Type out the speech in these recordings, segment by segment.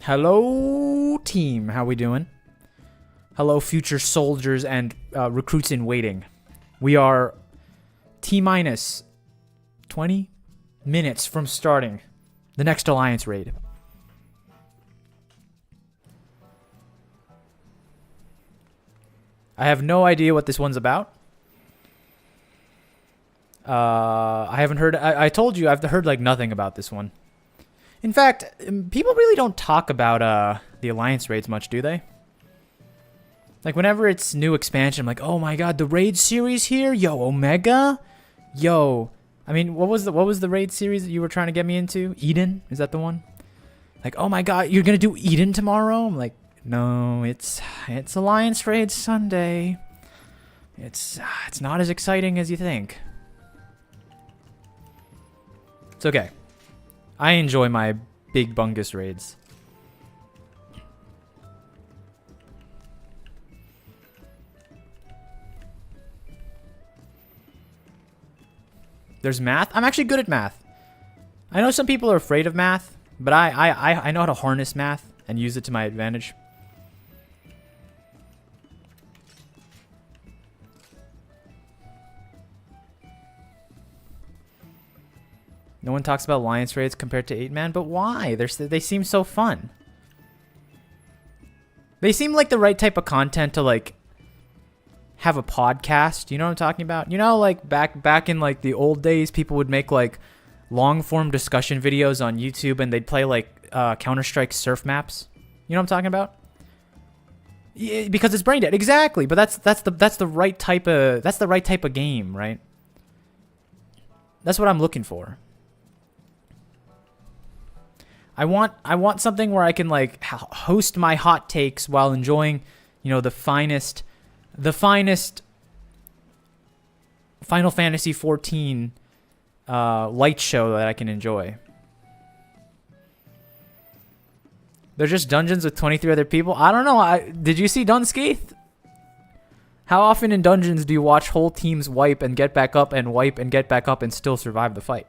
Hello, team. How we doing? Hello, future soldiers and recruits in waiting. We are T-minus 20 minutes from starting the next Alliance raid. I have no idea what this one's about. I haven't heard... I told you I've heard like nothing about this one. In fact, people really don't talk about the Alliance raids much, do they? Like, whenever it's new expansion, I'm like, oh my god, the raid series here? Yo, Omega? Yo. I mean, what was the raid series that you were trying to get me into? Eden? Is that the one? Like, oh my god, you're gonna do Eden tomorrow? I'm like, no, it's Alliance raid Sunday. It's not as exciting as you think. It's okay. I enjoy my big bungus raids. There's math. I'm actually good at math. I know some people are afraid of math, but I know how to harness math and use it to my advantage. No one talks about Alliance raids compared to 8-man, but why? They seem so fun. They seem like the right type of content to like have a podcast. You know what I'm talking about? You know, like back in like the old days, people would make like long form discussion videos on YouTube, and they'd play like Counter-Strike surf maps. You know what I'm talking about? Yeah, because it's brain dead. Exactly. But that's the right type of game, right? That's what I'm looking for. I want something where I can like host my hot takes while enjoying, you know, the finest Final Fantasy XIV light show that I can enjoy. They're just dungeons with 23 other people. I don't know. Did you see Dunscath? How often in dungeons do you watch whole teams wipe and get back up and wipe and get back up and still survive the fight?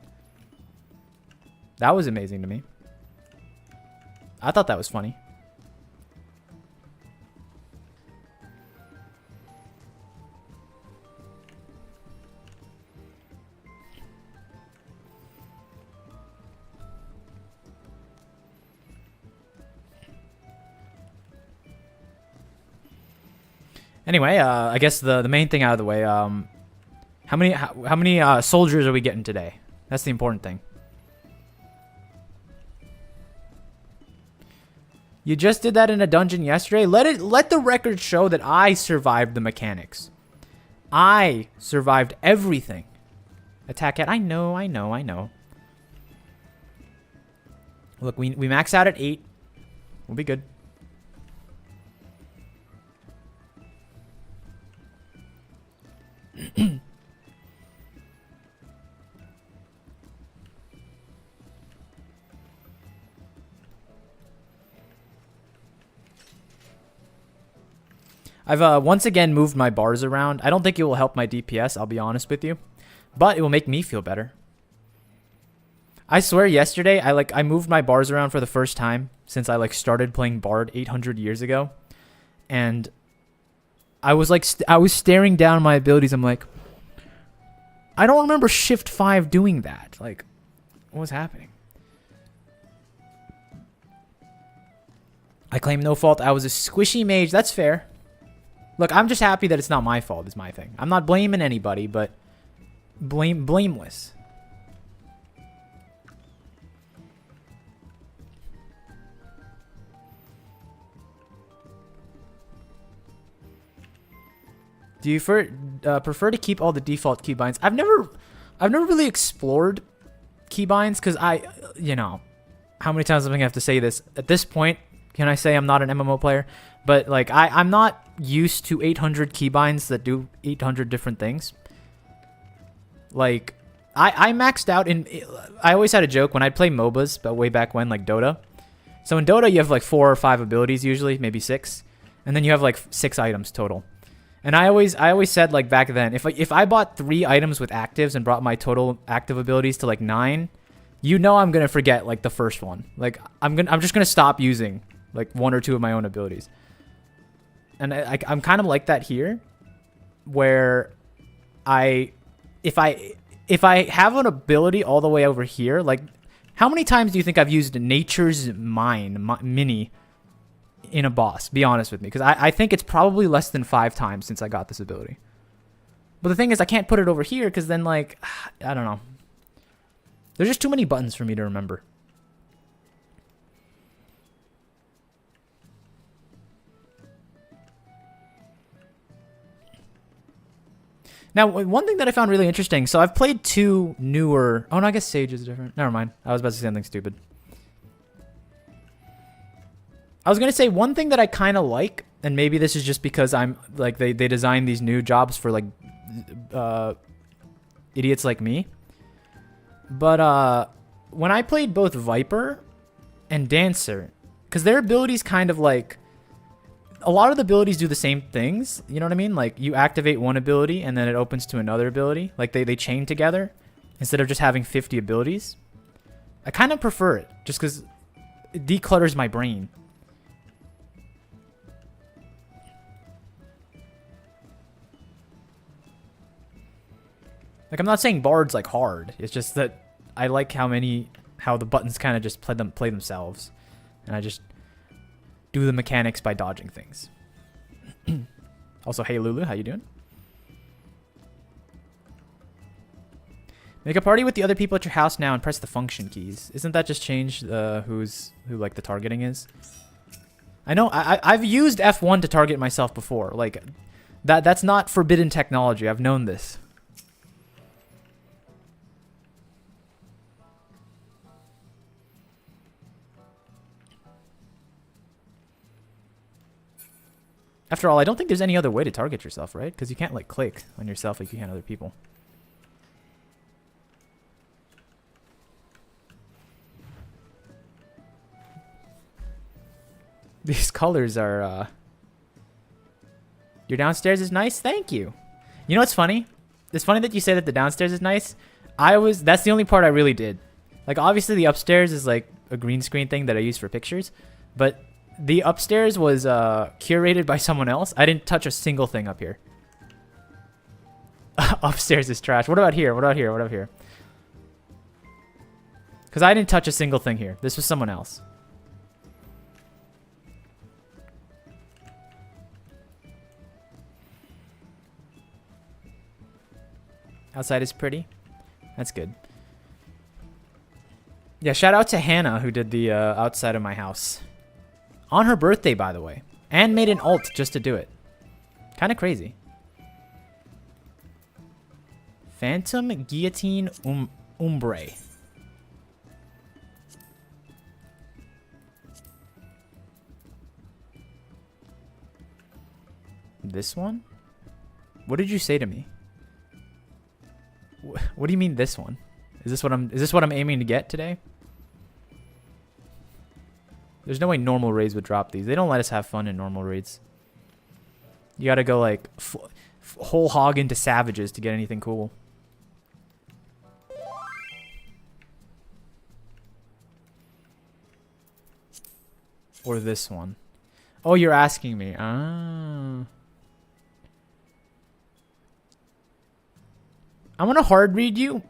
That was amazing to me. I thought that was funny. Anyway, I guess the main thing out of the way. How many soldiers are we getting today? That's the important thing. You just did that in a dungeon yesterday. Let the record show that I survived the mechanics. I survived everything. Attack it. I know. Look, we max out at 8. We'll be good. I've once again moved my bars around. I don't think it will help my DPS, I'll be honest with you. But it will make me feel better. I swear yesterday, I moved my bars around for the first time since I started playing Bard 800 years ago. And I was I was staring down my abilities. I'm like, I don't remember Shift 5 doing that. Like, what was happening? I claim no fault. I was a squishy mage. That's fair. Look, I'm just happy that it's not my fault is my thing. I'm not blaming anybody, but blameless. Do you prefer to keep all the default keybinds? I've never really explored keybinds because you know, how many times am I gonna have to say this? At this point, can I say I'm not an MMO player? But like I'm not used to 800 keybinds that do 800 different things. Like I maxed out in. I always had a joke when I'd play MOBAs, but way back when, like Dota. So in Dota, you have like 4 or 5 abilities usually, maybe 6, and then you have like 6 items total. And I always said like back then, if I bought 3 items with actives and brought my total active abilities to like 9, you know I'm gonna forget like the first one. Like I'm just gonna stop using like one or two of my own abilities. And I'm kind of like that here, where if I have an ability all the way over here, like how many times do you think I've used Nature's Mini in a boss? Be honest with me, because I think it's probably less than 5 times since I got this ability. But the thing is, I can't put it over here because then, like, I don't know. There's just too many buttons for me to remember. Now, one thing that I found really interesting, so I've played 2 newer... Oh, no, I guess Sage is different. Never mind. I was about to say something stupid. I was going to say one thing that I kind of like, and maybe this is just because I'm, like, they designed these new jobs for, like, idiots like me. But, when I played both Viper and Dancer, because their abilities kind of, like... A lot of the abilities do the same things, you know what I mean? Like, you activate one ability, and then it opens to another ability. Like, they chain together, instead of just having 50 abilities. I kind of prefer it, just because it declutters my brain. Like, I'm not saying Bard's, like, hard. It's just that I like how the buttons kind of just play themselves. And I just... do the mechanics by dodging things. Also, hey Lulu, how you doing? Make a party with the other people at your house now and press the function keys. Isn't that just change who like the targeting is? I know I've used F1 to target myself before. Like that's not forbidden technology. I've known this. After all, I don't think there's any other way to target yourself, right? Because you can't, like, click on yourself like you can other people. These colors are, Your downstairs is nice? Thank you. You know what's funny? It's funny that you say that the downstairs is nice. That's the only part I really did. Like, obviously the upstairs is, like, a green screen thing that I use for pictures. But... the upstairs was curated by someone else. I didn't touch a single thing up here. Upstairs is trash. What about here? What about here? What about here? Because I didn't touch a single thing here. This was someone else. Outside is pretty. That's good. Yeah, shout out to Hannah who did the outside of my house. On her birthday, by the way. And made an alt just to do it. Kind of crazy. Phantom Guillotine Umbre. This one? What did you say to me? What do you mean this one? Is this what I'm aiming to get today? There's no way normal raids would drop these. They don't let us have fun in normal raids. You gotta go like whole hog into savages to get anything cool. Or this one. Oh, you're asking me. Ah. I'm gonna hard read you.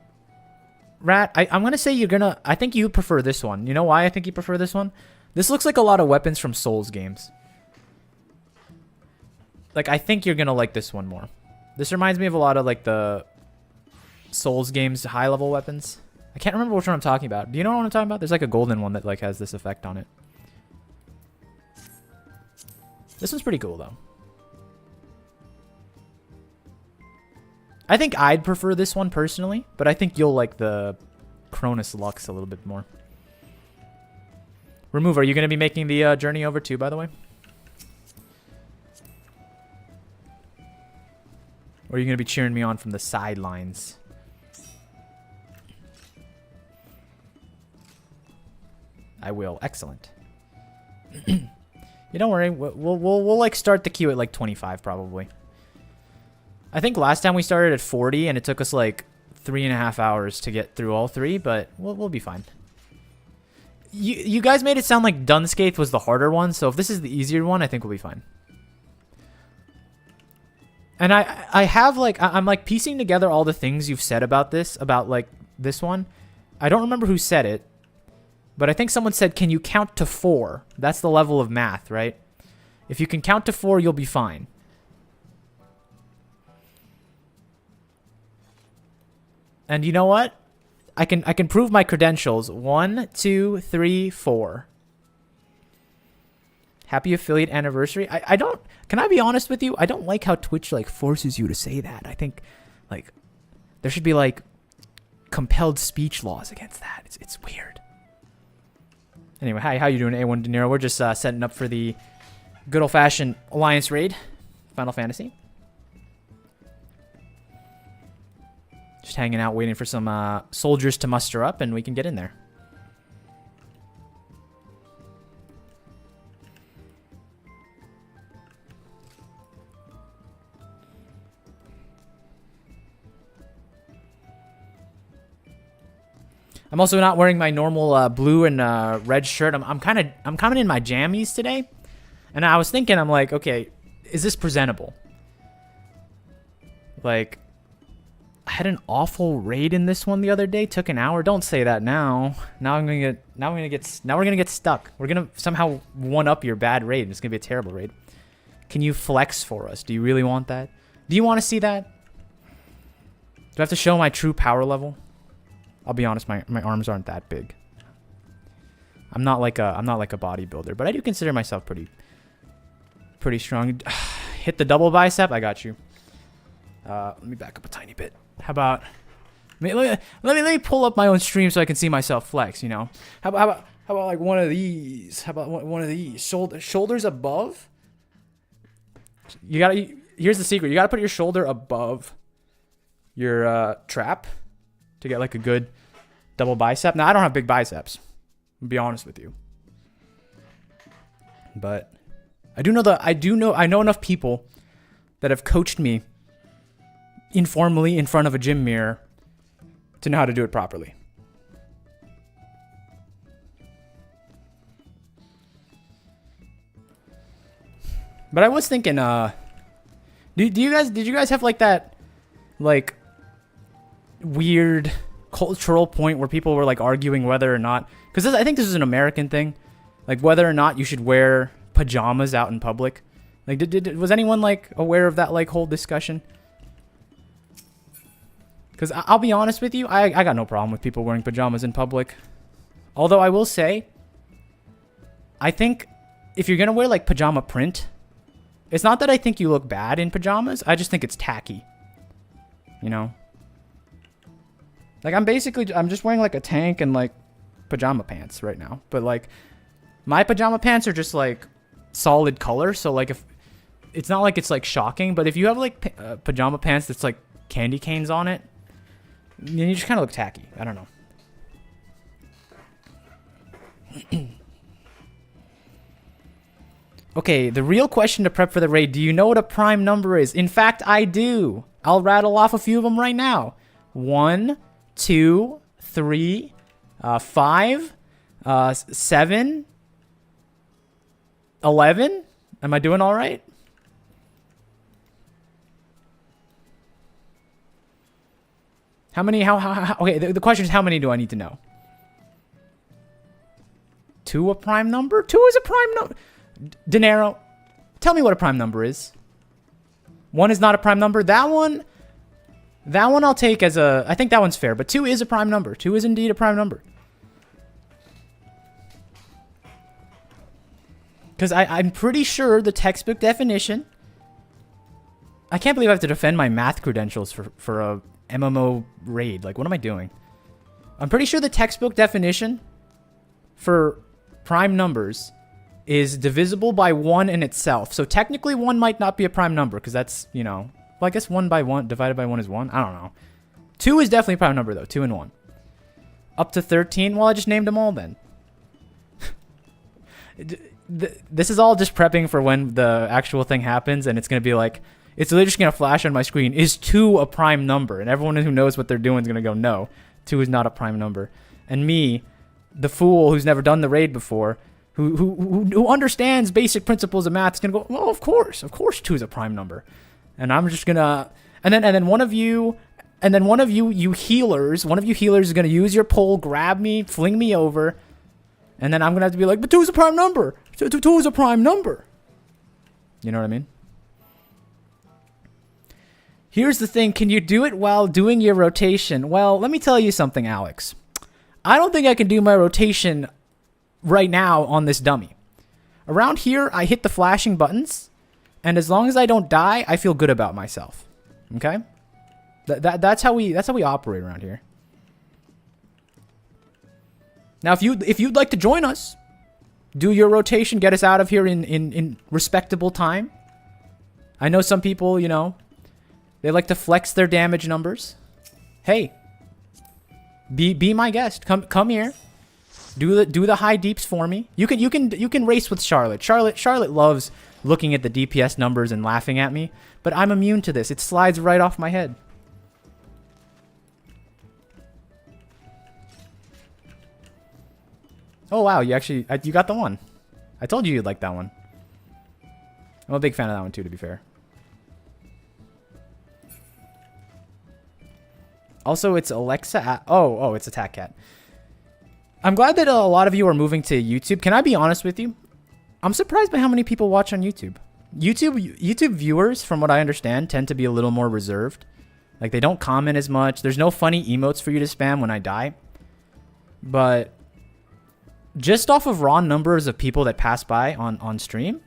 Rat, I'm gonna say I think you prefer this one. You know why I think you prefer this one? This looks like a lot of weapons from Souls games. Like, I think you're gonna like this one more. This reminds me of a lot of, like, the Souls games high-level weapons. I can't remember which one I'm talking about. Do you know what I'm talking about? There's, like, a golden one that, like, has this effect on it. This one's pretty cool, though. I think I'd prefer this one, personally. But I think you'll like the Cronus Lux a little bit more. Remove, are you going to be making the journey over too, by the way? Or are you going to be cheering me on from the sidelines? I will. Excellent. You don't worry. We'll like start the queue at like 25 probably. I think last time we started at 40 and it took us like 3.5 hours to get through all 3, but we'll be fine. You guys made it sound like Dunscape was the harder one, so if this is the easier one, I think we'll be fine. And I have like, I'm like piecing together all the things you've said about this, about like this one. I don't remember who said it, but I think someone said, can you count to 4? That's the level of math, right? If you can count to 4, you'll be fine. And you know what? I can prove my credentials. 1, 2, 3, 4. Happy affiliate anniversary. I don't. Can I be honest with you? I don't like how Twitch like forces you to say that. I think like there should be like compelled speech laws against that. It's weird. Anyway, hi, how you doing, A1 De Niro? We're just setting up for the good old-fashioned Alliance raid, Final Fantasy. Just hanging out, waiting for some soldiers to muster up, and we can get in there. I'm also not wearing my normal blue and red shirt. I'm coming in my jammies today, and I was thinking, I'm like, okay, is this presentable? Like, I had an awful raid in this one the other day. Took an hour. Don't say that now. Now we're gonna get stuck. We're gonna somehow one up your bad raid. It's gonna be a terrible raid. Can you flex for us? Do you really want that? Do you want to see that? Do I have to show my true power level? I'll be honest, my arms aren't that big. I'm not like a bodybuilder, but I do consider myself pretty strong. Hit the double bicep. I got you. Let me back up a tiny bit. How about let me pull up my own stream so I can see myself flex, you know? How about like one of these? How about one of these? Shoulders above? Here's the secret. You got to put your shoulder above your trap to get like a good double bicep. Now, I don't have big biceps, I'll be honest with you. But I know enough people that have coached me informally in front of a gym mirror to know how to do it properly. But I was thinking, did you guys have like that, like, weird cultural point where people were like arguing whether or not, because I think this is an American thing, like whether or not you should wear pajamas out in public? Like, was anyone like aware of that like whole discussion? Because I'll be honest with you, I got no problem with people wearing pajamas in public. Although I will say, I think if you're gonna wear like pajama print, it's not that I think you look bad in pajamas. I just think it's tacky. You know? Like, I'm just wearing like a tank and like pajama pants right now. But like, my pajama pants are just like solid color. So like, if it's not like it's like shocking, but if you have like pajama pants that's like candy canes on it, then you just kind of look tacky. I don't know. Okay, the real question to prep for the raid. Do you know what a prime number is? In fact, I do. I'll rattle off a few of them right now. 1, 2, 3, 5, 7, 11. Am I doing all right? How many? How? Okay, the question is, how many do I need to know? 2 a prime number? 2 is a prime number. De Niro, tell me what a prime number is. 1 is not a prime number. That one I'll take as a... I think that one's fair, but 2 is a prime number. 2 is indeed a prime number. Because I'm pretty sure the textbook definition... I can't believe I have to defend my math credentials for a MMO raid. Like, what am I doing? I'm pretty sure the textbook definition for prime numbers is divisible by 1 in itself. So technically 1 might not be a prime number because that's, you know... Well, I guess 1 by 1 divided by 1 is 1. I don't know. 2 is definitely a prime number, though. 2 and 1. Up to 13? Well, I just named them all then. This is all just prepping for when the actual thing happens, and it's going to be like... it's literally just going to flash on my screen, is 2 a prime number? And everyone who knows what they're doing is going to go, no, 2 is not a prime number. And me, the fool who's never done the raid before, who understands basic principles of math, is going to go, well, of course 2 is a prime number. And I'm just going to, and then one of you healers is going to use your pole, grab me, fling me over, and then I'm going to have to be like, but 2 is a prime number. 2 is a prime number. You know what I mean? Here's the thing. Can you do it while doing your rotation? Well, let me tell you something, Alex. I don't think I can do my rotation right now on this dummy. Around here, I hit the flashing buttons, and as long as I don't die, I feel good about myself. Okay? That's how we operate around here. Now, if you'd like to join us, do your rotation, get us out of here in respectable time. I know some people, you know, they like to flex their damage numbers. Hey, be my guest. Come here. Do the high deeps for me. You can race with Charlotte. Charlotte loves looking at the DPS numbers and laughing at me, but I'm immune to this. It slides right off my head. Oh wow, you got the one. I told you you'd like that one. I'm a big fan of that one too, to be fair. Also, it's Alexa. Oh, it's Attack Cat. I'm glad that a lot of you are moving to YouTube. Can I be honest with you? I'm surprised by how many people watch on YouTube. YouTube viewers, from what I understand, tend to be a little more reserved. Like, they don't comment as much. There's no funny emotes for you to spam when I die. But just off of raw numbers of people that pass by on stream,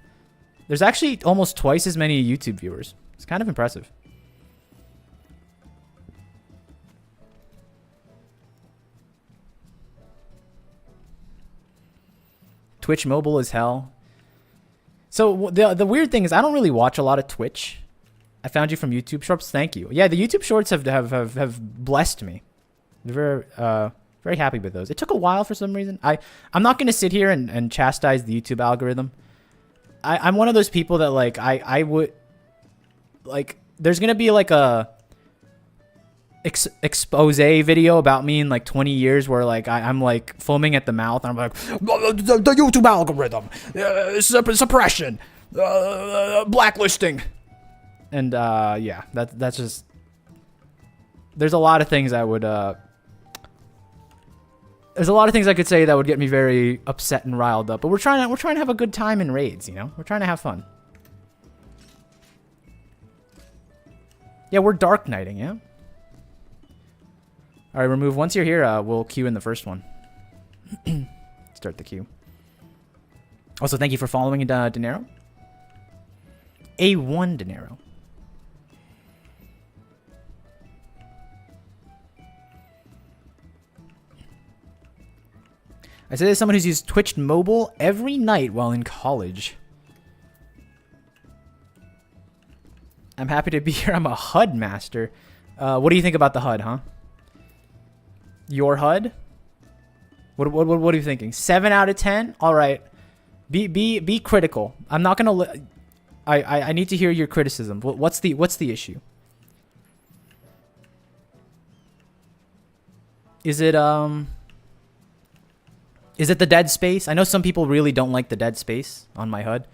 there's actually almost twice as many YouTube viewers. It's kind of impressive. Twitch mobile is hell. So the weird thing is I don't really watch a lot of Twitch. I found you from YouTube Shorts. Thank you. Yeah, the YouTube Shorts have blessed me. They're very happy with those. It took a while for some reason. I'm not going to sit here and chastise the YouTube algorithm. I'm one of those people that, like, I would, like, there's going to be like a expose video about me in like 20 years where like I'm like foaming at the mouth and I'm like, the YouTube algorithm, suppression, blacklisting. And yeah, that's just, there's a lot of things I would there's a lot of things I could say that would get me very upset and riled up, but we're trying to have a good time in raids, you know? We're trying to have fun. Yeah, we're Dark Knighting, yeah? Alright, remove. Once you're here, we'll queue in the first one. Start the queue. Also, thank you for following Dinero. A1 Dinero. I said as someone who's used Twitch mobile every night while in college. I'm happy to be here. I'm a HUD master. What do you think about the HUD, huh? Your HUD? What are you thinking? 7 out of 10? All right. Be critical. I'm not gonna. I need to hear your criticism. What's the issue? Is it the dead space? I know some people really don't like the dead space on my HUD.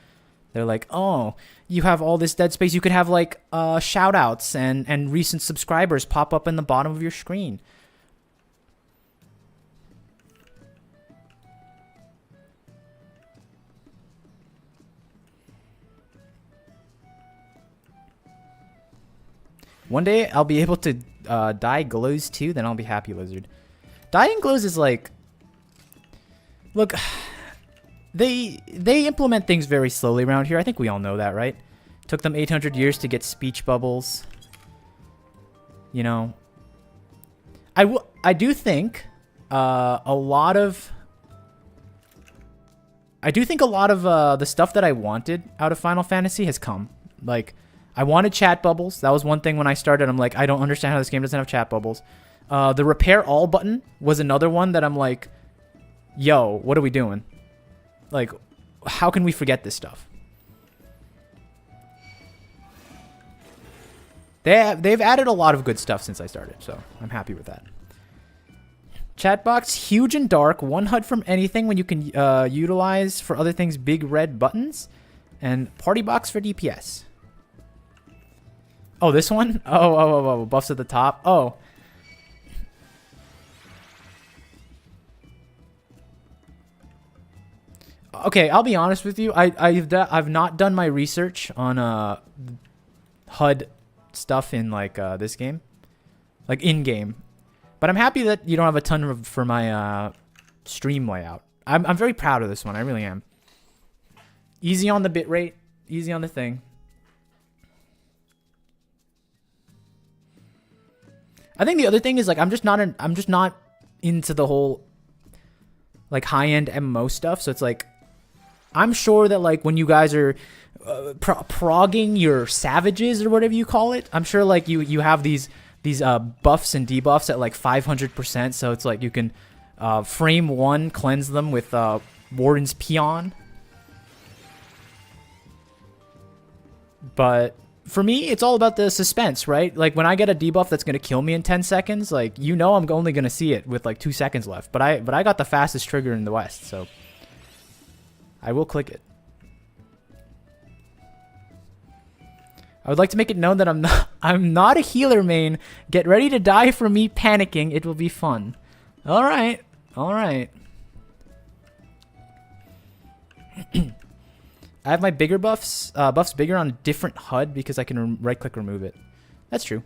They're like, oh, you have all this dead space. You could have like shout outs and recent subscribers pop up in the bottom of your screen. One day I'll be able to dye glows too, then I'll be happy, Lizard. Dyeing glows is like, look, they implement things very slowly around here. I think we all know that, right? Took them 800 years to get speech bubbles. You know, I do think a lot of the stuff that I wanted out of Final Fantasy has come. Like, I wanted chat bubbles. That was one thing when I started. I'm like, I don't understand how this game doesn't have chat bubbles. The repair all button was another one that I'm like, yo, what are we doing? Like, how can we forget this stuff? They've added a lot of good stuff since I started, so I'm happy with that. Chat box, huge and dark. One HUD from anything when you can utilize for other things big red buttons. And party box for DPS. Oh, this one? Oh, buffs at the top. Oh. Okay, I'll be honest with you. I've not done my research on HUD stuff in like this game, like in game. But I'm happy that you don't have a ton of for my stream layout. I'm very proud of this one. I really am. Easy on the bitrate, easy on the thing. I think the other thing is like I'm just not into the whole like high-end MMO stuff. So it's like I'm sure that like when you guys are progging your savages or whatever you call it, I'm sure like you have these buffs and debuffs at like 500%. So it's like you can frame one, cleanse them with Warden's Peon. But for me, it's all about the suspense, right? Like when I get a debuff that's gonna kill me in 10 seconds, like you know I'm only gonna see it with like 2 seconds left. But I got the fastest trigger in the West, so I will click it. I would like to make it known that I'm not a healer main. Get ready to die for me panicking. It will be fun. All right. I have my bigger buffs bigger on a different HUD because I can right-click remove it. That's true.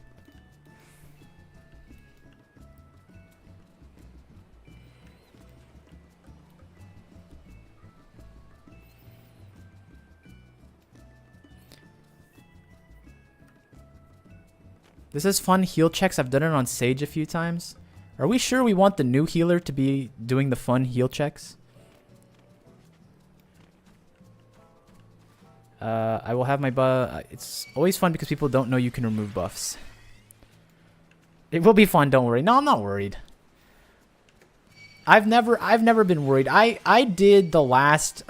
This is fun heal checks. I've done it on Sage a few times. Are we sure we want the new healer to be doing the fun heal checks? I will have my buff. It's always fun because people don't know you can remove buffs. It will be fun, don't worry. No, I'm not worried. I've never been worried. I did the last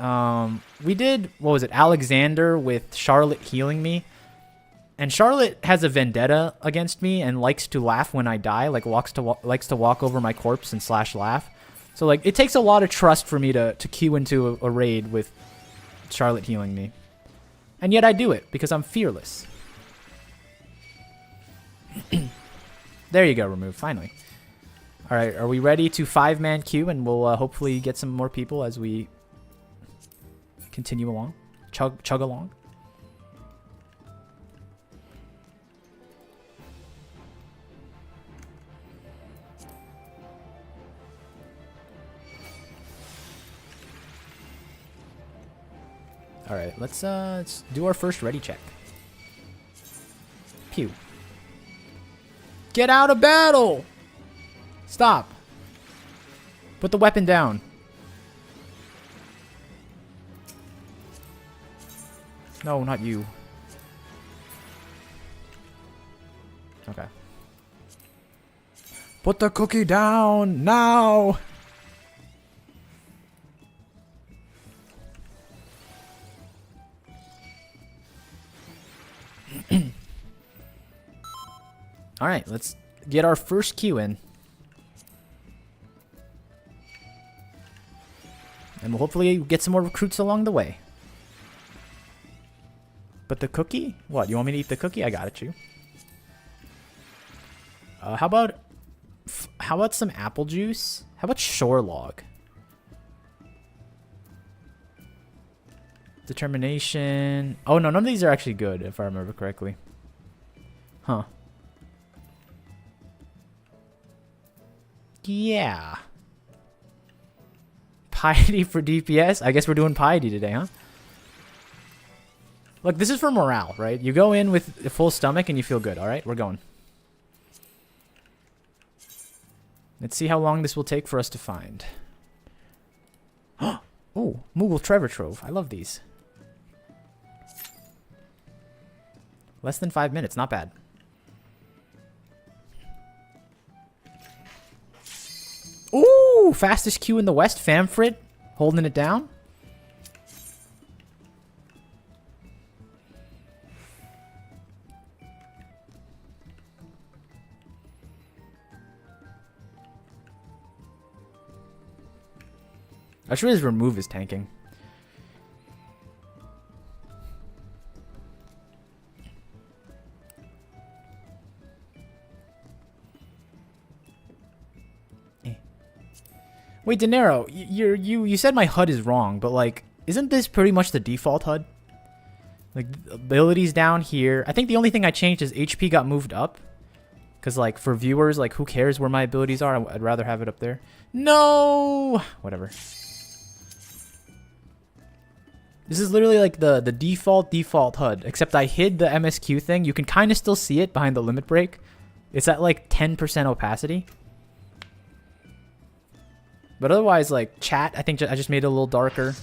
we did, what was it, Alexander with Charlotte healing me. And Charlotte has a vendetta against me and likes to laugh when I die, like likes to walk over my corpse and slash laugh. So like it takes a lot of trust for me to queue into a raid with Charlotte healing me. And yet I do it because I'm fearless. There you go, remove, finally. All right, are we ready to 5-man queue? And we'll hopefully get some more people as we continue along. Chug along. All right, let's do our first ready check. Pew. Get out of battle! Stop. Put the weapon down. No, not you. Okay. Put the cookie down now! All right, let's get our first queue in. And we'll hopefully get some more recruits along the way. But the cookie? What, you want me to eat the cookie? I got it, you. How about some apple juice? How about shore log? Determination. Oh, no, none of these are actually good, if I remember correctly. Huh. Yeah. Piety for DPS? I guess we're doing piety today, huh? Look, this is for morale, right? You go in with a full stomach and you feel good, alright? We're going. Let's see how long this will take for us to find. Oh, Moogle Trevor Trove. I love these. Less than 5 minutes, not bad. Ooh, fastest queue in the West, Famfrit, holding it down. I should just remove his tanking. Wait, De Niro, you said my HUD is wrong, but like, isn't this pretty much the default HUD? Like, abilities down here. I think the only thing I changed is HP got moved up. Because, like, for viewers, like, who cares where my abilities are? I'd rather have it up there. No! Whatever. This is literally, like, the default HUD. Except I hid the MSQ thing. You can kind of still see it behind the limit break. It's at, like, 10% opacity. But otherwise, like, chat, I think I just made it a little darker.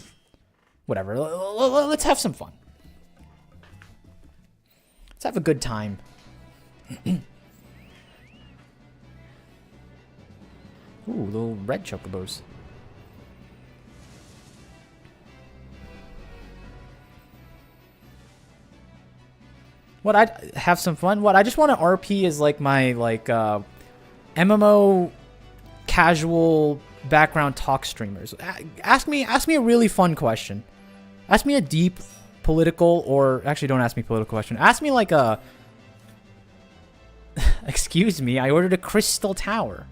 Whatever. Let's have some fun. Let's have a good time. Ooh, little red chocobos. What, I'd have some fun? What, I just want to RP as like my like MMO casual background talk streamers. Ask me a really fun question. Ask me a deep political, or actually don't ask me political question. Ask me like a excuse me, I ordered a crystal tower.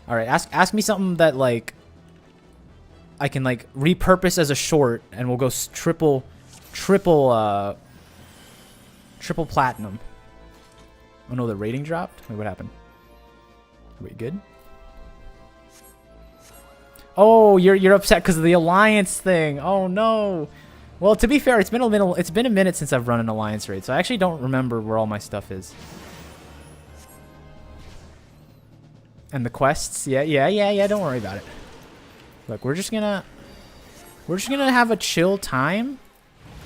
All right, ask me something that like I can like repurpose as a short, and we'll go triple platinum. Oh no, the rating dropped. Wait, what happened? Are we good? Oh, you're upset because of the alliance thing. Oh no. Well, to be fair, it's been a minute since I've run an alliance raid, so I actually don't remember where all my stuff is. And the quests, yeah. Don't worry about it. Look, we're just gonna have a chill time.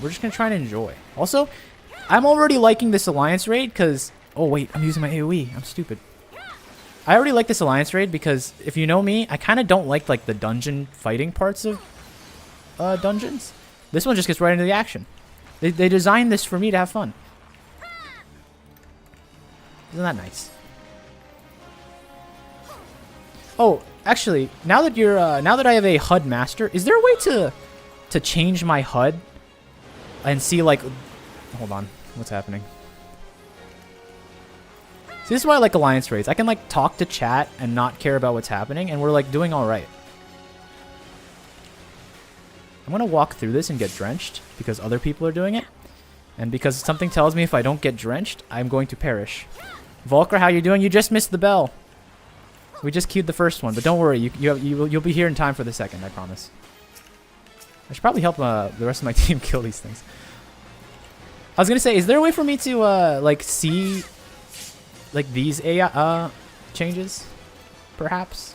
We're just gonna try and enjoy. Also, I'm already liking this alliance raid because. Oh wait, I'm using my AOE. I'm stupid. I already like this alliance raid because if you know me, I kind of don't like the dungeon fighting parts of dungeons. This one just gets right into the action. They designed this for me to have fun. Isn't that nice? Oh, actually, now that I have a HUD master, is there a way to change my HUD and see like? Hold on, what's happening? See, this is why I like alliance raids. I can like talk to chat and not care about what's happening, and we're like doing all right. I'm gonna walk through this and get drenched because other people are doing it, and because something tells me if I don't get drenched, I'm going to perish. Volker, how you doing? You just missed the bell. We just queued the first one, but don't worry, you'll be here in time for the second. I promise. I should probably help the rest of my team kill these things. I was gonna say, is there a way for me to like see like these AI changes, perhaps?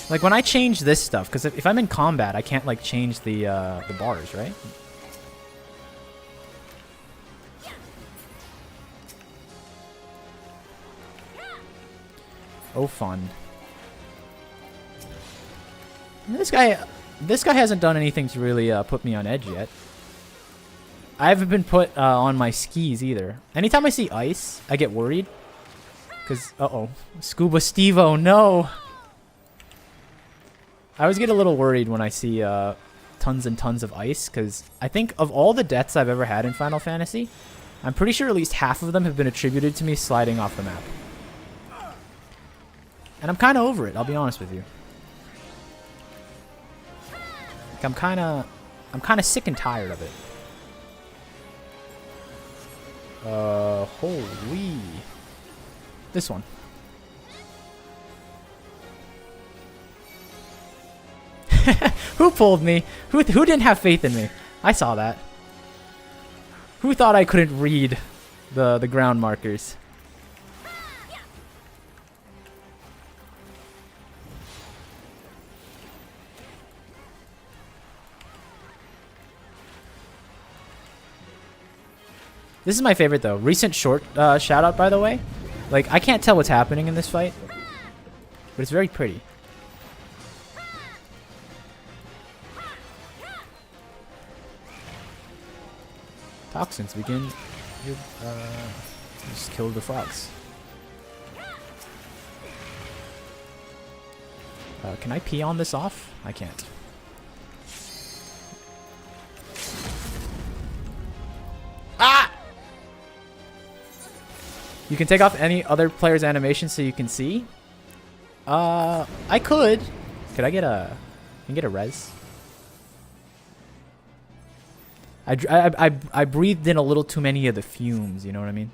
Like when I change this stuff, because if I'm in combat, I can't like change the bars, right? Oh, fun. This guy hasn't done anything to really put me on edge yet. I haven't been put on my skis either. Anytime I see ice, I get worried. Because, uh-oh. Scuba Steve-O, no! I always get a little worried when I see tons and tons of ice, because I think of all the deaths I've ever had in Final Fantasy, I'm pretty sure at least half of them have been attributed to me sliding off the map. And I'm kind of over it, I'll be honest with you. Like, I'm kind of sick and tired of it. Holy. This one. Who pulled me? Who didn't have faith in me? I saw that. Who thought I couldn't read the ground markers? This is my favorite though. Recent short shout out, by the way. Like, I can't tell what's happening in this fight, but it's very pretty. Toxins begin. Just kill the frogs. Can I pee on this off? I can't. Ah! You can take off any other player's animation so you can see. I could. Could I get a? Can I get a res? I breathed in a little too many of the fumes. You know what I mean?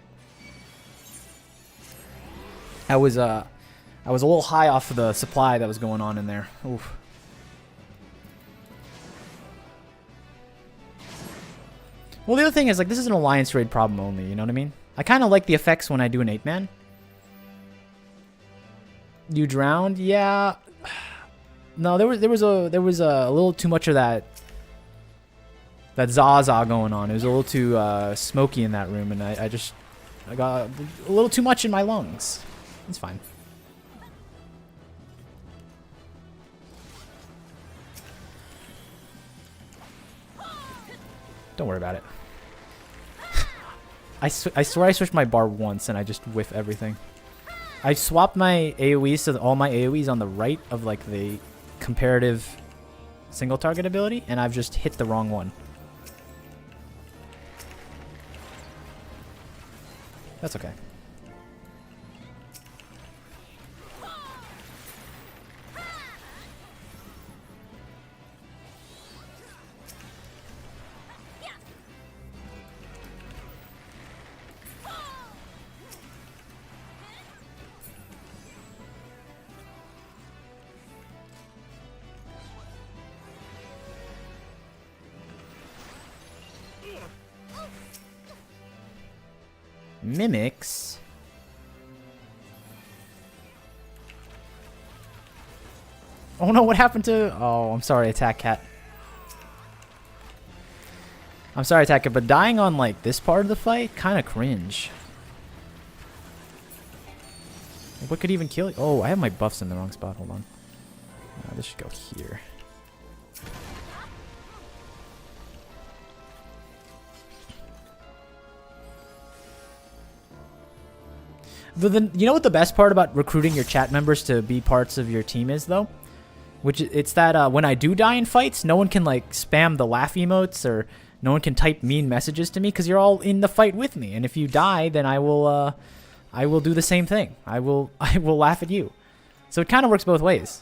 I was a little high off of the supply that was going on in there. Oof. Well, the other thing is, like, this is an alliance raid problem only. You know what I mean? I kind of like the effects when I do an 8-man. You drowned? Yeah. No, there was a little too much of that Zaza going on. It was a little too smoky in that room, and I got a little too much in my lungs. It's fine. Don't worry about it. I swear I switched my bar once and I just whiff everything. I swapped my AoEs so that all my AoEs on the right of like the comparative single target ability, and I've just hit the wrong one. That's okay. Mimics. Oh no, what happened to... Oh, I'm sorry, Attack Cat. I'm sorry, Attack Cat, but dying on, like, this part of the fight? Kind of cringe. What could even kill you? Oh, I have my buffs in the wrong spot. Hold on. This should go here. You know what the best part about recruiting your chat members to be parts of your team is, though? Which it's that when I do die in fights, no one can like spam the laugh emotes or no one can type mean messages to me because you're all in the fight with me. And if you die, then I will do the same thing. I will laugh at you. So it kind of works both ways.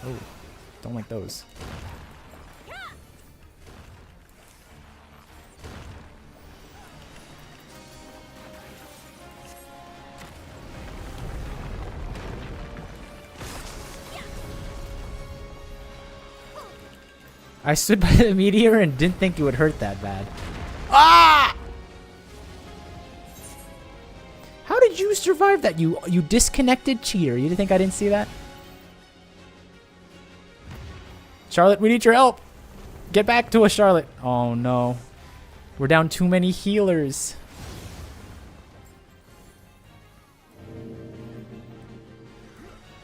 Oh, don't like those. I stood by the meteor and didn't think it would hurt that bad. Ah! How did you survive that? You disconnected cheater. You think I didn't see that? Charlotte, we need your help. Get back to us, Charlotte. Oh no. We're down too many healers.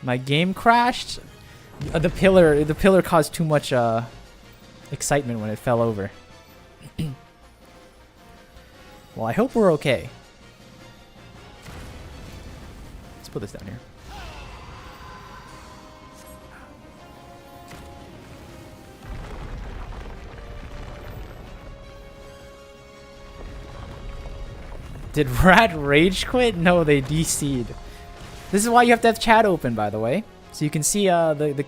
My game crashed. The pillar caused too much excitement when it fell over. Well, I hope we're okay. Let's put this down here. Did Rat rage quit? No, they DC'd. This is why you have to have chat open, by the way, so you can see the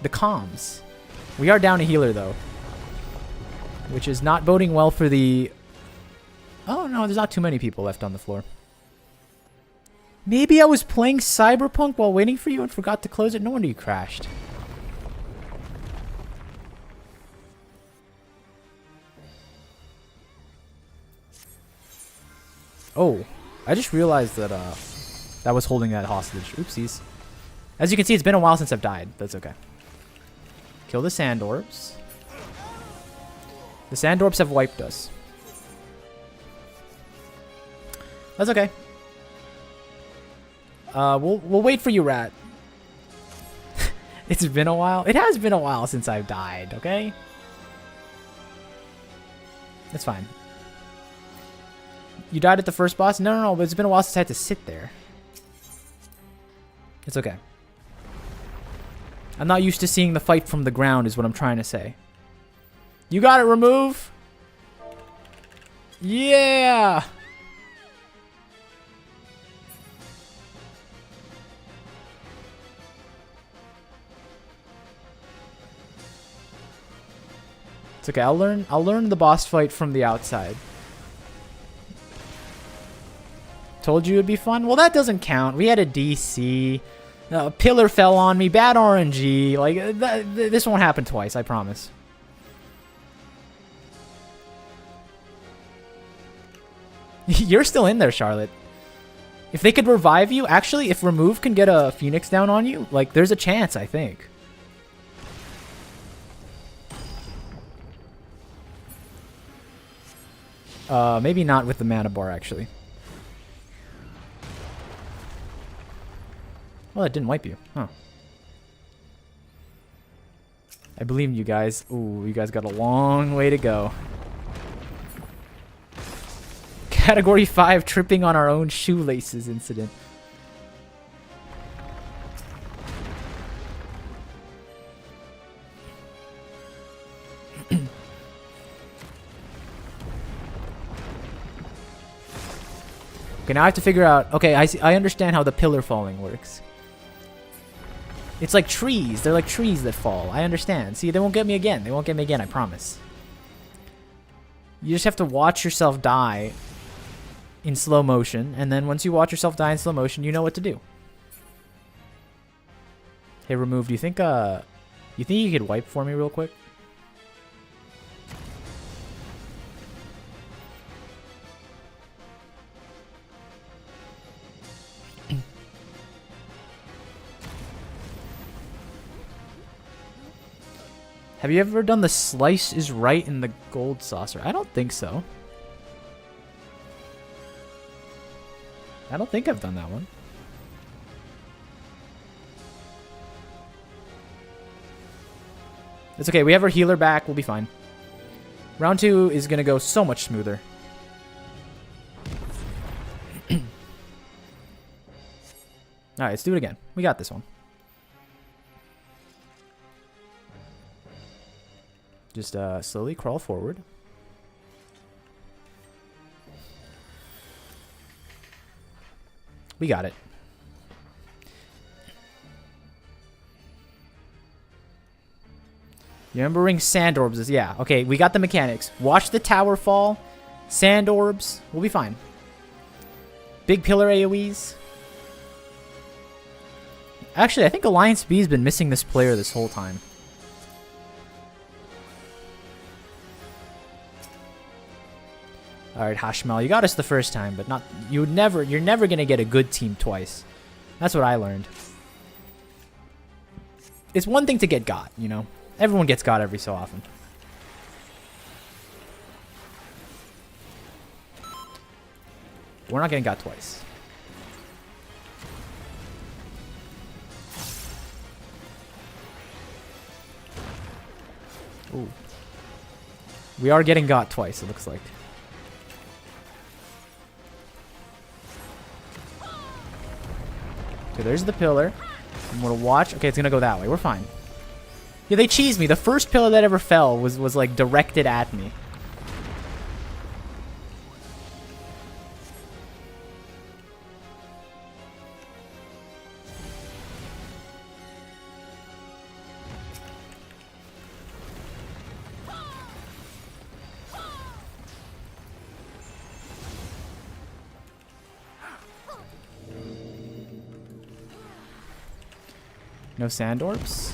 comms. We are down a healer though, which is not boding well for the... Oh no, there's not too many people left on the floor. Maybe I was playing Cyberpunk while waiting for you and forgot to close it. No wonder you crashed. Oh, I just realized that that was holding that hostage. Oopsies. As you can see, it's been a while since I've died. That's okay. Kill the sand orbs. The sand orbs have wiped us. That's okay. We'll wait for you, Rat. It's been a while. It has been a while since I've died, okay? It's fine. You died at the first boss? No, but it's been a while since I had to sit there. It's okay. I'm not used to seeing the fight from the ground is what I'm trying to say. You got it, remove? Yeah! It's okay. I'll learn the boss fight from the outside. Told you it'd be fun? Well, that doesn't count. We had a DC. A pillar fell on me. Bad RNG. Like, this won't happen twice, I promise. You're still in there, Charlotte. If they could revive you, actually, if Remove can get a Phoenix down on you, like, there's a chance, I think. Maybe not with the mana bar, actually. Well, it didn't wipe you. Huh. I believe in you guys. Ooh, you guys got a long way to go. Category 5 tripping on our own shoelaces incident. Okay, now I have to figure out... Okay, I understand how the pillar falling works. It's like trees. They're like trees that fall. I understand. See, they won't get me again. They won't get me again, I promise. You just have to watch yourself die in slow motion, and then once you watch yourself die in slow motion, you know what to do. Hey, Remove, do you think you could wipe for me real quick? Have you ever done the slice is right in the gold saucer? I don't think so. I don't think I've done that one. It's okay. We have our healer back. We'll be fine. Round 2 is going to go so much smoother. Alright, let's do it again. We got this one. Just slowly crawl forward. We got it. You remembering sand orbs is... Yeah, okay, we got the mechanics. Watch the tower fall. Sand orbs. We'll be fine. Big pillar AoEs. Actually, I think Alliance B has been missing this player this whole time. Alright, Hashmal, you got us the first time, but not... You're never gonna get a good team twice. That's what I learned. It's one thing to get got, you know? Everyone gets got every so often. We're not getting got twice. Ooh. We are getting got twice, it looks like. Okay, there's the pillar. I'm gonna watch. Okay, it's gonna go that way. We're fine. Yeah, they cheesed me. The first pillar that ever fell was like directed at me. No sand orbs.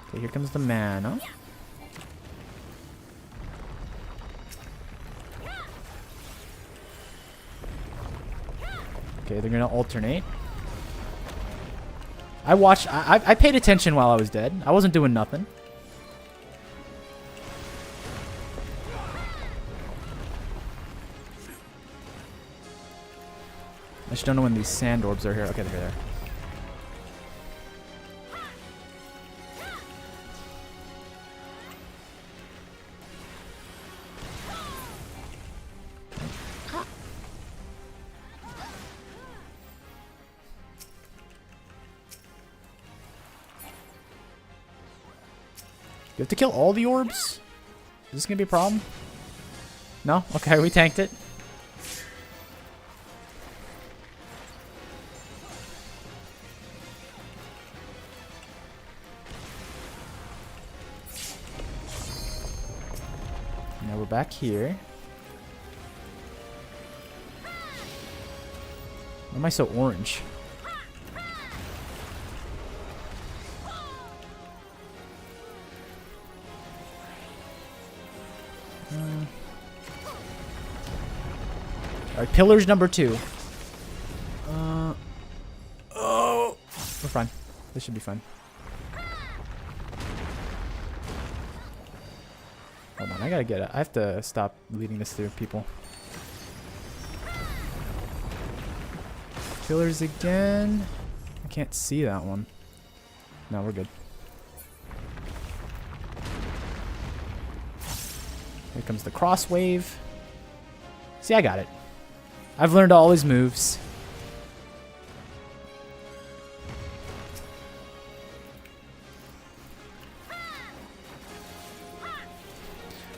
Okay, here comes the mana. Okay, they're gonna alternate. I paid attention while I was dead. I wasn't doing nothing. just don't know when these sand orbs are here. Okay, they're there. You have to kill all the orbs? Is this gonna be a problem? No? Okay, we tanked it. Now we're back here. Why am I so orange? Alright, pillars number 2. Oh, we're fine. This should be fine. Hold on, I gotta get it. I have to stop leading this through people. Pillars again. I can't see that one. No, we're good. Here comes the cross wave. See, I got it. I've learned all his moves.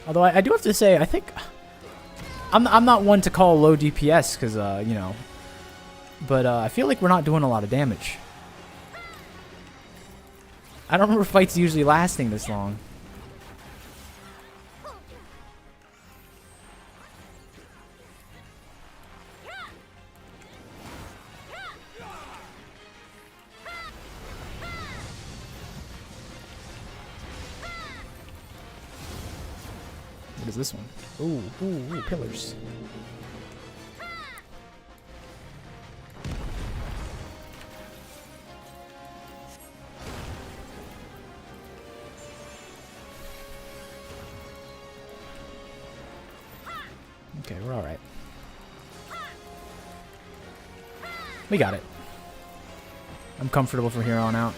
Although I do have to say, I think I'm not one to call low DPS because you know, but I feel like we're not doing a lot of damage. I don't remember fights usually lasting this long. What is this one? Ooh, pillars. Okay, we're alright. We got it. I'm comfortable from here on out.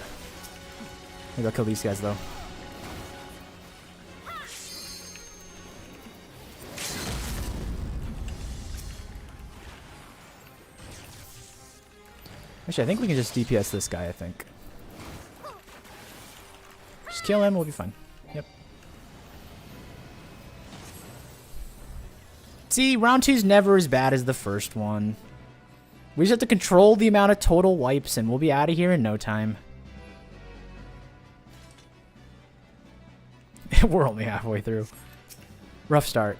Maybe I'll kill these guys though. Actually, I think we can just DPS this guy, I think. Just kill him, we'll be fine. Yep. See, round 2's never as bad as the first one. We just have to control the amount of total wipes and we'll be out of here in no time. We're only halfway through. Rough start.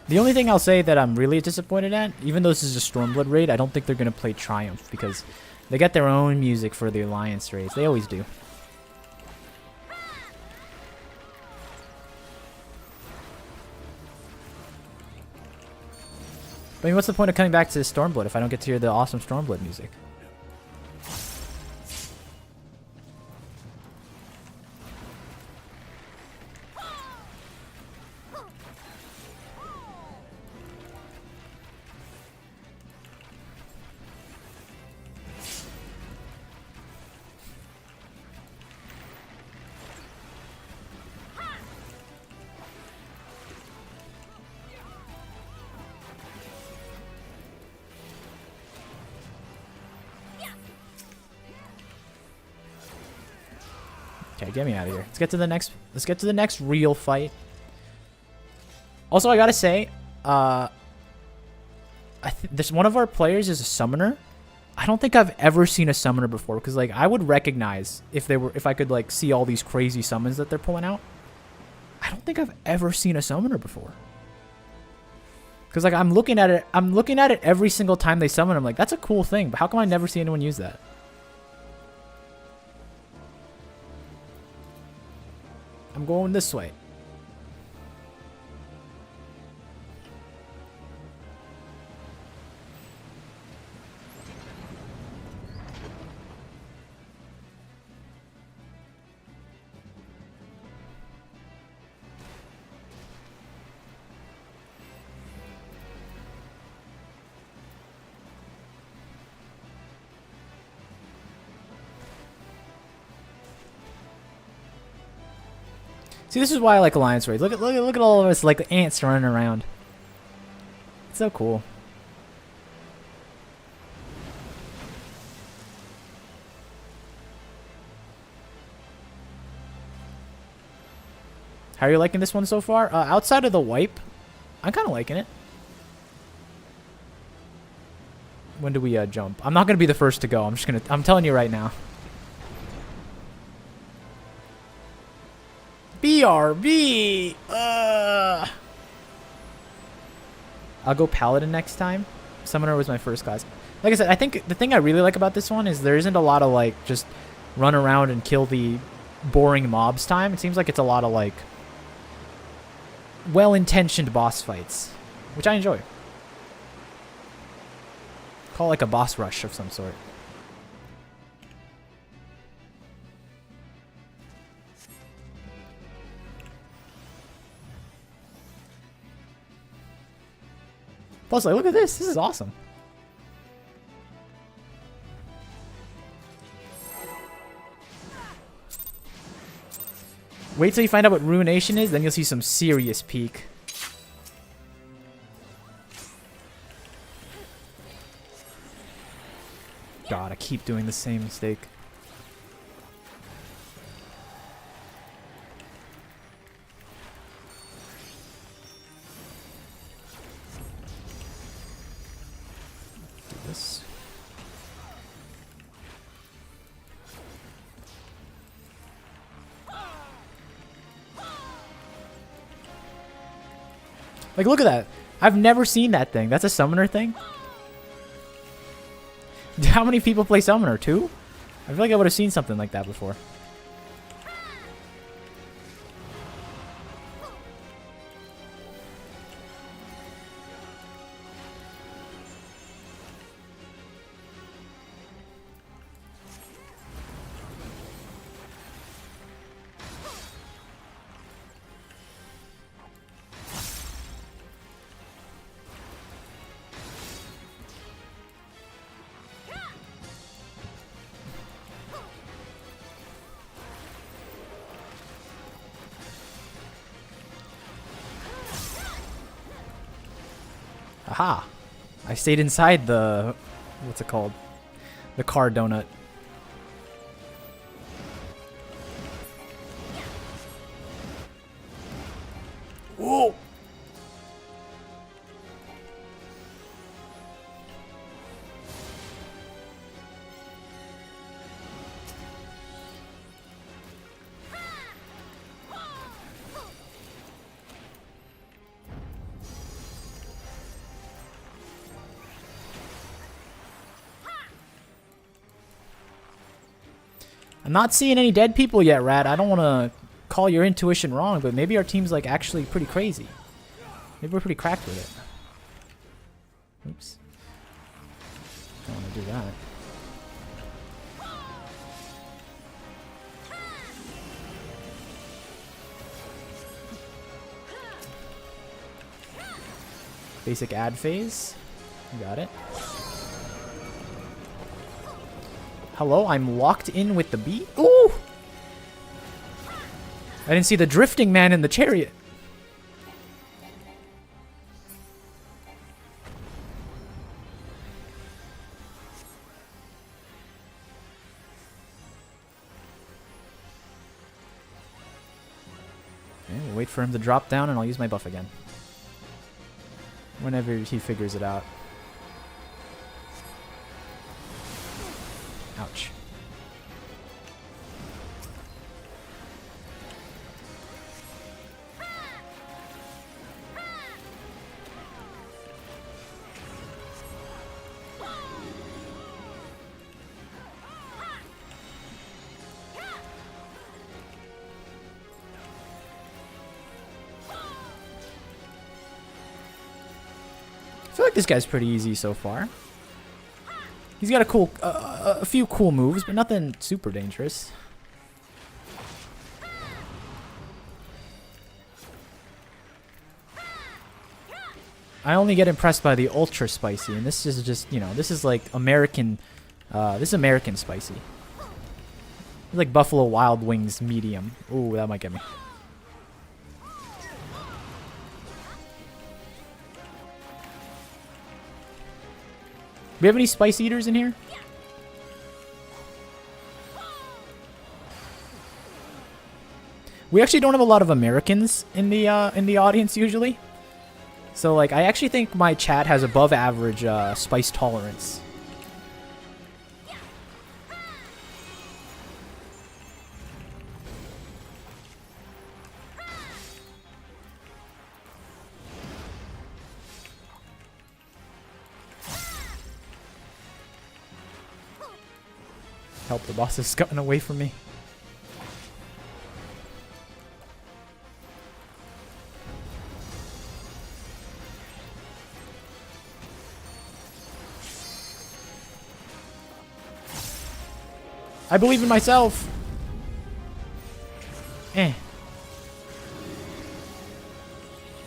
The only thing I'll say that I'm really disappointed at, even though this is a Stormblood raid, I don't think they're going to play Triumph because they got their own music for the Alliance raids. They always do. I mean, what's the point of coming back to Stormblood if I don't get to hear the awesome Stormblood music? Okay, get me out of here. Let's get to the next. Let's get to the next real fight. Also, I gotta say, this one of our players is a summoner. I don't think I've ever seen a summoner before because, like, I would recognize if I could like see all these crazy summons that they're pulling out. I don't think I've ever seen a summoner before. Because like I'm looking at it every single time they summon. I'm like, that's a cool thing, but how come I never see anyone use that? I'm going this way. See, this is why I like alliance raids. Look at all of us like ants running around. It's so cool. How are you liking this one so far? Outside of the wipe, I'm kind of liking it. When do we jump? I'm not gonna be the first to go. I'm telling you right now. BRB! I'll go Paladin next time. Summoner was my first class. Like I said, I think the thing I really like about this one is there isn't a lot of, like, just run around and kill the boring mobs time. It seems like it's a lot of, like, well-intentioned boss fights, which I enjoy. Call it like a boss rush of some sort. Plus, like, look at this. This is awesome. Wait till you find out what Ruination is, then you'll see some serious peak. God, I keep doing the same mistake. This. Like, look at that. I've never seen that thing. That's a summoner thing? How many people play summoner? 2? I feel like I would have seen something like that before. Aha! I stayed inside the... what's it called? The car donut. Whoa! I'm not seeing any dead people yet, Rat. I don't want to call your intuition wrong, but maybe our team's like actually pretty crazy. Maybe we're pretty cracked with it. Oops. Don't want to do that. Basic ad phase. Got it. Hello, I'm locked in with the bee. Ooh! I didn't see the drifting man in the chariot. Okay, we'll wait for him to drop down and I'll use my buff again. Whenever he figures it out. Ouch. I feel like this guy's pretty easy so far. He's got a few cool moves, but nothing super dangerous. I only get impressed by the ultra spicy, and this is just, you know, this is like American, this is American spicy. It's like Buffalo Wild Wings medium. Ooh, that might get me. We have any spice eaters in here? We actually don't have a lot of Americans in the audience usually. So like I actually think my chat has above average spice tolerance. Help, the boss has gotten away from me. I believe in myself. Eh.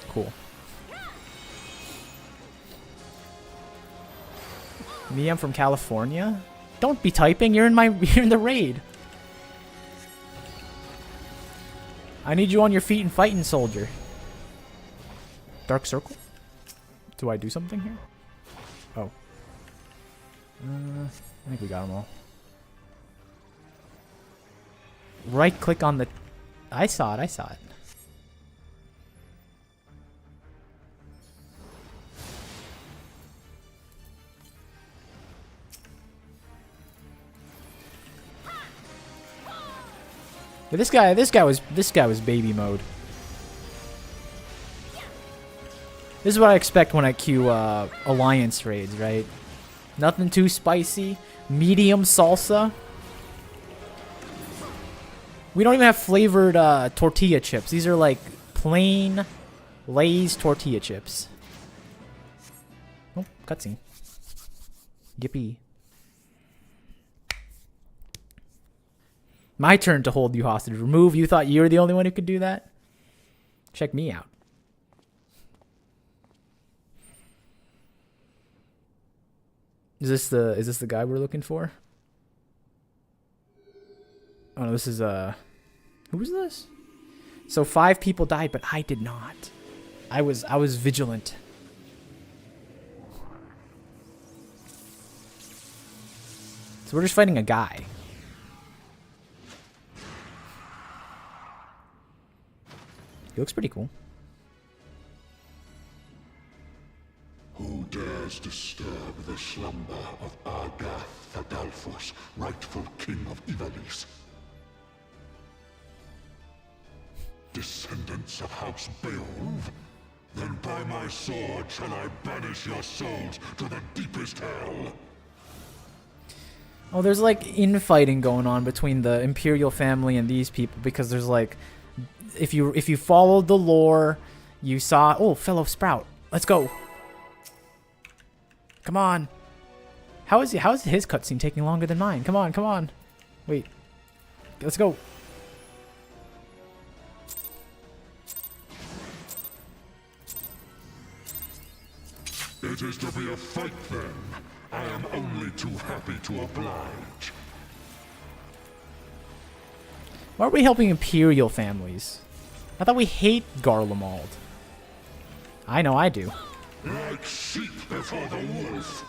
Cool. Me, I'm from California. Don't be typing. You're in the raid. I need you on your feet and fighting, soldier. Dark circle? Do I do something here? Oh. I think we got them all. Right click on the... I saw it. I saw it. But this guy was baby mode. This is what I expect when I queue alliance raids, right? Nothing too spicy, medium salsa. We don't even have flavored tortilla chips. These are like plain Lay's tortilla chips. Oh, cutscene. Yippee. My turn to hold you hostage. Remove. You thought you were the only one who could do that? Check me out. Is this the guy we're looking for? Oh no, this is who was this? So 5 people died, but I did not. I was vigilant. So we're just fighting a guy. He looks pretty cool. Who dares disturb the slumber of Argath Fadalfos, rightful king of Ivalice? Descendants of House Beowulf? Then by my sword shall I banish your souls to the deepest hell. Oh, there's like infighting going on between the Imperial family and these people because there's like, if you followed the lore, you saw, oh, fellow Sprout, let's go. Come on. How is his cutscene taking longer than mine? Come on, come on. Wait. Let's go. It is to be a fight then. I am only too happy to oblige. Why are we helping Imperial families? I thought we hate Garlemald. I know I do. Like sheep before the wolf.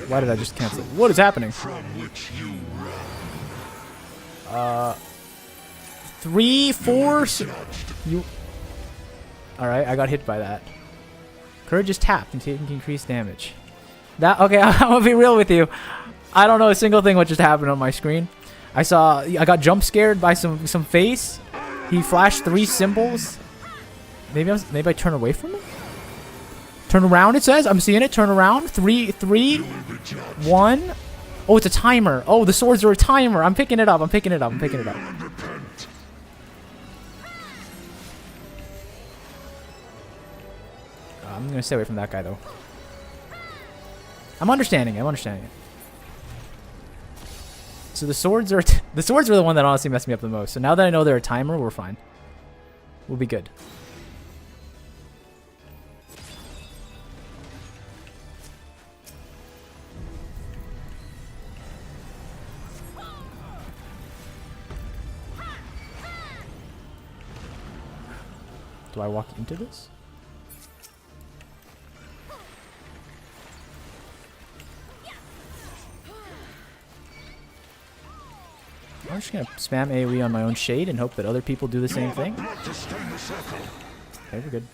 Why did I just cancel? What is happening? From which you run. 3, 4. You. All right, I got hit by that. Courage is tapped and taking increased damage. That okay? I'm gonna be real with you. I don't know a single thing what just happened on my screen. I got jump scared by some face. He flashed 3 symbols. Maybe I turn away from him. Turn around, it says. I'm seeing it. Turn around. 3, 2, 1. Oh, it's a timer. Oh, the swords are a timer. I'm picking it up. I'm picking it up. I'm picking it up. I'm going to stay away from that guy, though. I'm understanding it. I'm understanding it. So the swords are... the swords are the one that honestly messed me up the most. So now that I know they're a timer, we're fine. We'll be good. Do I walk into this? I'm just gonna spam AoE on my own shade and hope that other people do the same thing. Okay, we're good.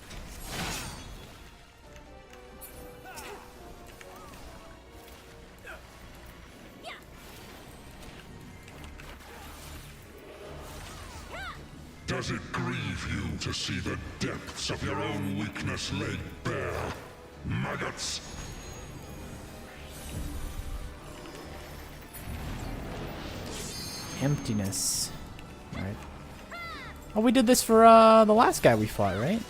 Does it grieve you to see the depths of your own weakness laid bare? Maggots! Emptiness. Alright. Oh, we did this for the last guy we fought, right?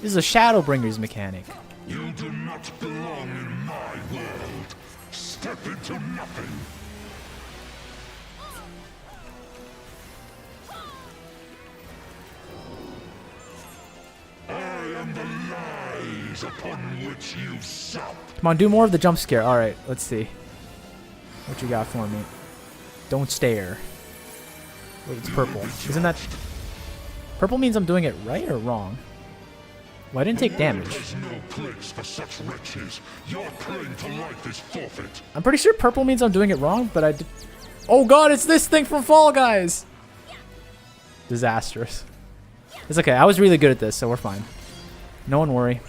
This is a Shadowbringers mechanic. You do not belong in my world. Step into nothing. I am the lies upon which you sup. Come on, do more of the jump scare. Alright, let's see. What you got for me? Don't stare. Wait, it's purple. Isn't that... Purple means I'm doing it right or wrong? Well, I didn't take damage. There's no place for such wretches. Your claim to life is forfeit. I'm pretty sure purple means I'm doing it wrong, but I did... Oh god, it's this thing from Fall Guys! Disastrous. It's okay, I was really good at this, so we're fine. No one worry.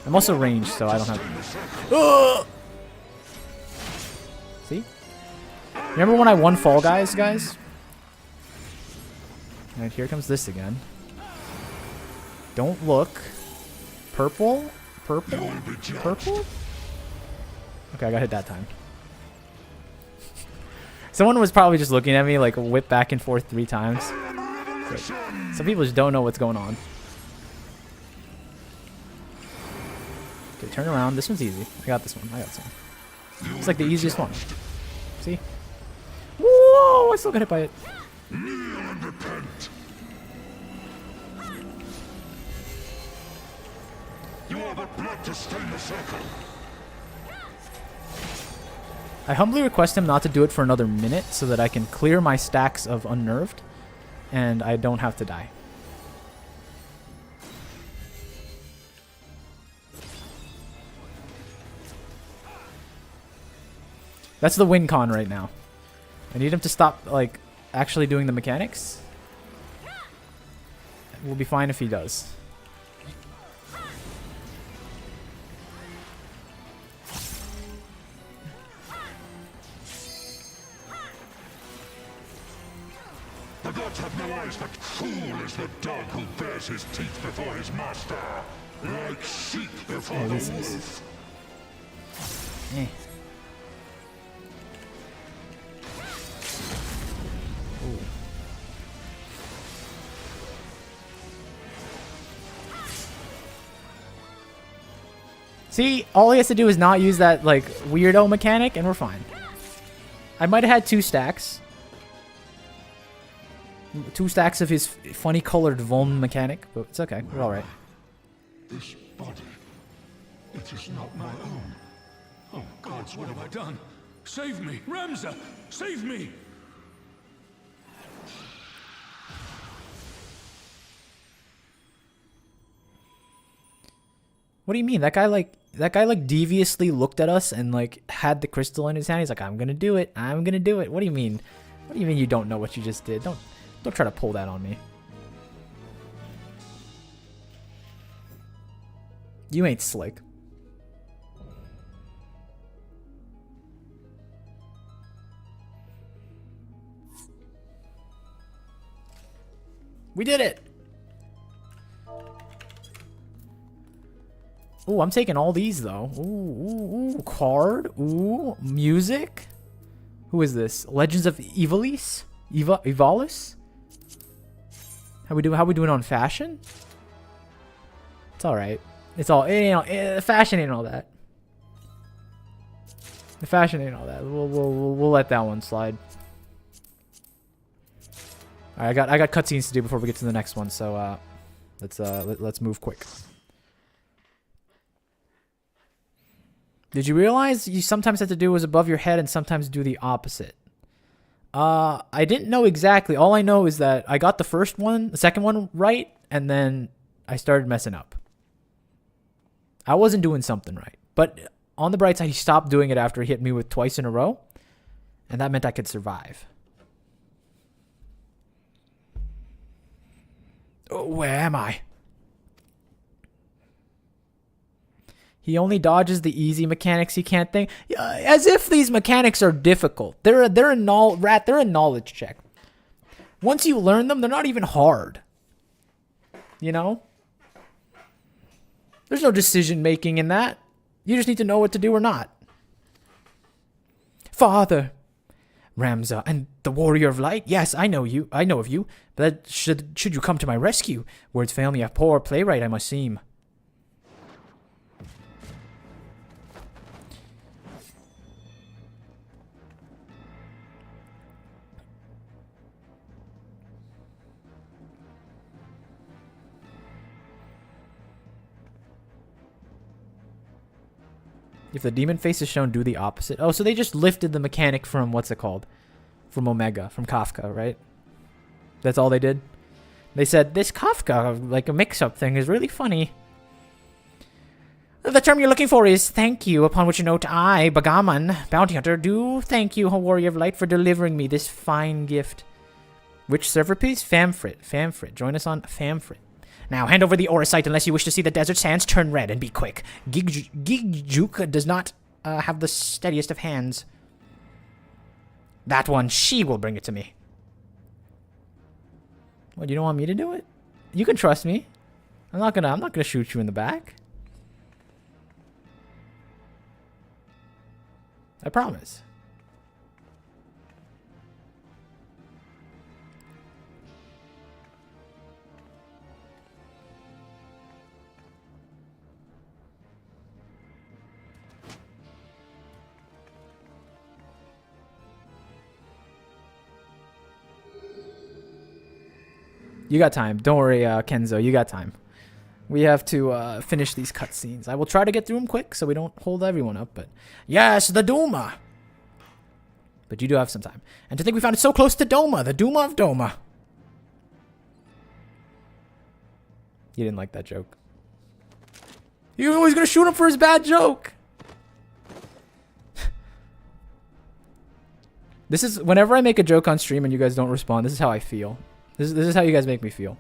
I'm also ranged, so I don't have... Ugh! See? Remember when I won Fall Guys, guys? Alright, here comes this again. Don't look. Purple? Purple? Purple? Okay, I got hit that time. Someone was probably just looking at me like whip back and forth 3 times. Like, some people just don't know what's going on. Okay, turn around. This one's easy. I got this one. I got this one. It's like the easiest one. See? Whoa! I still got hit by it. Kneel and repent. You are but blood to stain the circle. I humbly request him not to do it for another minute so that I can clear my stacks of unnerved and I don't have to die. That's the win con right now. I need him to stop, like, actually doing the mechanics. We'll be fine if he does. The gods have no eyes, but fool is the dog who bares his teeth before his master. Like sheep before the wolf. Eh. See, all he has to do is not use that, like, weirdo mechanic, and we're fine. I might have had 2 stacks. 2 stacks of his funny colored Vom mechanic, but it's okay. We're alright. This body, it is not my own. Oh, gods, what have I done? Save me! Ramza! Save me! What do you mean? That guy like deviously looked at us and like had the crystal in his hand. He's like, I'm gonna do it. I'm gonna do it. What do you mean? What do you mean you don't know what you just did? Don't try to pull that on me. You ain't slick. We did it. Ooh, I'm taking all these though. Ooh, card. Ooh, music. Who is this? Legends of Evalis? Evalis? How we doing on fashion? It's all right. It's all fashion ain't all that. The fashion ain't all that. We'll let that one slide. All right, I got cutscenes to do before we get to the next one, so let's move quick. Did you realize you sometimes have to do what's above your head and sometimes do the opposite? I didn't know exactly. All I know is that I got the second one right, and then I started messing up. I wasn't doing something right. But on the bright side, he stopped doing it after he hit me with twice in a row, and that meant I could survive. Oh, where am I? He only dodges the easy mechanics he can't think. As if these mechanics are difficult. They're a knowledge check. Once you learn them, they're not even hard. You know? There's no decision making in that. You just need to know what to do or not. Father, Ramza, and the Warrior of Light. Yes, I know you. I know of you. But should you come to my rescue? Words fail me. A poor playwright I must seem. If the demon face is shown, do the opposite. Oh, so they just lifted the mechanic from, what's it called? From Omega, from Kafka, right? That's all they did? They said, this Kafka, like a mix-up thing, is really funny. The term you're looking for is thank you, upon which you note I, Bagaman, bounty hunter, do thank you, Warrior of Light, for delivering me this fine gift. Which server piece? Famfrit. Join us on Famfrit. Now, hand over the Orosite unless you wish to see the desert sands turn red, and be quick. Gigjuk does not have the steadiest of hands. That one, she will bring it to me. What, you don't want me to do it? You can trust me. I'm not gonna shoot you in the back. I promise. You got time. Don't worry, Kenzo. You got time. We have to finish these cutscenes. I will try to get through them quick so we don't hold everyone up. But yes, the Duma. But you do have some time. And to think we found it so close to Doma, the Duma of Doma. You didn't like that joke. You're always gonna shoot him for his bad joke. This is whenever I make a joke on stream and you guys don't respond. This is how I feel. This is how you guys make me feel.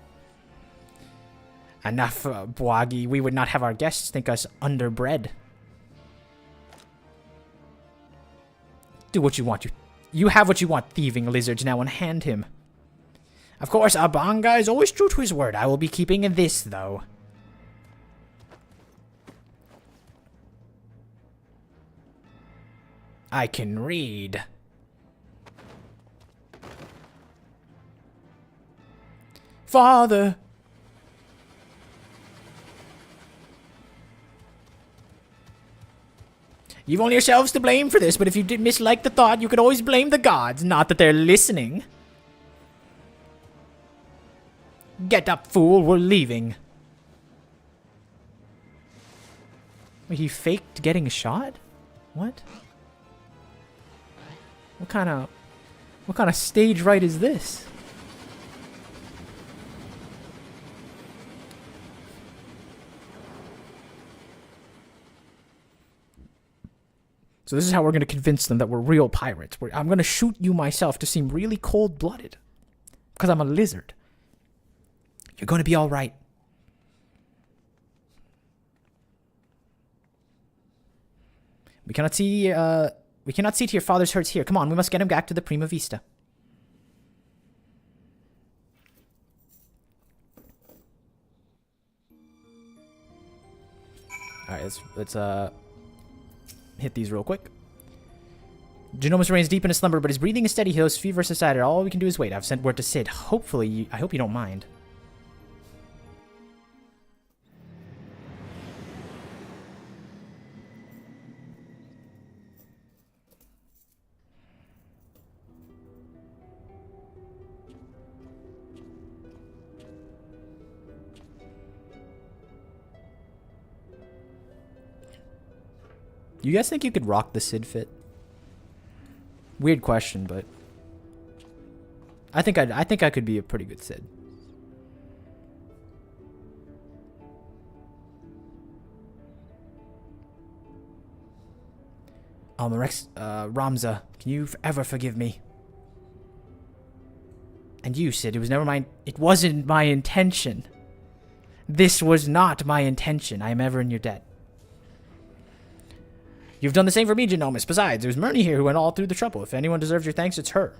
Enough, Bwagi. We would not have our guests think us underbred. Do what you want. You have what you want, thieving lizards. Now unhand him. Of course, Abanga is always true to his word. I will be keeping this, though. I can read. Father. You've only yourselves to blame for this, but if you did mislike the thought, you could always blame the gods. Not that they're listening. Get up, fool. We're leaving. Wait, he faked getting shot? What? What kind of stage right is this? So this is how we're going to convince them that we're real pirates. I'm going to shoot you myself to seem really cold-blooded. Because I'm a lizard. You're going to be all right. We cannot see to your father's hurts here. Come on, we must get him back to the Prima Vista. Alright, let's hit these real quick. Genomus remains deep in a slumber, but his breathing is steady. He has fever subsided. All we can do is wait. I've sent word to Sid. Hopefully, I hope you don't mind. You guys think you could rock the Sid fit? Weird question, but I think I could be a pretty good Sid. Ramza, can you ever forgive me? And you, Sid, it wasn't my intention. This was not my intention. I am ever in your debt. You've done the same for me, Genomus. Besides, there's Myrni here who went all through the trouble. If anyone deserves your thanks, it's her.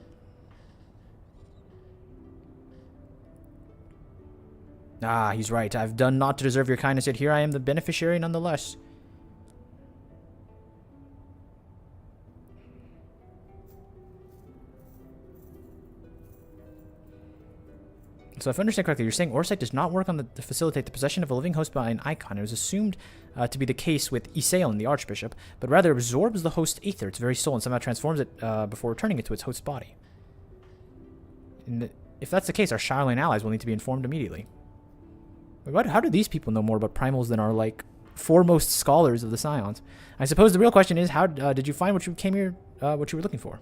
Ah, he's right. I've done naught to deserve your kindness, yet here I am the beneficiary nonetheless. So if I understand correctly, you're saying Orsight does not work on to facilitate the possession of a living host by an icon. It was assumed to be the case with Isael and the Archbishop, but rather absorbs the host's aether, its very soul, and somehow transforms it before returning it to its host's body. If that's the case, our Shireline allies will need to be informed immediately. Wait, how do these people know more about primals than our, like, foremost scholars of the Scions? I suppose the real question is, how did you find what you came here, what you were looking for?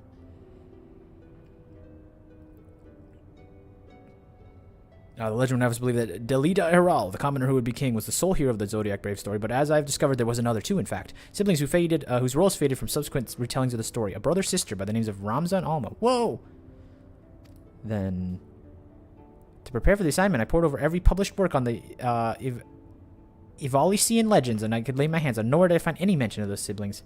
The legend would have us believe that Delida Heral, the commoner who would be king, was the sole hero of the Zodiac Brave story, but as I've discovered, there was another too, in fact. Siblings whose roles faded from subsequent retellings of the story. A brother-sister by the names of Ramza and Alma. Whoa! Then, to prepare for the assignment, I pored over every published work on the Evolician legends, and I could lay my hands on nowhere did I find any mention of those siblings.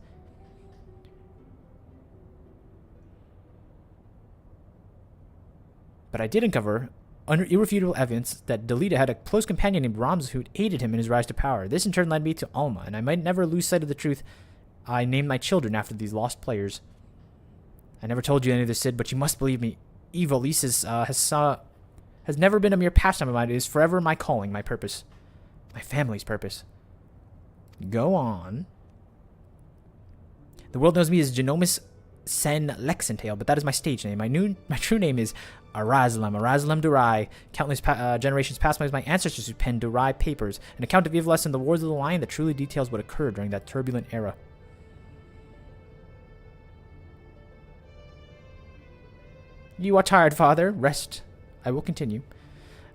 But I did uncover irrefutable evidence that Delita had a close companion named Ramza who aided him in his rise to power. This in turn led me to Alma, and I might never lose sight of the truth. I named my children after these lost players. I never told you any of this, Sid, but you must believe me. Evolysis has never been a mere pastime of mine. It is forever my calling, my purpose. My family's purpose. Go on. The world knows me as Genomus Sen Lexentale, but that is my stage name. My true name is Arazlam Durai. Countless generations past, my ancestors who penned Durai papers, an account of Evolis and the Wars of the Lion that truly details what occurred during that turbulent era. You are tired, father. Rest. I will continue.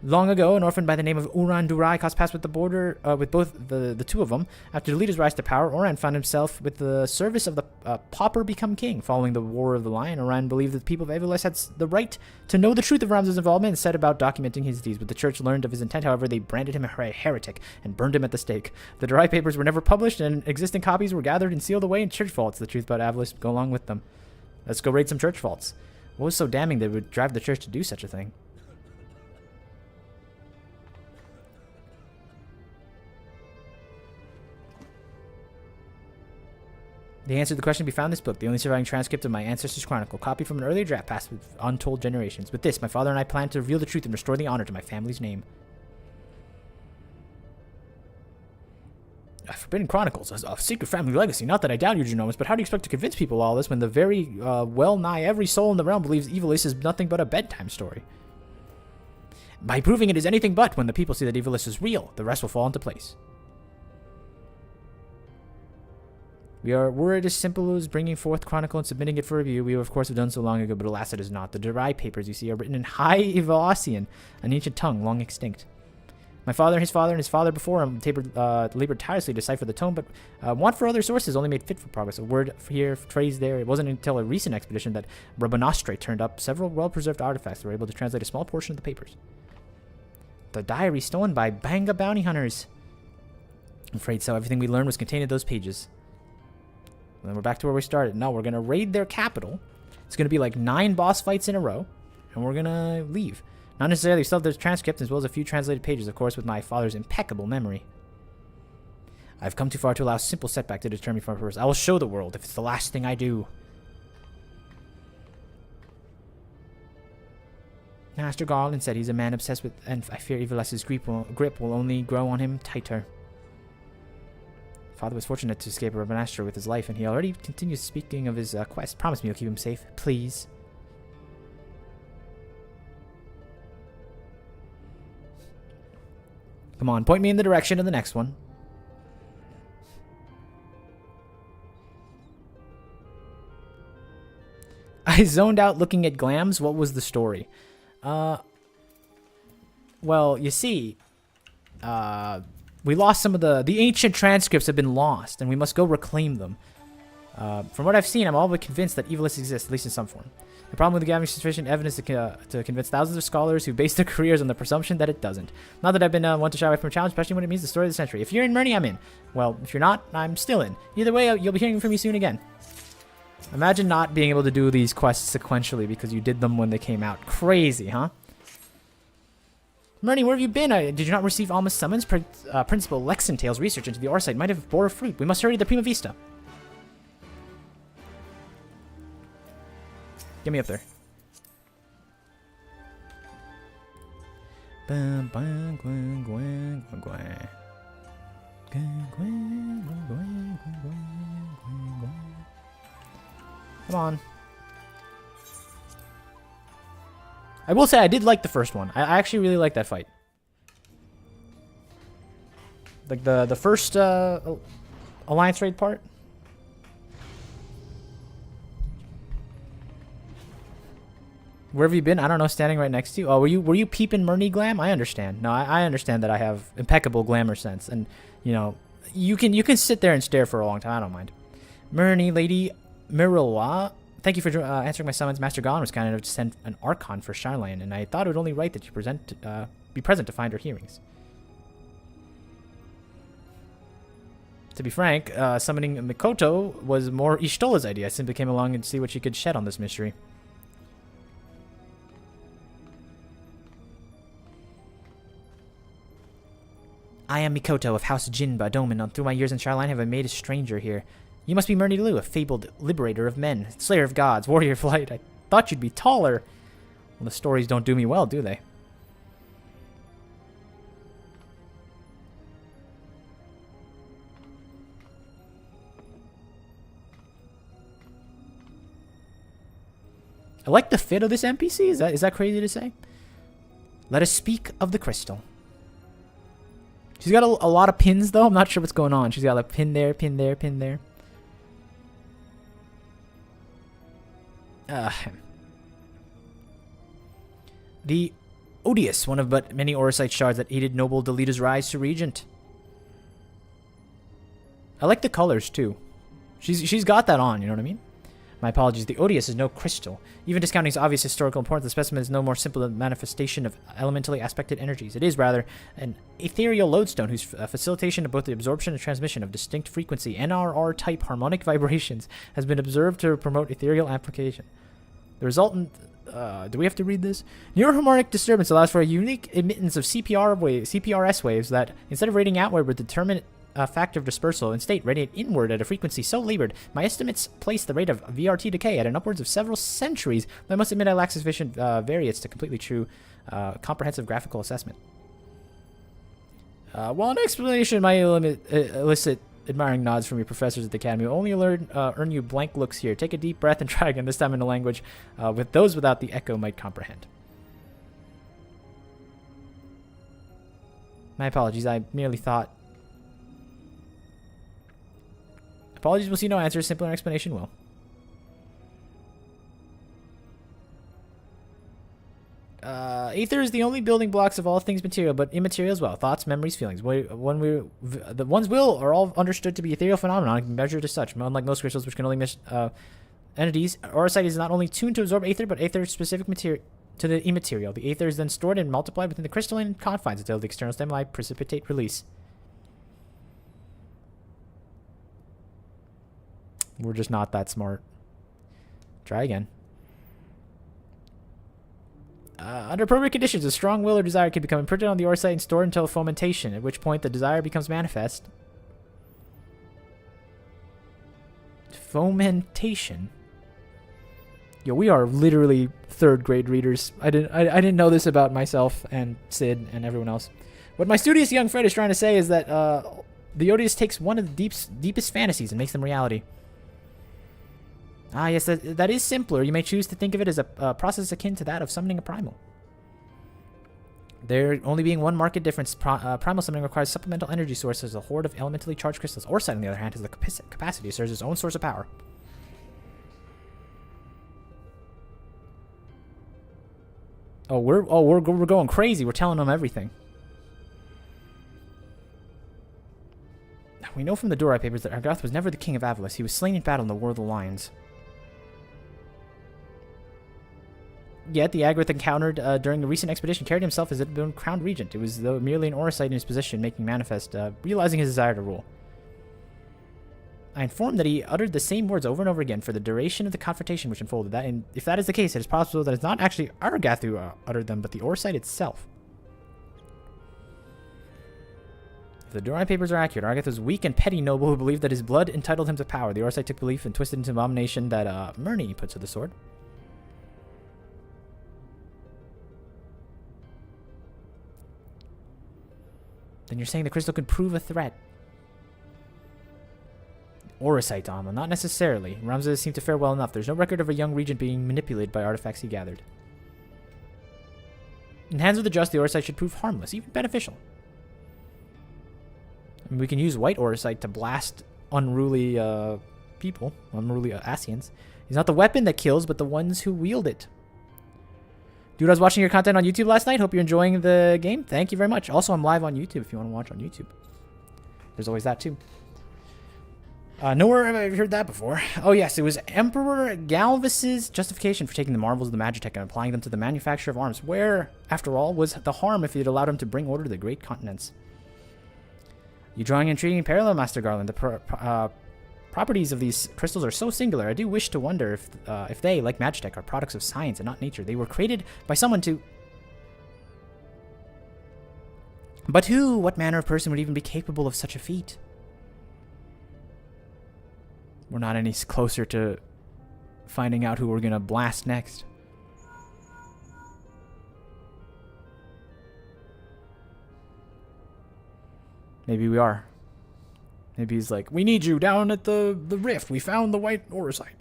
Long ago, an orphan by the name of Uran Durai crossed paths with the border with both the two of them. After Delita's rise to power, Oran found himself with the service of the pauper become king. Following the War of the Lion, Oran believed that the people of Evolis had the right to know the truth of Ramza's involvement and set about documenting his deeds. But the church learned of his intent, however, they branded him a heretic and burned him at the stake. The Durai papers were never published, and existing copies were gathered and sealed away in church vaults. The truth about Evolis go along with them. Let's go raid some church vaults. What was so damning that it would drive the church to do such a thing? The answer to the question can be found in this book, the only surviving transcript of my ancestors' chronicle, copied from an earlier draft passed with untold generations. With this, my father and I plan to reveal the truth and restore the honor to my family's name. Forbidden Chronicles, a secret family legacy. Not that I doubt you, Genomus, but how do you expect to convince people all this when the very, well-nigh every soul in the realm believes Evolis is nothing but a bedtime story? By proving it is anything but, when the people see that Evolis is real, the rest will fall into place. Were it as simple as bringing forth Chronicle and submitting it for review, we would of course have done so long ago, but alas it is not. The Durai papers, you see, are written in High Evolosian, an ancient tongue long extinct. My father and his father before him labored tirelessly to decipher the tome, but want for other sources only made fit for progress. A word here, phrase there. It wasn't until a recent expedition that Rabanostre turned up several well-preserved artifacts that were able to translate a small portion of the papers. The diary stolen by Banga bounty hunters. I'm afraid so. Everything we learned was contained in those pages. And then we're back to where we started. Now we're going to raid their capital. It's going to be like 9 boss fights in a row. And we're going to leave. Not necessarily still there's transcripts as well as a few translated pages, of course, with my father's impeccable memory. I've come too far to allow a simple setback to deter me from my purpose. I will show the world if it's the last thing I do. Master Garland said he's a man obsessed with, and I fear Eviless's grip will only grow on him tighter. Father was fortunate to escape a master with his life, and he already continues speaking of his quest. Promise me you'll keep him safe, please. Come on, point me in the direction of the next one. I zoned out looking at glams. What was the story? Well, you see, we lost some of the ancient transcripts have been lost, and we must go reclaim them. From what I've seen, I'm all but convinced that Eviless exists, at least in some form. The problem with gathering sufficient evidence to convince thousands of scholars who base their careers on the presumption that it doesn't. Not that I've been one to shy away from a challenge, especially when it means the story of the century. If you're in Murney, I'm in. Well, if you're not, I'm still in. Either way, you'll be hearing from me soon again. Imagine not being able to do these quests sequentially because you did them when they came out. Crazy, huh? Murney, where have you been? Did you not receive Alma's summons? Principal Lexentale's research into the Orsite might have bore fruit. We must hurry to the Prima Vista. Get me up there. Come on. I will say I did like the first one. I actually really like that fight. Like the first Alliance raid part. Where have you been? I don't know. Standing right next to you. Oh, were you peeping Murney glam? I understand. No, I understand that I have impeccable glamour sense, and you know you can sit there and stare for a long time. I don't mind. Murney, Lady Mirilwa, thank you for answering my summons. Master Gon was kind enough to send an Archon for Charlene, and I thought it would only right that you be present to find her hearings. To be frank, summoning Mikoto was more Ishtola's idea. I simply came along and see what she could shed on this mystery. I am Mikoto of House Jinba Domin, and through my years in Charline have I made a stranger here. You must be Murney Lu, a fabled liberator of men, slayer of gods, warrior of light. I thought you'd be taller. Well, the stories don't do me well, do they? I like the fit of this NPC. Is that crazy to say? Let us speak of the crystal. She's got a lot of pins, though. I'm not sure what's going on. She's got a pin there, pin there, pin there. The Odious, one of but many Orsite shards that aided noble Delita's rise to regent. I like the colors, too. She's got that on, you know what I mean? My apologies. The Odious is no crystal. Even discounting its obvious historical importance, the specimen is no more simple than a manifestation of elementally aspected energies. It is, rather, an ethereal lodestone whose facilitation of both the absorption and transmission of distinct frequency NRR-type harmonic vibrations has been observed to promote ethereal amplification. The resultant... do we have to read this? Neuroharmonic disturbance allows for a unique emittance of CPRS waves that, instead of radiating outward with determinate factor of dispersal, instead radiate inward at a frequency so labored, my estimates place the rate of VRT decay at an upwards of several centuries. I must admit I lack sufficient variance to completely true comprehensive graphical assessment. While an explanation might elicit admiring nods from your professors at the academy, will only earn you blank looks here. Take a deep breath and try again, this time in a language with those without the echo might comprehend. My apologies, I merely thought... Apologies will see no answer, simpler explanation will. Aether is the only building blocks of all things material, but immaterial as well. Thoughts, memories, feelings. The one's will are all understood to be ethereal phenomena and measured as such. Unlike most crystals, which can only measure entities, Orsite is not only tuned to absorb aether, but aether-specific material to the immaterial. The aether is then stored and multiplied within the crystalline confines until the external stimuli precipitate release. We're just not that smart. Try again. Under appropriate conditions, a strong will or desire can become imprinted on the Orsite and stored until fomentation, at which point the desire becomes manifest. Fomentation. Yo, we are literally third grade readers. I didn't know this about myself and Sid and everyone else. What my studious young Fred is trying to say is that the Odious takes one of the deepest fantasies and makes them reality. Ah, yes, that is simpler. You may choose to think of it as a process akin to that of summoning a primal. There only being one marked difference, primal summoning requires supplemental energy sources, a horde of elementally charged crystals. Orsight, on the other hand, has the capacity to serve as its own source of power. Oh, we're going crazy. We're telling them everything. We know from the Dorai papers that Argath was never the king of Avalis. He was slain in battle in the War of the Lions. Yet, the Agrath encountered during a recent expedition carried himself as if he had been crowned regent. It was though merely an Orsight in his position, making manifest, realizing his desire to rule. I informed that he uttered the same words over and over again for the duration of the confrontation which unfolded. And if that is the case, it is possible that it's not actually Argath who uttered them, but the Orsight itself. If the Dorai papers are accurate, Argath was a weak and petty noble who believed that his blood entitled him to power. The Orsight took belief and twisted into abomination that Murney put to the sword. Then you're saying the crystal could prove a threat. Orsight, Alma. Not necessarily. Ramses seemed to fare well enough. There's no record of a young regent being manipulated by artifacts he gathered. In hands of the just, the Orsight should prove harmless, even beneficial. I mean, we can use white Orsight to blast unruly people, unruly Asians. He's not the weapon that kills, but the ones who wield it. Dude, I was watching your content on YouTube last night. Hope you're enjoying the game. Thank you very much. Also, I'm live on YouTube if you want to watch on YouTube. There's always that, too. Nowhere have I heard that before. Oh, yes. It was Emperor Galvus's justification for taking the marvels of the Magitech and applying them to the manufacture of arms. Where, after all, was the harm if it allowed him to bring order to the great continents? You drawing intriguing parallel, Master Garland. The properties of these crystals are so singular. I do wish to wonder if they, like Magitech, are products of science and not nature. They were created by someone to... But who, what manner of person would even be capable of such a feat? We're not any closer to finding out who we're going to blast next. Maybe we are. Maybe he's like, we need you down at the rift. We found the white Orsight.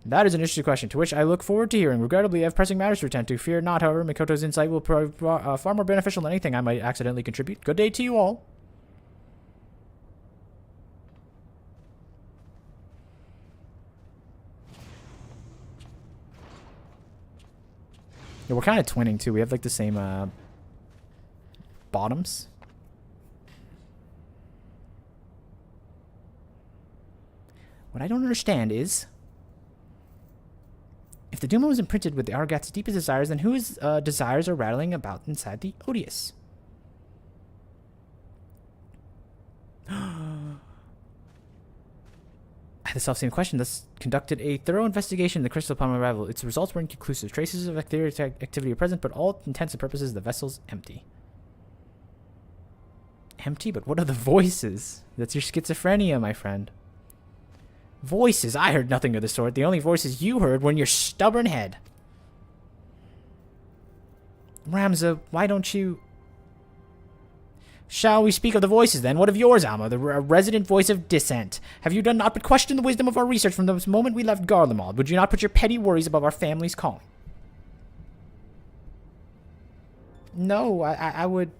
That is an interesting question, to which I look forward to hearing. Regrettably, I have pressing matters to attend to. Fear not, however, Mikoto's insight will prove far more beneficial than anything I might accidentally contribute. Good day to you all. Yeah, we're kind of twinning, too. We have, like, the same bottoms. What I don't understand is, if the Duma was imprinted with the Argath's deepest desires, then whose desires are rattling about inside the Odious? I had the self-same question, thus conducted a thorough investigation of the crystal upon my arrival. Its results were inconclusive. Traces of activity are present, but all intents and purposes, the vessel's empty. Empty? But what are the voices? That's your schizophrenia, my friend. Voices? I heard nothing of the sort. The only voices you heard were in your stubborn head. Ramza, why don't you... Shall we speak of the voices, then? What of yours, Alma, the resident voice of dissent? Have you done naught but question the wisdom of our research from the moment we left Garlemald? Would you not put your petty worries above our family's calling? No, I would...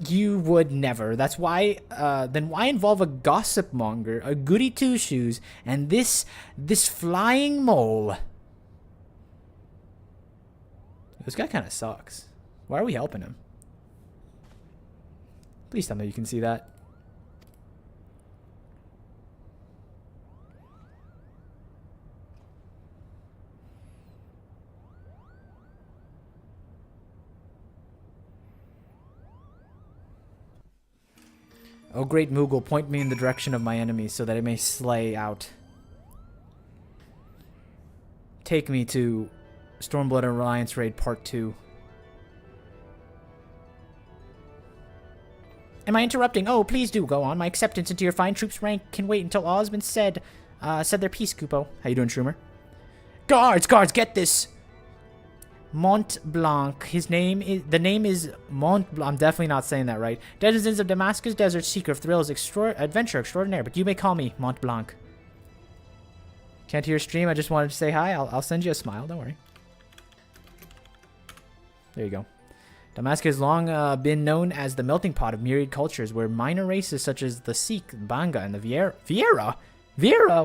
You would never. That's why, then why involve a gossip monger, a goody two-shoes, and this flying mole? This guy kind of sucks. Why are we helping him? Please tell me you can see that. Oh, great Moogle, point me in the direction of my enemies so that I may slay out. Take me to Stormblood Alliance Raid Part 2. Am I interrupting? Oh, please do go on. My acceptance into your fine troops rank can wait until all has been said their piece, Kupo. How you doing, Shroomer? Guards, get this! Mont Blanc. The name is Mont Blanc. I'm definitely not saying that right. Denizens of Damascus Desert, seeker of thrills, adventure extraordinaire, but you may call me Mont Blanc. Can't hear your stream, I just wanted to say hi. I'll send you a smile, don't worry. There you go. Damascus has long been known as the melting pot of myriad cultures, where minor races such as the Sikh, Banga, and the Vieira?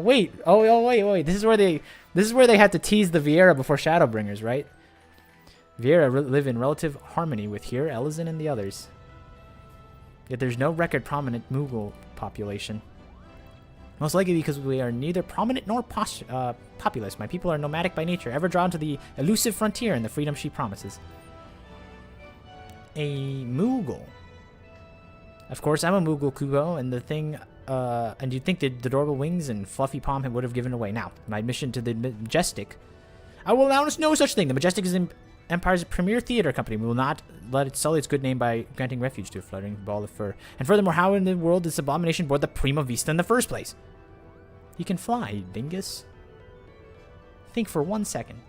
Wait. Wait. This is where they had to tease the Vieira before Shadowbringers, right? Vieira live in relative harmony with here, Elizin, and the others. Yet there's no record prominent Mughal population. Most likely because we are neither prominent nor populous. My people are nomadic by nature, ever drawn to the elusive frontier and the freedom she promises. A Mughal. Of course, I'm a Mughal, Kubo, and the thing... and you'd think that the adorable wings and fluffy palm would have given away. Now, my admission to the Majestic. I will announce no such thing. The Majestic is Empire's premier theater company. We will not let it sully its good name by granting refuge to a fluttering ball of fur. And furthermore, how in the world did this abomination board the Prima Vista in the first place? You can fly, you dingus. Think for 1 second.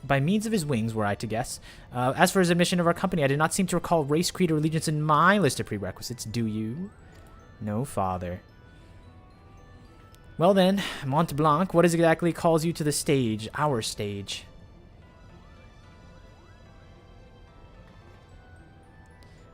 By means of his wings, were I to guess. As for his admission of our company, I did not seem to recall race, creed, or allegiance in my list of prerequisites. Do you? No, father. Well then, Mont Blanc, what exactly calls you to the stage, our stage?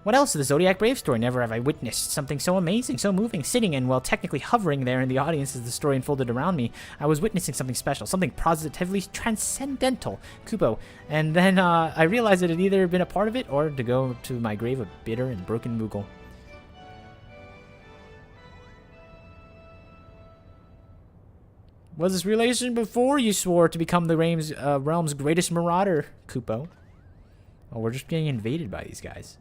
What else is the Zodiac Brave story? Never have I witnessed something so amazing, so moving. Sitting and, well, technically hovering there in the audience as the story unfolded around me, I was witnessing something special, something positively transcendental, Kubo. And then I realized it had either been a part of it or to go to my grave a bitter and broken Mughal. Was this relation before you swore to become the realm's greatest marauder, Kupo? Oh, we're just getting invaded by these guys.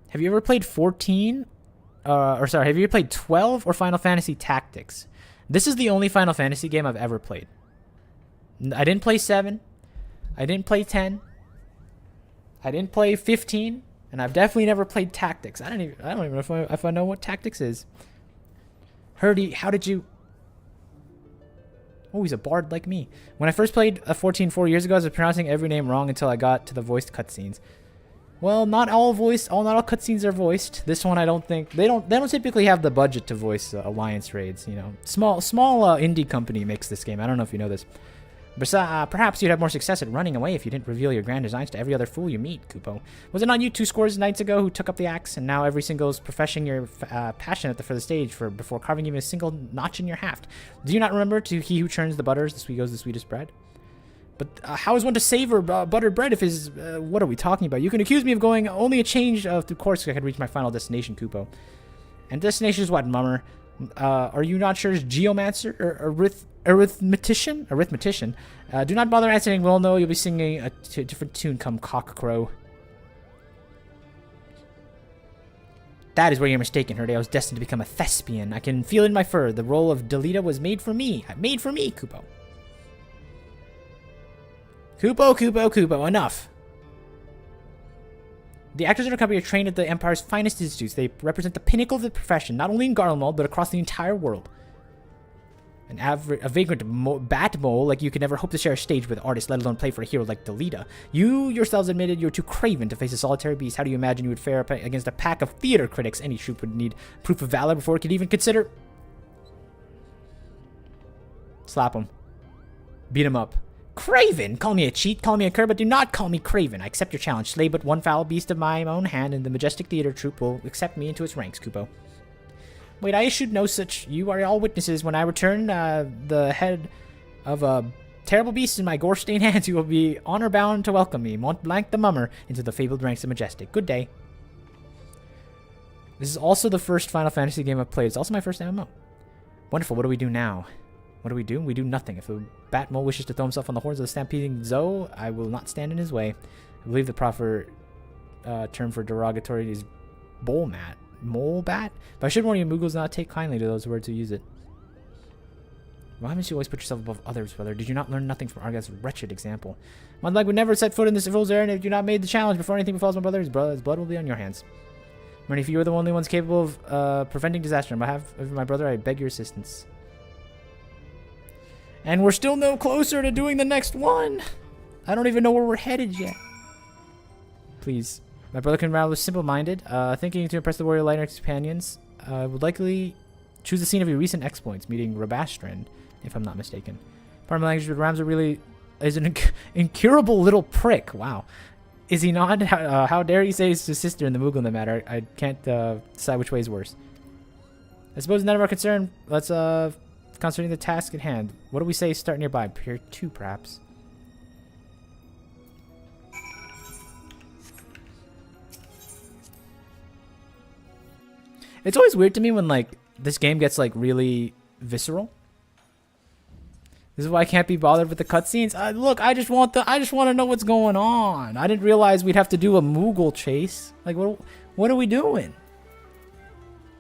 Have you ever played 14? Have you ever played 12 or Final Fantasy Tactics? This is the only Final Fantasy game I've ever played. I didn't play 7. I didn't play 10. I didn't play 15. And I've definitely never played Tactics. I don't even know if I know what Tactics is. Herdy, how did you... Oh, he's a bard like me. When I first played 14 4 years ago, I was pronouncing every name wrong until I got to the voiced cutscenes. Well, not all cutscenes are voiced. This one, I don't think they don't typically have the budget to voice alliance raids. You know, small indie company makes this game. I don't know if you know this. But perhaps you'd have more success at running away if you didn't reveal your grand designs to every other fool you meet, Kupo. Was it not you 2 scores nights ago who took up the axe, and now every single is professing your passion for the stage before carving even a single notch in your haft? Do you not remember, to he who churns the butters, the sweet goes the sweetest bread? But how is one to savor buttered bread if his... what are we talking about? You can accuse me of going only a change through course I could reach my final destination, Kupo. And destination is what, mummer? Are you not sure it's geomancer or arithmetician? Do not bother answering. Well, no, you'll be singing a different tune come cock crow. That is where you're mistaken, Herdy. I was destined to become a thespian. I can feel it in my fur. The role of Delita was made for me. Made for me, Kupo. Kupo, enough. The actors in our company are trained at the Empire's finest institutes. They represent the pinnacle of the profession, not only in Garlemald, but across the entire world. A vagrant bat mole like you could never hope to share a stage with artists, let alone play for a hero like Delita. You yourselves admitted you're too craven to face a solitary beast. How do you imagine you would fare up against a pack of theater critics? Any troop would need proof of valor before it could even consider... Slap him. Beat him up. Craven! Call me a cheat, call me a cur, but do not call me Craven. I accept your challenge. Slay but one foul beast of my own hand, and the majestic theater troupe will accept me into its ranks, Kupo. Wait, I issued no such... You are all witnesses. When I return the head of a terrible beast in my gore-stained hands, you will be honor-bound to welcome me, Mont Blanc the Mummer, into the fabled ranks of Majestic. Good day. This is also the first Final Fantasy game I've played. It's also my first MMO. Wonderful. What do we do now? What do? We do nothing. If the Batmole wishes to throw himself on the horns of the stampeding Zoe, I will not stand in his way. I believe the proper term for derogatory is Mole bat? But I should warn you, Mughals not take kindly to those words who use it. Why must you always put yourself above others, brother? Did you not learn nothing from Arga's wretched example? My leg would never set foot in this fool's errand if you not made the challenge. Before anything befalls my brother, his blood will be on your hands. Many of you are the only ones capable of preventing disaster. On behalf of my brother, I beg your assistance. And we're still no closer to doing the next one. I don't even know where we're headed yet. Please. My brother Conrad was simple-minded, thinking to impress the warrior lighter companions. Would likely choose the scene of your recent exploits, meeting Rabastrin, if I'm not mistaken. Pardon my language, but Ramza really is an incurable little prick. Wow. Is he not? How dare he say it's his sister in the Mughal in the matter? I can't decide which way is worse. I suppose none of our concern. Let's concerning the task at hand. What do we say start nearby? Pier 2, perhaps. It's always weird to me when like this game gets like really visceral. This is why I can't be bothered with the cutscenes. Look, I just want to know what's going on. I didn't realize we'd have to do a Moogle chase. Like, what are we doing?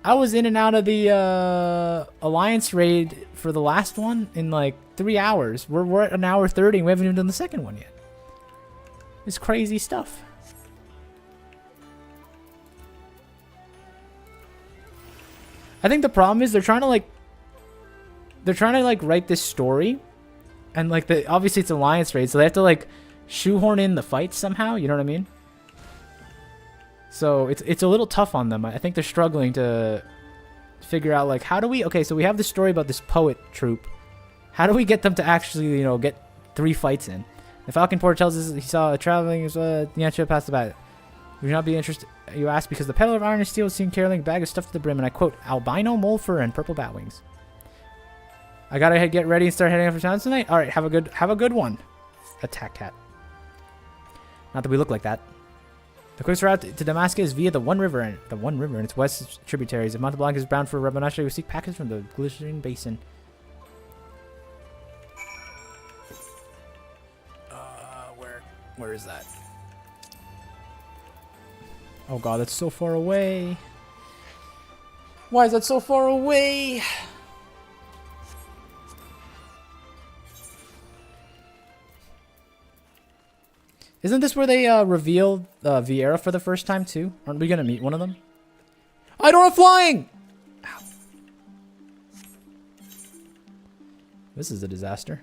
I was in and out of the Alliance raid for the last one in like 3 hours. We're at 1 hour 30 and we haven't even done the second one yet. It's crazy stuff. I think the problem is they're trying to write this story, and like obviously it's Alliance raid, so they have to like shoehorn in the fights somehow. You know what I mean? So it's a little tough on them. I think they're struggling to figure out like how do we. Okay, so we have the story about this poet troupe. How do we get them to actually get 3 fights in? The Falcon Porter tells us he saw a traveling the answer passed the bat. Would you not be interested? You ask because the peddler of iron and steel is seen carrying a bag of stuff to the brim, and I quote, albino mole fur and purple bat wings. I gotta get ready and start heading out for town tonight. All right, have a good one. Attack cat. Not that we look like that. The quickest route to Damascus is via the One River and its west tributaries. If Monteblanc is bound for Rabanasha, we seek packets from the Glycerin Basin. Where is that? Oh god, that's so far away. Why is that so far away? Isn't this where they revealed Vieira for the first time too? Aren't we gonna meet one of them? I don't have flying! Ow. This is a disaster.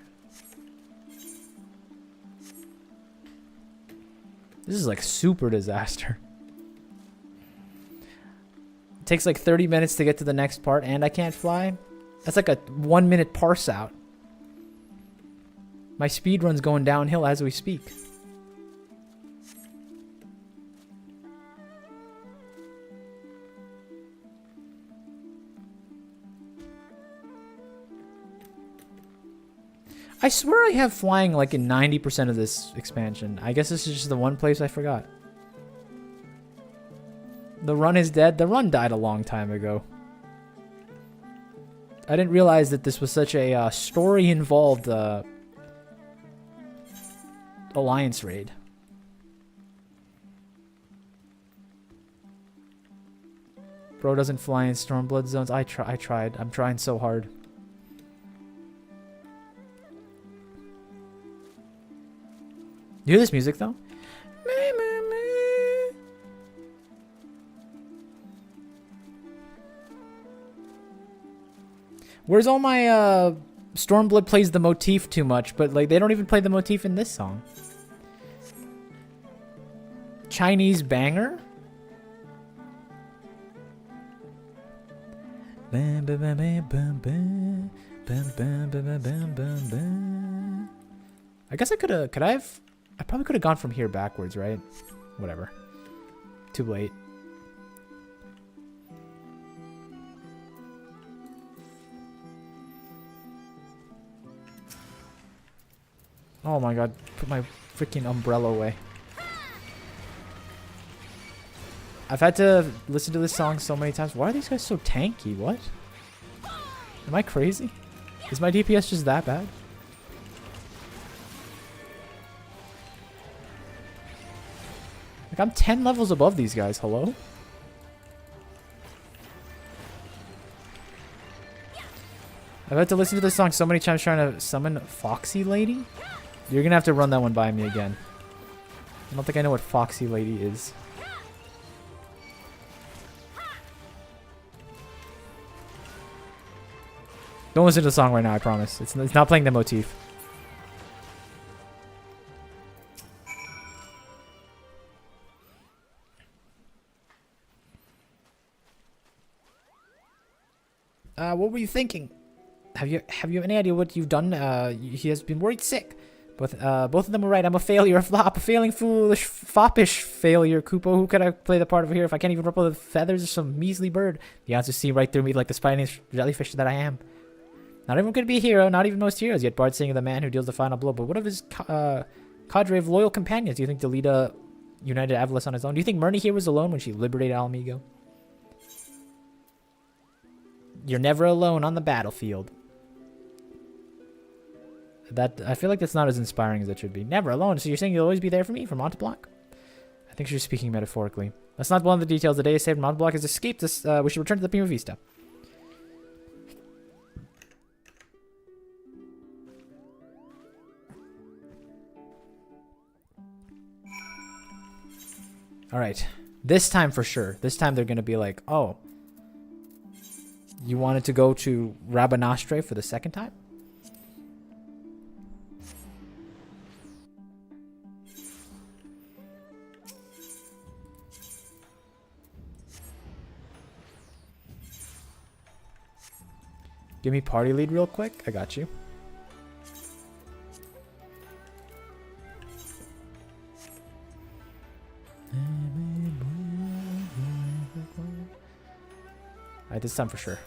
This is like super disaster. It takes like 30 minutes to get to the next part and I can't fly. That's like a 1 minute parse out. My speed run's going downhill as we speak. I swear I have flying like in 90% of this expansion. I guess this is just the one place I forgot. The run is dead. The run died a long time ago. I didn't realize that this was such a story-involved Alliance raid. Bro doesn't fly in Stormblood zones. I tried. I'm trying so hard. You hear this music though? Where's all my Stormblood plays the motif too much, but like they don't even play the motif in this song. Chinese banger? I guess I I probably could have gone from here backwards, right? Whatever. Too late. Oh my god, put my freaking umbrella away. I've had to listen to this song so many times. Why are these guys so tanky? What? Am I crazy? Is my DPS just that bad? Like, I'm 10 levels above these guys. Hello? I've had to listen to this song so many times trying to summon Foxy Lady. You're gonna have to run that one by me again. I don't think I know what Foxy Lady is. Don't listen to the song right now, I promise. It's not playing the motif. What were you thinking? Have you any idea what you've done? He has been worried sick. Both of them were right. I'm a failure, a flop, a failing, foolish, foppish failure. Kupo, who could I play the part of here if I can't even ruffle the feathers of some measly bird? The answers see right through me like the spiny jellyfish that I am. Not everyone could be a hero, not even most heroes. Yet Bard saying of the man who deals the final blow. But what of his cadre of loyal companions? Do you think Delita united Avalis on his own? Do you think Myrna here was alone when she liberated Alamigo? You're never alone on the battlefield. That I feel like that's not as inspiring as it should be. Never alone. So you're saying you'll always be there for me, for Monteblanc? I think she's speaking metaphorically. That's not one of the details. The day is saved. Monteblanc has escaped us. We should return to the Prima Vista. All right. This time for sure. This time they're going to be like, oh, you wanted to go to Rabanastre for the second time? Give me party lead real quick. I got you. Alright, this time for sure.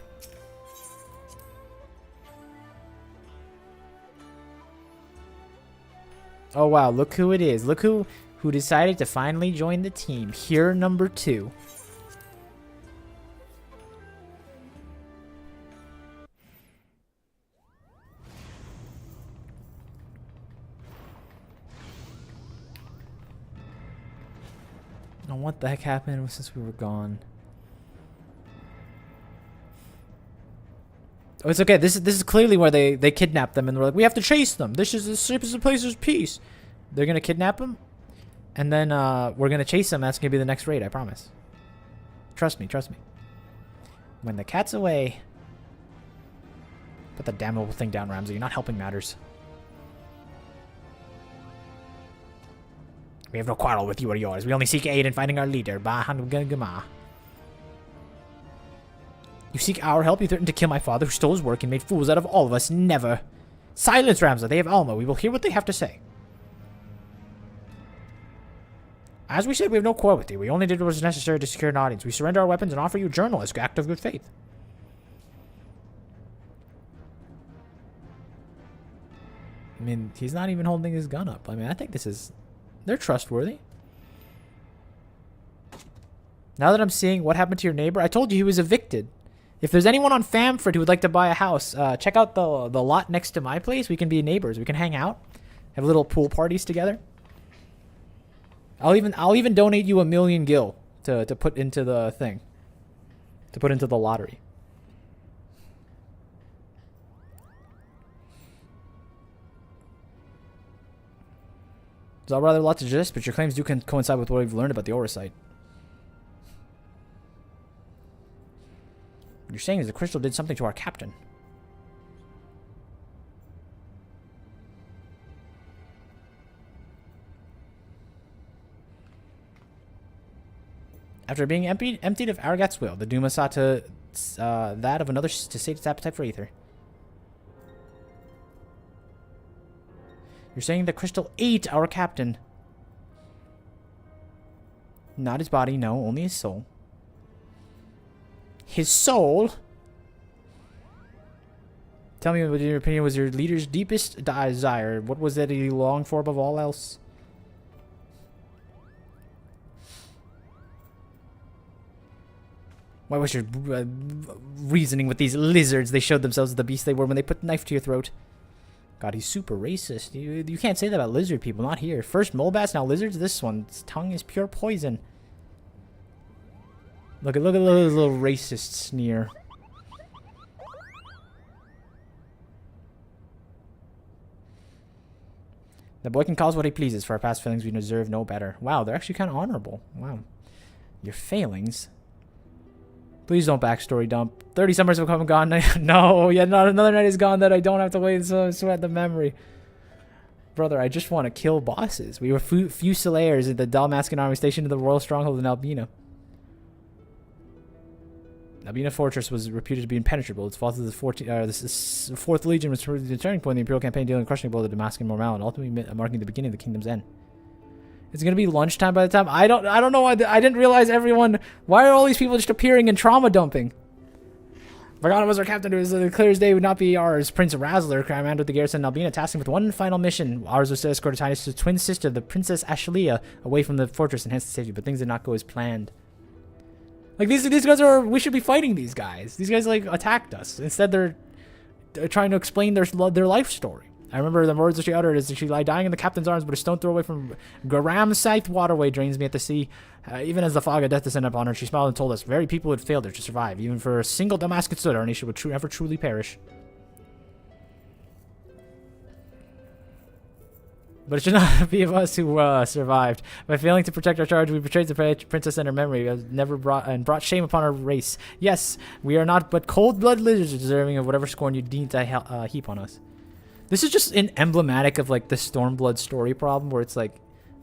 Oh wow, look who it is. Look who decided to finally join the team. Here, number 2. Oh, what the heck happened since we were gone? Oh, it's okay. This is clearly where they kidnapped them and we're like, we have to chase them. This is a place of peace. They're gonna kidnap them, and then we're gonna chase them. That's gonna be the next raid. I promise. Trust me. Trust me. When the cat's away, put the damnable thing down, Ramsey. You're not helping matters. We have no quarrel with you or yours. We only seek aid in finding our leader, Bahangama. You seek our help? You threatened to kill my father who stole his work and made fools out of all of us. Never. Silence, Ramza. They have Alma. We will hear what they have to say. As we said, we have no quarrel with you. We only did what was necessary to secure an audience. We surrender our weapons and offer you a journalistic act of good faith. I mean, he's not even holding his gun up. I mean, I think this is... They're trustworthy. Now that I'm seeing what happened to your neighbor, I told you he was evicted. If there's anyone on Famford who would like to buy a house, check out the lot next to my place. We can be neighbors. We can hang out, have little pool parties together. I'll even donate you 1,000,000 gil to put into the thing, to put into the lottery. It's all rather a lot to digest, but your claims do coincide with what we've learned about the Oversight. What you're saying is the crystal did something to our captain. After being emptied of Aragat's will, the Duma sought to that of another to sate its appetite for ether. You're saying the crystal ate our captain. Not his body, no, only his soul. His soul? Tell me what, in your opinion, was your leader's deepest desire. What was it he longed for above all else? Why was your reasoning with these lizards? They showed themselves as the beast they were when they put the knife to your throat. God, he's super racist. You can't say that about lizard people. Not here. First mole bats, now lizards. This one's tongue is pure poison. Look at this little racist sneer. The boy can call us what he pleases. For our past failings, we deserve no better. Wow, they're actually kind of honorable. Wow. Your failings? Please don't backstory dump. 30 summers have come and gone. No, yet not another night is gone that I don't have to wait so sweat the memory. Brother, I just want to kill bosses. We were Fusiliers in the Dalmascan army stationed in the royal stronghold in Albina. Albina fortress was reputed to be impenetrable. Its fall to the 4th Legion was the turning point in the Imperial campaign, dealing a crushing blow to the Damascus morale and ultimately marking the beginning of the kingdom's end. It's gonna be lunchtime by the time. I don't know why I didn't realize everyone. Why are all these people just appearing and trauma dumping? Vargana was our captain. It was the clear as day would not be ours. Prince Razzler commanded the garrison in Albina, tasked him with one final mission. Ours was to escort Titus' twin sister, the Princess Ashelia, away from the fortress and hence the safety. But things did not go as planned. Like these guys are. We should be fighting these guys. These guys like attacked us. Instead, they're trying to explain their life story. I remember the words that she uttered as she lay dying in the captain's arms, but a stone throw away from Garam Scythe waterway drains me at the sea. Even as the fog of death descended upon her, she smiled and told us, very people had failed her to survive. Even for a single Damascus stood, our nation would never truly perish. But it should not be of us who survived. By failing to protect our charge, we betrayed the princess and her memory. We have never brought shame upon our race. Yes, we are not but cold-blooded lizards deserving of whatever scorn you deem to heap on us. This is just an emblematic of like the Stormblood story problem, where it's like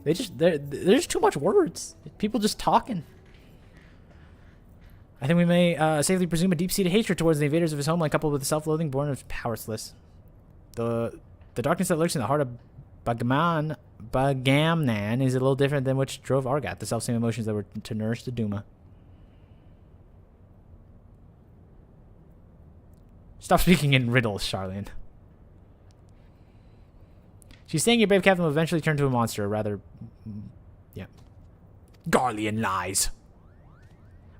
there's too much words. People just talking. I think we may safely presume a deep-seated hatred towards the invaders of his homeland, coupled with the self-loathing born of powerlessness. The darkness that lurks in the heart of Bagamnan is a little different than which drove Argat, the self-same emotions that were to nourish the Duma. Stop speaking in riddles, Charlene. She's saying your brave captain will eventually turn to a monster, or rather, yeah. Garlean lies.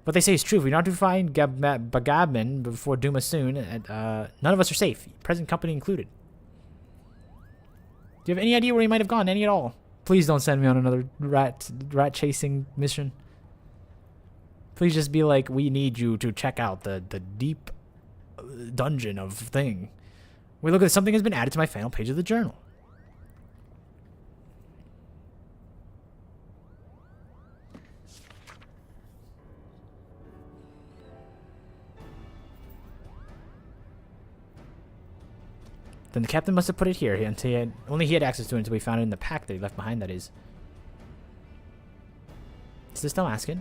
What they say is true. If we don't find Bagabman before Duma soon, none of us are safe, present company included. Do you have any idea where he might have gone? Any at all? Please don't send me on another rat chasing mission. Please just be like, we need you to check out the deep dungeon of thing. We look at something has been added to my final page of the journal. Then the captain must have put it here until only he had access to it until we found it in the pack that he left behind, that is. Is this Damascus?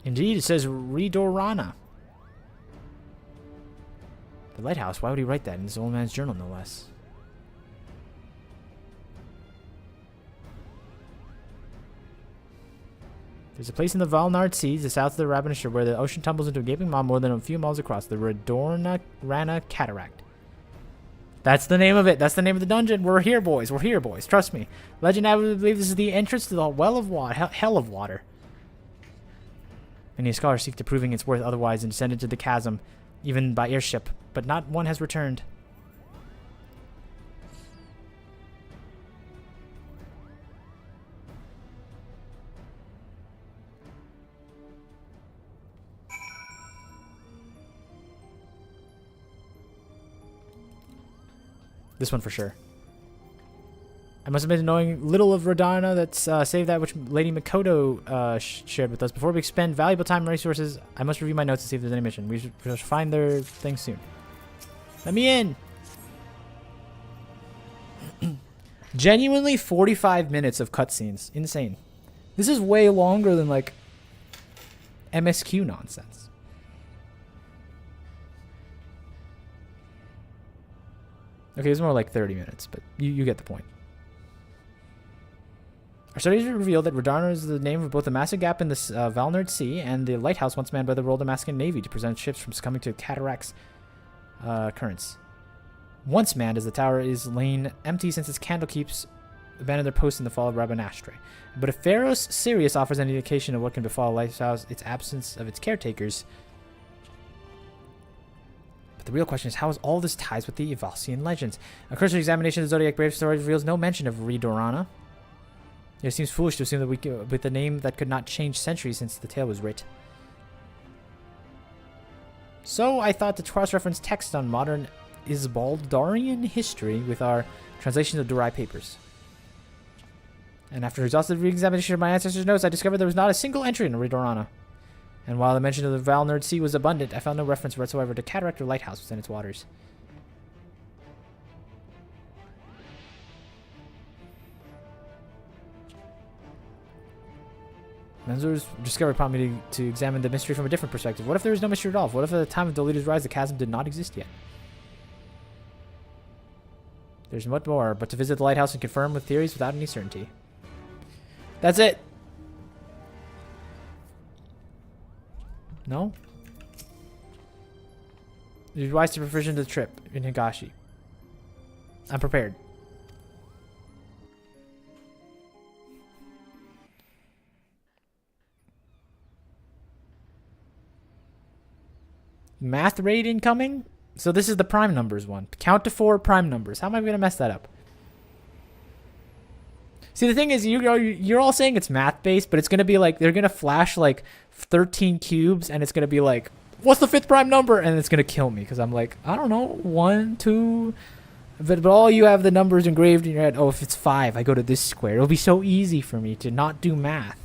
Indeed, it says Ridorana. The lighthouse, why would he write that in this old man's journal, no less? There's a place in the Valnard Seas, the south of the Rabanishur, where the ocean tumbles into a gaping maw more than a few miles across. The Rana Cataract. That's the name of it. That's the name of the dungeon. We're here, boys. We're here, boys. Trust me. Legend, I believe this is the entrance to the well of water, hell of water. Many scholars seek to proving its worth otherwise and descend into the chasm, even by airship, but not one has returned. This one for sure. I must have been knowing little of Rodana that's saved that which Lady Mikoto shared with us. Before we expend valuable time and resources, I must review my notes to see if there's any mission. We should find their thing soon. Let me in! Genuinely 45 minutes of cutscenes. Insane. This is way longer than, like, MSQ nonsense. Okay, it's more like 30 minutes, but you get the point. Our studies revealed that Rodana is the name of both the massive gap in the Valnard Sea and the lighthouse once manned by the Royal Damascus Navy to prevent ships from succumbing to cataracts currents. Once manned, as the tower is lain empty since its candle keeps abandoned their post in the fall of Rabanastre. But if Pharos Sirius offers any indication of what can befall a lighthouse, its absence of its caretakers. But the real question is, how is all this ties with the Evalsian legends? A cursory examination of the Zodiac Brave story reveals no mention of Ridorana. It seems foolish to assume that with a name that could not change centuries since the tale was writ. So I thought to cross-reference text on modern Isbaldarian history with our translation of Durai papers. And after exhaustive re-examination of my ancestors' notes, I discovered there was not a single entry in Ridorana. And while the mention of the Valnerd Sea was abundant, I found no reference whatsoever to cataract or lighthouse within its waters. Manzur's discovery prompted me to examine the mystery from a different perspective. What if there was no mystery at all? What if at the time of Dolita's rise, the chasm did not exist yet? There's much more, but to visit the lighthouse and confirm with theories without any certainty. That's it! No? It is wise to provision the trip in Higashi. I'm prepared. Math rate incoming? So this is the prime numbers one. Count to 4 prime numbers. How am I going to mess that up? See, the thing is, you're all saying it's math-based, but it's going to be like, they're going to flash like 13 cubes, and it's going to be like, what's the 5th prime number? And it's going to kill me, because I'm like, I don't know, 1, 2... But all you have the numbers engraved in your head. Oh, if it's 5, I go to this square. It'll be so easy for me to not do math.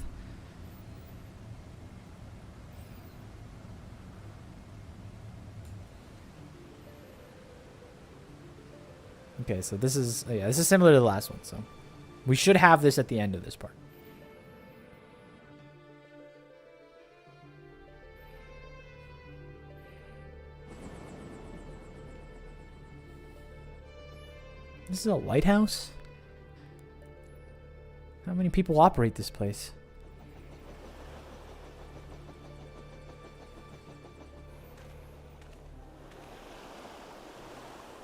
Okay, so this is similar to the last one, so we should have this at the end of this part. This is a lighthouse? How many people operate this place?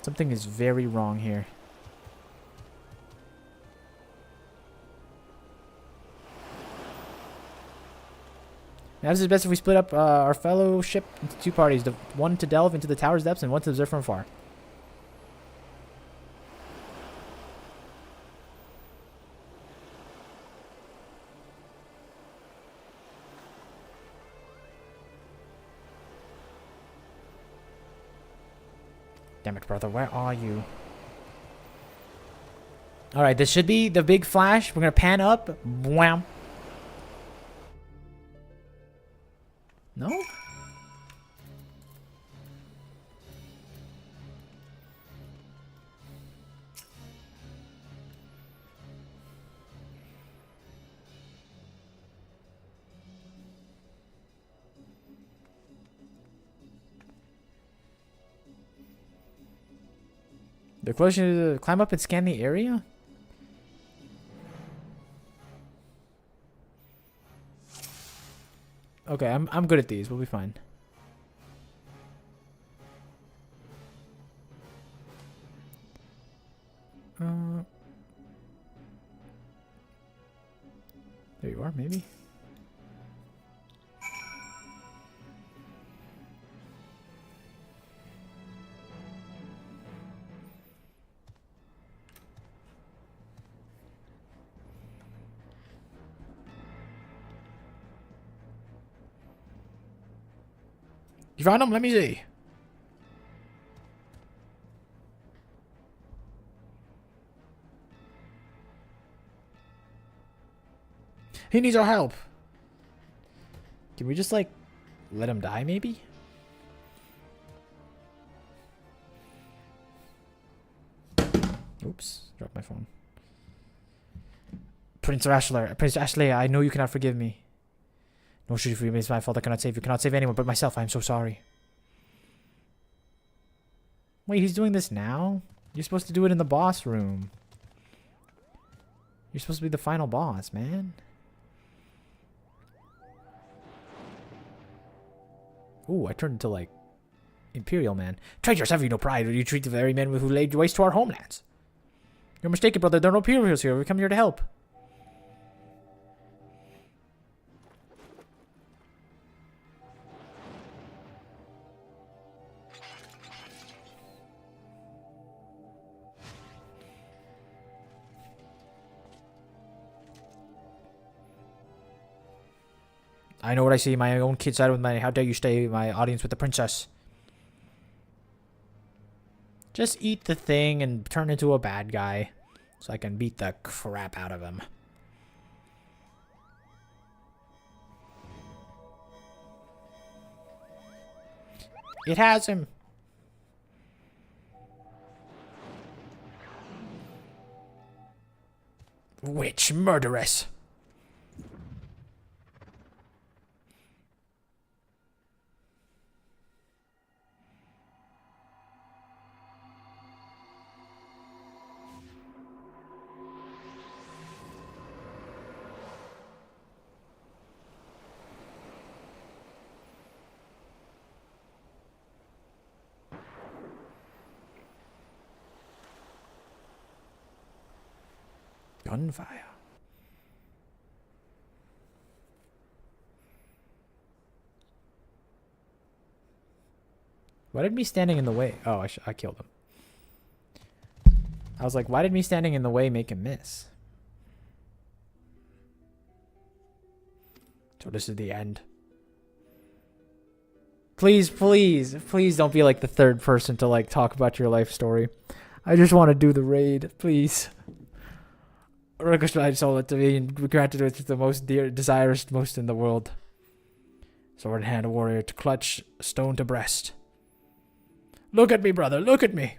Something is very wrong here. Now, this is best if we split up our fellowship into 2 parties. One to delve into the tower's depths and one to observe from afar. Damn it, brother. Where are you? Alright, this should be the big flash. We're going to pan up. Wham. No? The question is to climb up and scan the area? Okay, I'm good at these. We'll be fine. There you are, maybe. You found him? Let me see. He needs our help. Can we just, like, let him die, maybe? Oops. Dropped my phone. Prince Ashley, I know you cannot forgive me. No, should you forgive me? It's my fault. I cannot save you. Cannot save anyone but myself. I am so sorry. Wait, he's doing this now? You're supposed to do it in the boss room. You're supposed to be the final boss, man. Ooh, I turned into, like, Imperial man. Traitors, have you no pride? Or you treat the very men who laid waste to our homelands? You're mistaken, brother. There are no Imperials here. We come here to help. I know what I see. My own kid side with my. How dare you stay my audience with the princess? Just eat the thing and turn into a bad guy so I can beat the crap out of him. It has him. Witch murderess. Gunfire. Why did me standing in the way? Oh, I killed him. I was like, why did me standing in the way make him miss? So this is the end. Please, please, please don't be like the third person to like talk about your life story. I just want to do the raid, please. Requested sold it to me and granted it to the most desirous most in the world. Sword in hand, a warrior to clutch, stone to breast. Look at me, brother, look at me.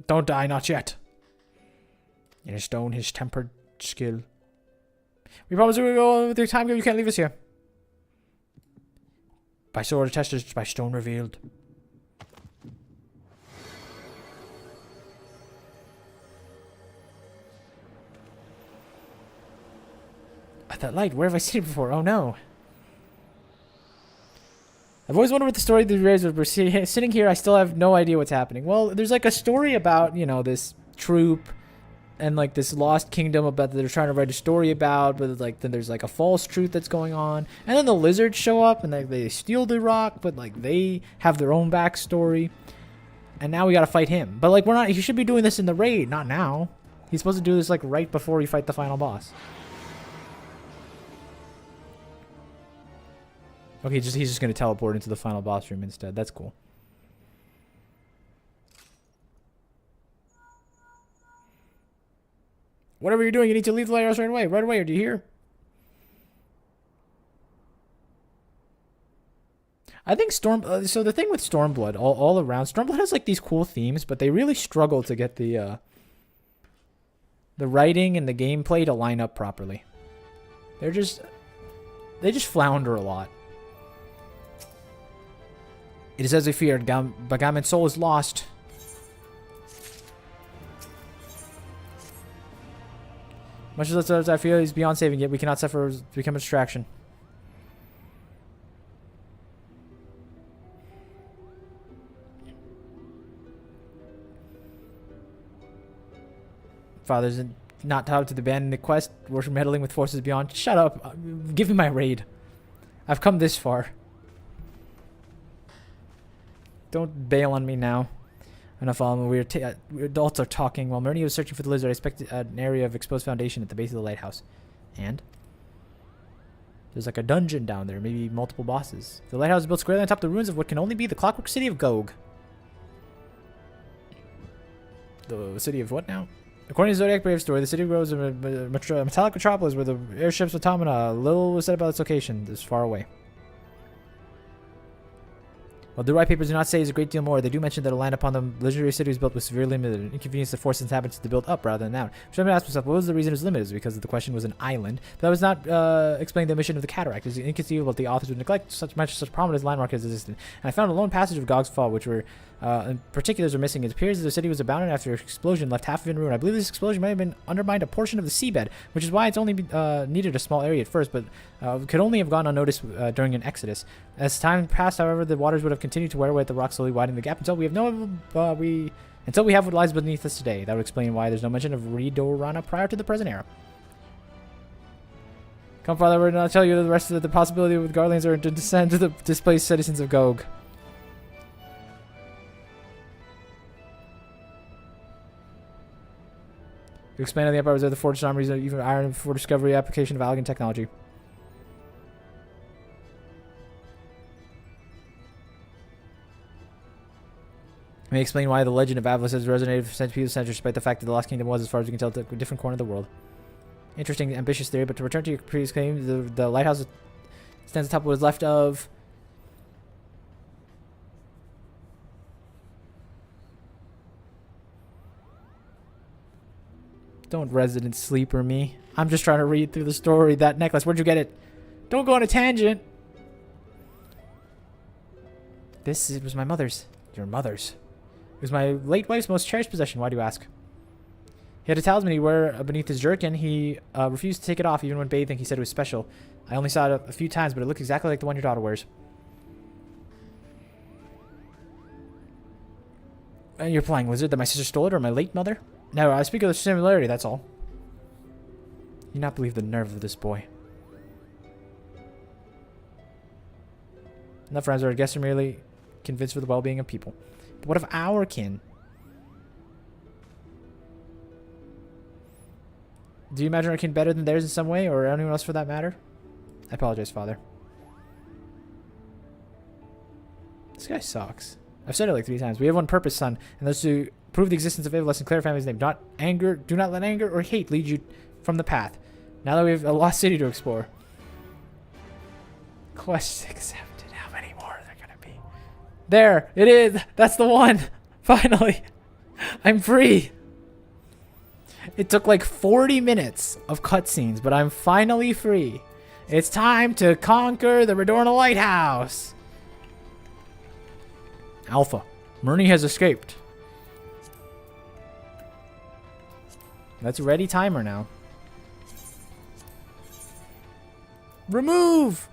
Don't die, not yet. In his stone, his tempered skill. We promise we will go with your time, you can't leave us here. By sword attested, by stone revealed. At that light, where have I seen it before? Oh no. I've always wondered what the story of the rays was. We're sitting here, I still have no idea what's happening. Well, there's like a story about, you know, this troop and like this lost kingdom about that they're trying to write a story about, but like then there's like a false truth that's going on, and then the lizards show up and they steal the rock, but like they have their own backstory, and now we gotta fight him. But like we're not. He should be doing this in the raid, not now. He's supposed to do this like right before we fight the final boss. Okay, he's just gonna teleport into the final boss room instead. That's cool. Whatever you're doing, you need to leave the lighthouse right away. Right away, do you hear? I think so the thing with Stormblood, all around, Stormblood has like these cool themes, but they really struggle to get the writing and the gameplay to line up properly. They just flounder a lot. It is as we feared, Bagamot's soul is lost. Much as I feel he's beyond saving, yet we cannot suffer to become a distraction. Fathers not tied to the abandon the quest, worship meddling with forces beyond. Shut up. Give me my raid. I've come this far. Don't bail on me now. Enough on we adults are talking. While Myrnia was searching for the lizard, I expected an area of exposed foundation at the base of the lighthouse. And? There's like a dungeon down there, maybe multiple bosses. The lighthouse is built squarely on top of the ruins of what can only be the clockwork city of Gog. The city of what now? According to Zodiac Brave story, the city grows a metallic metropolis where the airships automata. Little was said about its location. This far away. While the white papers do not say is a great deal more, they do mention that a land upon the legendary city was built with severely limited inconvenience that forced inhabitants to build up rather than down. Which I asked myself, what was the reason it was limited? Is it because the question was an island? But that was not explaining the mission of the cataract. It is inconceivable that the authors would neglect such prominent landmark as existed. And I found a lone passage of Gog's Fall, which were in particulars are missing. It appears that the city was abandoned after an explosion left half of it in ruin. I believe this explosion may have been undermined a portion of the seabed, which is why it's only needed a small area at first, but could only have gone unnoticed during an exodus. As time passed, however, the waters would have continued to wear away at the rock, slowly widening the gap until we have until we have what lies beneath us today. That would explain why there's no mention of Ridorana prior to the present era. Come, Father, we're not tell you the rest of the possibility with Guardians are to descend to the displaced citizens of Gog. To explain how the Empire was the forged armories, even iron before discovery application of elegant technology. May explain why the legend of Avlis has resonated for centuries, despite the fact that the Lost Kingdom was, as far as we can tell, a different corner of the world. Interesting, ambitious theory, but to return to your previous claim, the lighthouse stands atop what was left of... Don't resident sleeper me. I'm just trying to read through the story. That necklace, where'd you get it? Don't go on a tangent. It was my mother's. Your mother's. It was my late wife's most cherished possession. Why do you ask? He had a talisman he wore beneath his jerkin. He refused to take it off even when bathing. He said it was special. I only saw it a few times, but it looked exactly like the one your daughter wears. And you're playing wizard that my sister stole it, or my late mother? No, I speak of the similarity, that's all. You do not believe the nerve of this boy. Enough friends or guests are merely convinced for the well-being of people. But what of our kin? Do you imagine our kin better than theirs in some way, or anyone else for that matter? I apologize, Father. This guy sucks. I've said it like 3 times. We have one purpose, son, and that's to prove the existence of Avalus and clear family's name. Do not let anger or hate lead you from the path. Now that we have a lost city to explore. Quest accepted. How many more are there gonna be? There! It is! That's the one! Finally! I'm free! It took like 40 minutes of cutscenes, but I'm finally free. It's time to conquer the Redorna Lighthouse! Alpha. Murney has escaped. Let's ready timer now. Remove!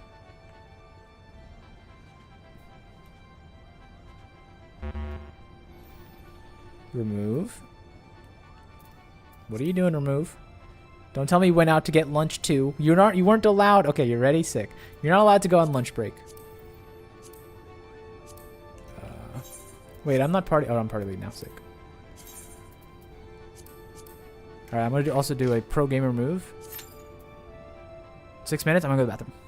Remove. What are you doing, Remove? Don't tell me you went out to get lunch too. You weren't allowed. Okay, you're ready? Sick. You're not allowed to go on lunch break. Wait, I'm not party. Oh, I'm party lead now. Sick. Alright, I'm going to also do a pro gamer move. 6 minutes, I'm going to go to the bathroom.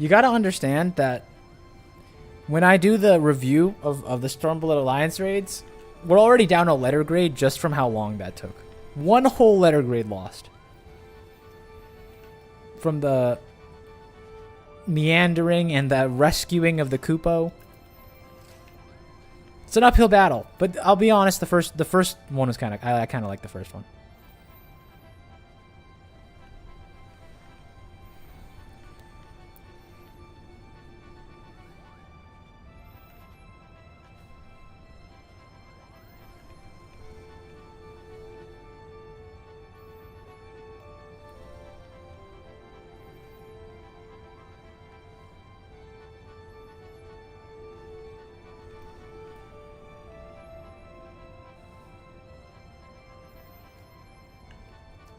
You gotta understand that when I do the review of the Stormblood Alliance raids, we're already down a letter grade just from how long that took. One whole letter grade lost. From the meandering and the rescuing of the Kupo. It's an uphill battle, but I'll be honest, the first one was I kind of like the first one.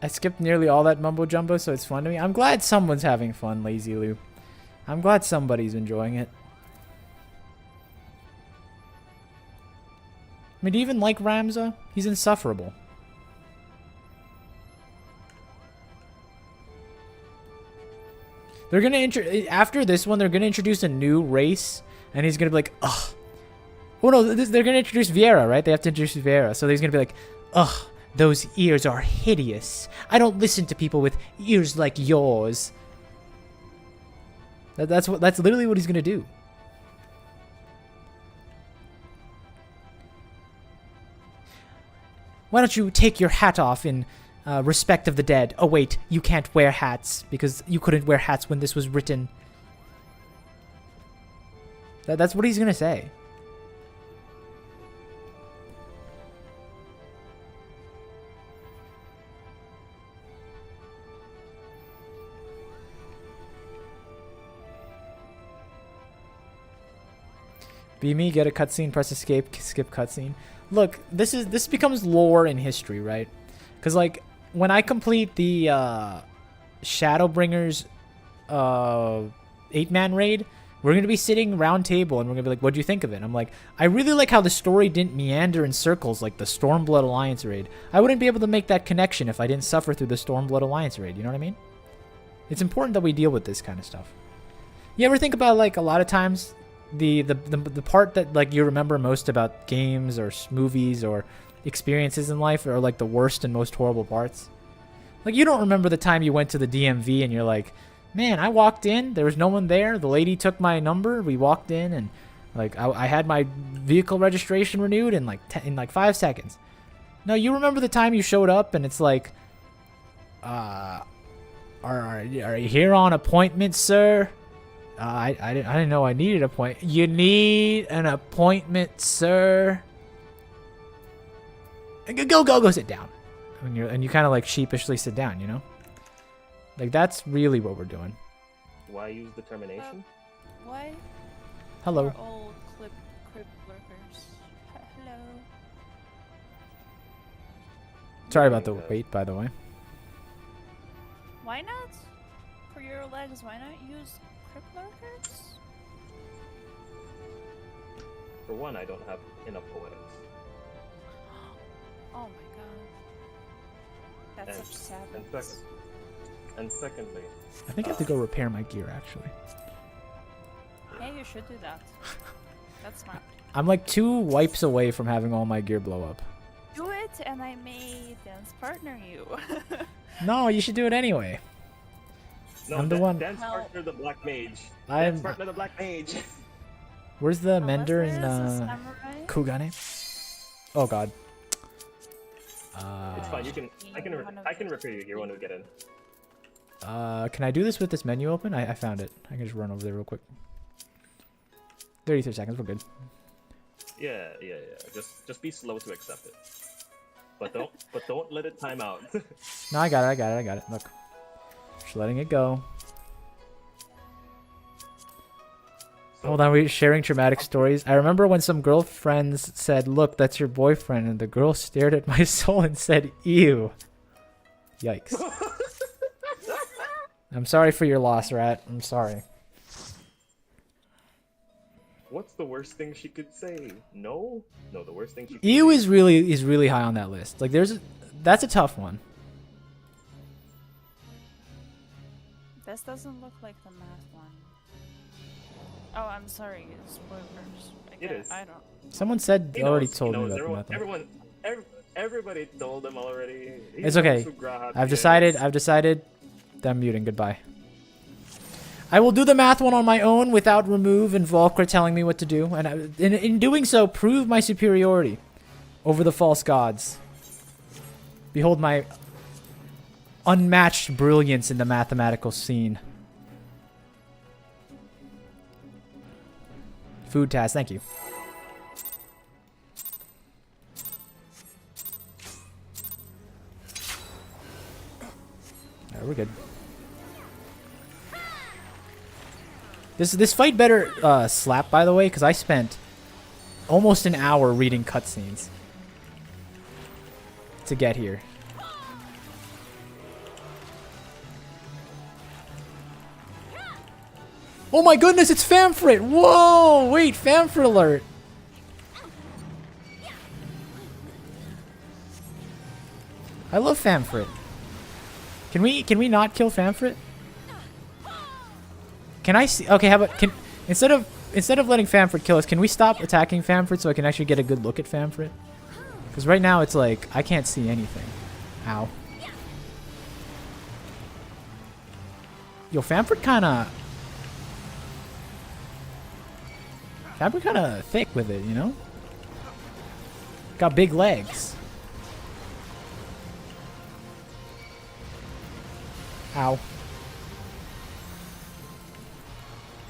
I skipped nearly all that mumbo jumbo, so it's fun to me. I'm glad someone's having fun, Lazy Lou. I'm glad somebody's enjoying it. I mean, do you even like Ramza? He's insufferable. They're gonna after this one, they're gonna introduce a new race, and he's gonna be like, ugh. Oh no, they're gonna introduce Vieira, right? They have to introduce Vieira, so he's gonna be like, ugh. Those ears are hideous. I don't listen to people with ears like yours. That's literally what he's gonna do. Why don't you take your hat off in respect of the dead? Oh wait, you can't wear hats because you couldn't wear hats when this was written. That's what he's gonna say. Be me, get a cutscene, press escape, skip cutscene. Look, this becomes lore in history, right? Because like when I complete the Shadowbringers 8-man raid, we're gonna be sitting round table and we're gonna be like, "What do you think of it?" And I'm like, I really like how the story didn't meander in circles like the Stormblood Alliance raid. I wouldn't be able to make that connection if I didn't suffer through the Stormblood Alliance raid. You know what I mean? It's important that we deal with this kind of stuff. You ever think about like a lot of times the part that like you remember most about games or movies or experiences in life are like the worst and most horrible parts? Like you don't remember the time you went to the DMV and you're like, man, I walked in, there was no one there, the lady took my number, we walked in, and like I had my vehicle registration renewed in like 5 seconds. No, you remember the time you showed up and it's like, are you here on appointment, sir? I didn't know I needed an appointment. You need an appointment, sir. Go sit down. And you kind of like sheepishly sit down, you know? Like that's really what we're doing. Why use determination? Why? Hello. We're all crib lurkers. Hello. Sorry about the wait, by the way. Why not? For your legs, why not use crib lurkers? For one, I don't have enough poetics. Oh my god. That's such sadness. And secondly, I think I have to go repair my gear, actually. Yeah, you should do that. That's smart. I'm like 2 wipes away from having all my gear blow up. Do it, and I may dance partner you. No, you should do it anyway. no, I'm the one. Dance partner the black mage. I'm- Dance partner the black mage. Where's the Unless mender in there's a samurai. Kugane? Oh god. It's fine. You can. I can repair you here when we get in. Can I do this with this menu open? I found it. I can just run over there real quick. 33 seconds, we're good. Yeah. Just be slow to accept it. But don't let it time out. No, I got it. Look. Just letting it go. Hold on, we're sharing traumatic stories. I remember when some girlfriends said, "Look, that's your boyfriend," and the girl stared at my soul and said, "Ew." Yikes. I'm sorry for your loss, Rat. I'm sorry. What's the worst thing she could say? No, the worst thing she could Ew say. is really high on that list. Like that's a tough one. This doesn't look like the math one. Oh, I'm sorry. Spoilers. It is. I don't. Someone said He already knows, told he me knows. about the method. Everybody told him already. He It's knows okay. who Grahat I've is. decided that I'm muting. Goodbye. I will do the math one on my own without Remove and Volcra telling me what to do, and in doing so, prove my superiority over the false gods. Behold my unmatched brilliance in the mathematical scene. Food task, thank you. Alright, we're good. This fight better slap, by the way, because I spent almost an hour reading cutscenes to get here. Oh my goodness, it's Famfrit! Whoa! Wait, Famfrit alert! I love Famfrit. Can we not kill Famfrit? Can I see? Okay, how about instead of letting Famfrit kill us, can we stop attacking Famfrit so I can actually get a good look at Famfrit? Because right now it's like I can't see anything. Ow. Yo, Famfrit kind of thick with it, you know? Got big legs. Ow.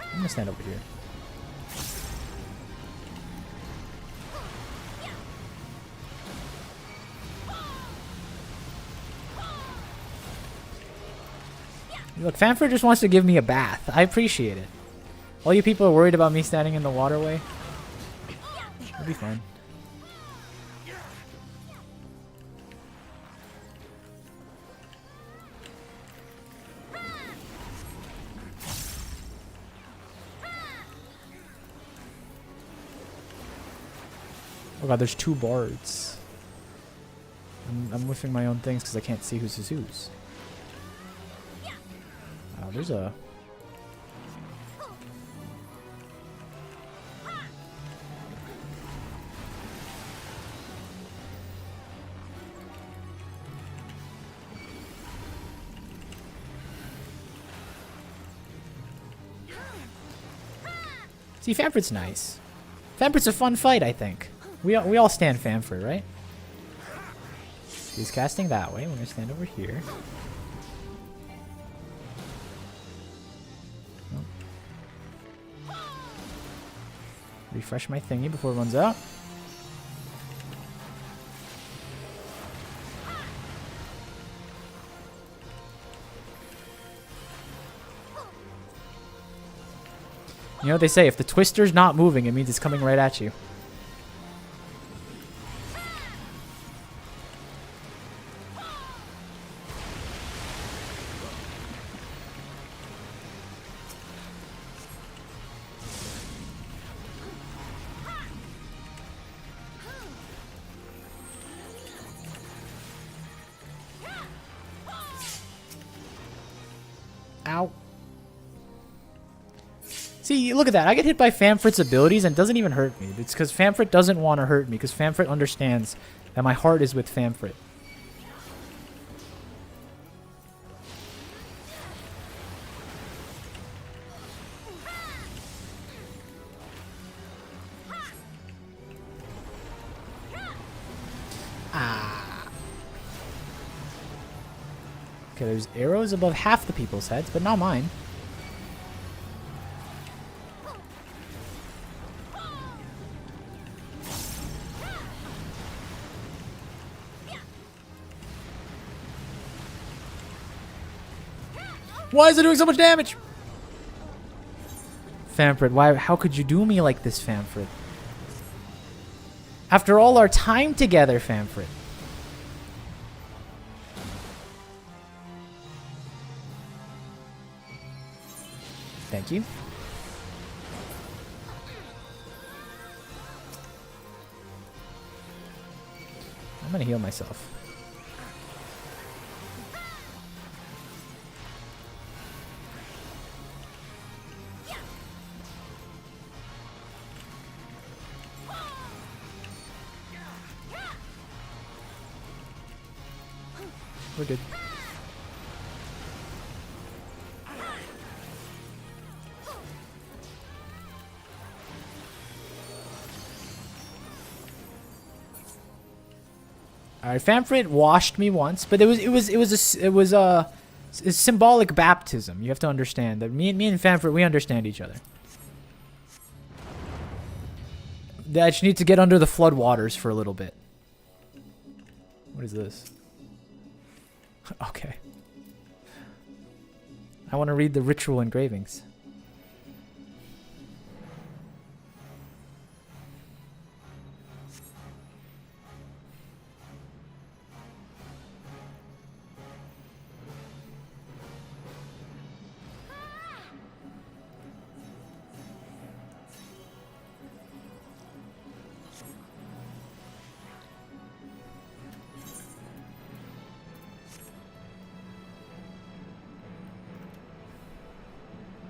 I'm gonna stand over here. Look, Fanford just wants to give me a bath. I appreciate it. All you people are worried about me standing in the waterway. It'll be fine. Oh god, there's 2 bards. I'm whiffing my own things because I can't see who's whose. There's a... See, Famford's nice. Famford's a fun fight, I think. We all stand Famford, right? He's casting that way. We're gonna stand over here. Oh. Refresh my thingy before it runs out. You know what they say, if the twister's not moving, it means it's coming right at you. Ow. See, look at that. I get hit by Famfrit's abilities and it doesn't even hurt me. It's because Famfrit doesn't want to hurt me, because Famfrit understands that my heart is with Famfrit. Ah. Okay, there's arrows above half the people's heads, but not mine. Why is it doing so much damage? Famfrit, why? How could you do me like this, Famfrit? After all our time together, Famfrit. Thank you. I'm gonna heal myself. We're good. All right, Famfrit washed me once, but it was a symbolic baptism. You have to understand that me and Famfrit, we understand each other. I just need to get under the flood waters for a little bit. What is this? Okay. I want to read the ritual engravings.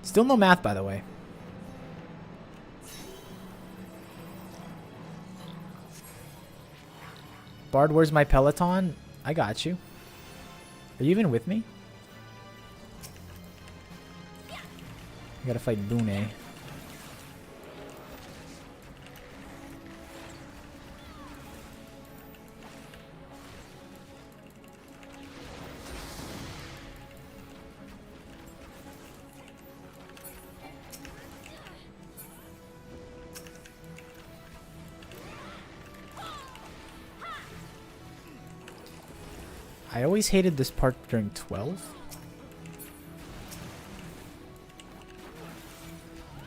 Still no math, by the way. Bard, where's my Peloton? I got you. Are you even with me? I gotta fight Boone. I always hated this part during 12.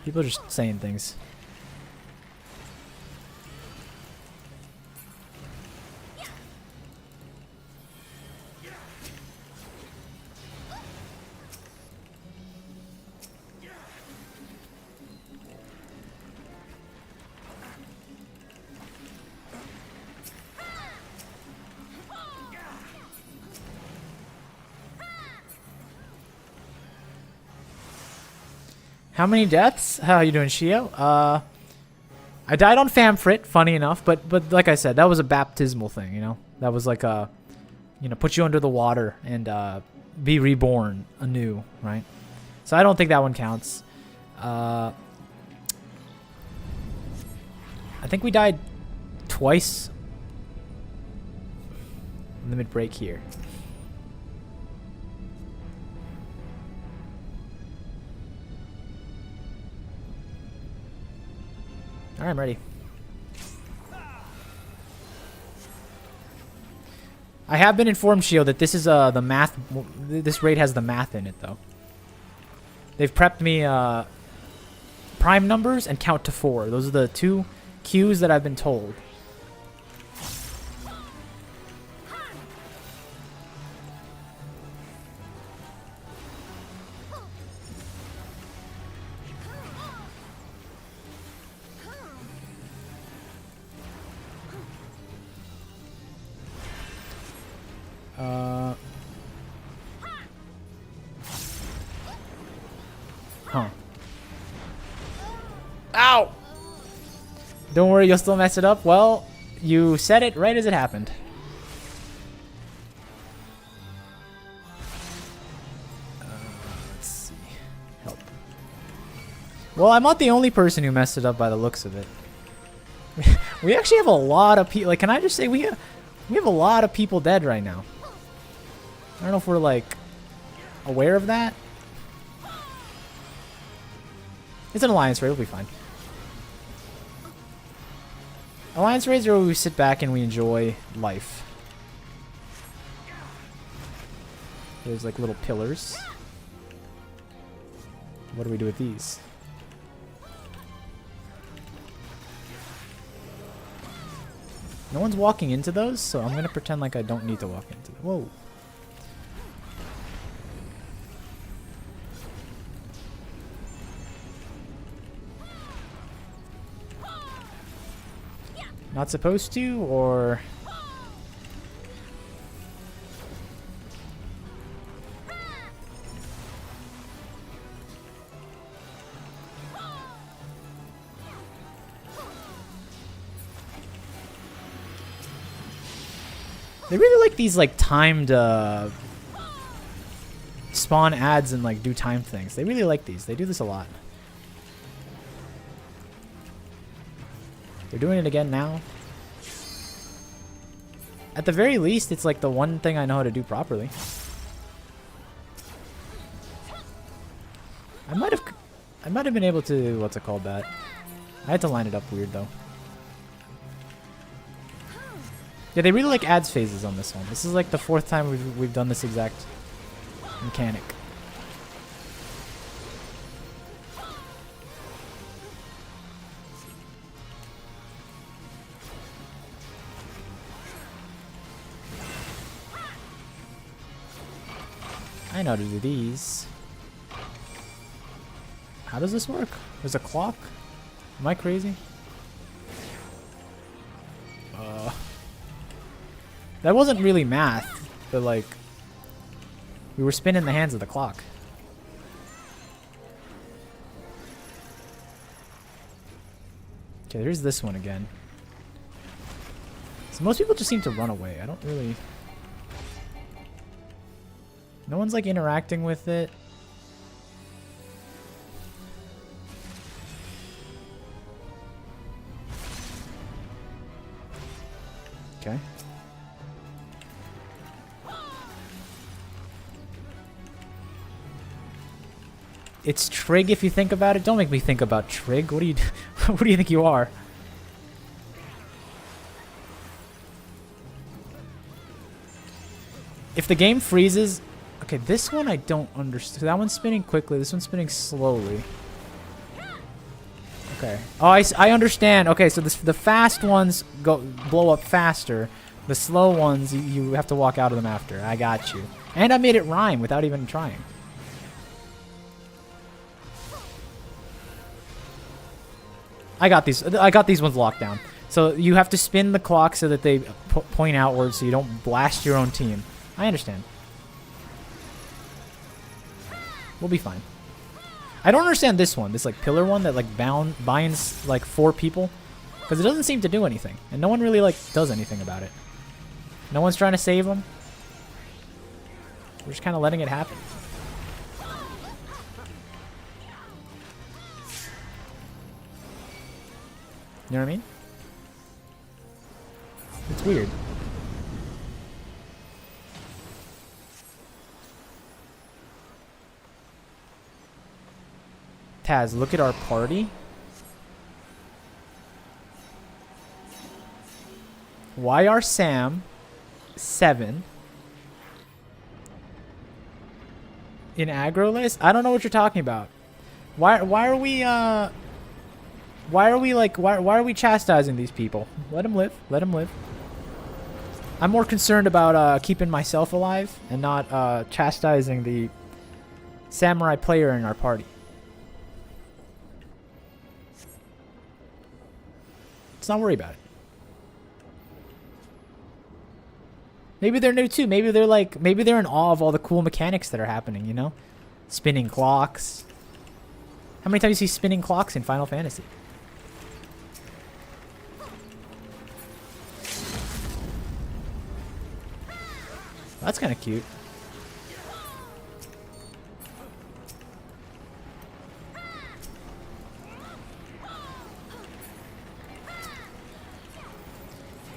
People are just saying things. How many deaths? How you doing, Shio? I died on Famfrit, funny enough, but like I said, that was a baptismal thing, you know? That was like a, you know, put you under the water and be reborn anew, right? So I don't think that one counts. I think we died twice in the mid-break here. Alright, I'm ready. I have been informed, Shio, that this is the math. This raid has the math in it, though. They've prepped me prime numbers and count to 4. Those are the 2 cues that I've been told. Huh. Ow! Don't worry, you'll still mess it up. Well, you said it right as it happened. Let's see. Help. Well, I'm not the only person who messed it up by the looks of it. We actually have a lot of people. Like, can I just say we have a lot of people dead right now. I don't know if we're like aware of that. It's an alliance raid, we'll be fine. Alliance raids are where we sit back and we enjoy life. There's like little pillars. What do we do with these? No one's walking into those, so I'm gonna pretend like I don't need to walk into them. Whoa. Not supposed to, or... They really like these like timed spawn ads and like do time things. They really like these. They do this a lot. They're doing it again now. At the very least, it's like the one thing I know how to do properly. I might have been able to, what's it called, that. I had to line it up weird though. Yeah, they really like ads phases on this one. This is like the 4th time we've done this exact mechanic. I know how to do these. How does this work? There's a clock? Am I crazy? That wasn't really math, but like, we were spinning the hands of the clock. Okay, there's this one again. So most people just seem to run away. I don't really... No one's like interacting with it. Okay. It's Trig if you think about it. Don't make me think about Trig. What do you what do you think you are? If the game freezes... Okay, this one I don't understand. That one's spinning quickly. This one's spinning slowly. Okay. Oh, I understand. Okay, so the fast ones blow up faster. The slow ones, you have to walk out of them after. I got you. And I made it rhyme without even trying. I got these ones locked down. So you have to spin the clock so that they point outwards so you don't blast your own team. I understand. We'll be fine. I don't understand this one. This like pillar one that like binds like 4 people. Because it doesn't seem to do anything. And no one really like does anything about it. No one's trying to save them. We're just kind of letting it happen. You know what I mean? It's weird. Taz, look at our party. Why are Sam 7 in aggro list? I don't know what you're talking about. Why are we chastising these people? Let them live. Let them live. I'm more concerned about keeping myself alive and not chastising the samurai player in our party. Let's not worry about it. Maybe they're new too. Maybe they're in awe of all the cool mechanics that are happening, you know? Spinning clocks. How many times do you see spinning clocks in Final Fantasy? That's kind of cute.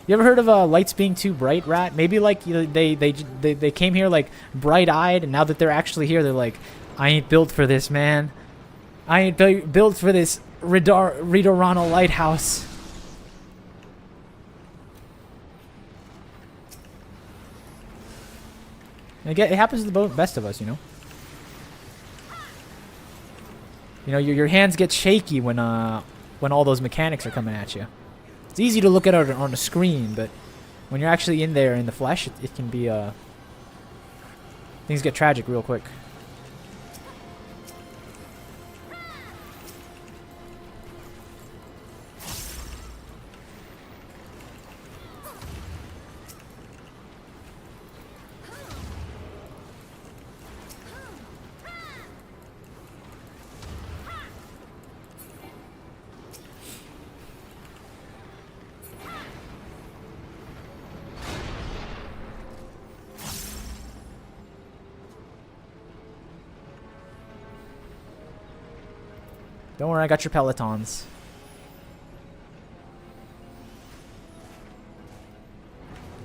You ever heard of lights being too bright, Rat? Maybe like they came here like bright-eyed, and now that they're actually here, they're like, I ain't built for this, man. I ain't built for this Ridorano lighthouse. And it happens to the best of us, you know. You know, your hands get shaky when all those mechanics are coming at you. It's easy to look at it on a screen, but when you're actually in there in the flesh, it can be things get tragic real quick. Don't worry, I got your pelotons.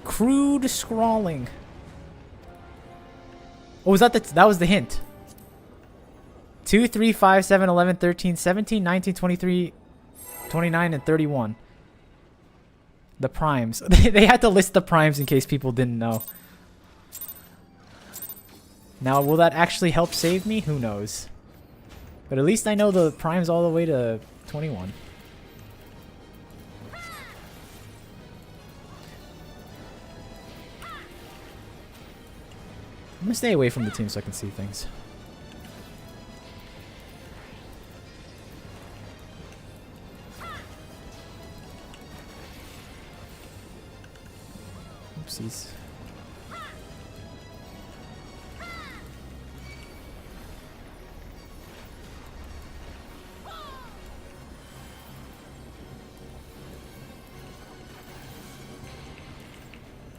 Crude scrawling. Oh, was that that was the hint? 2, 3, 5, 7, 11, 13, 17, 19, 23, 29, and 31. The primes. They had to list the primes in case people didn't know. Now, will that actually help save me? Who knows? But at least I know the prime's all the way to 21. I'm gonna stay away from the team so I can see things. Oopsies.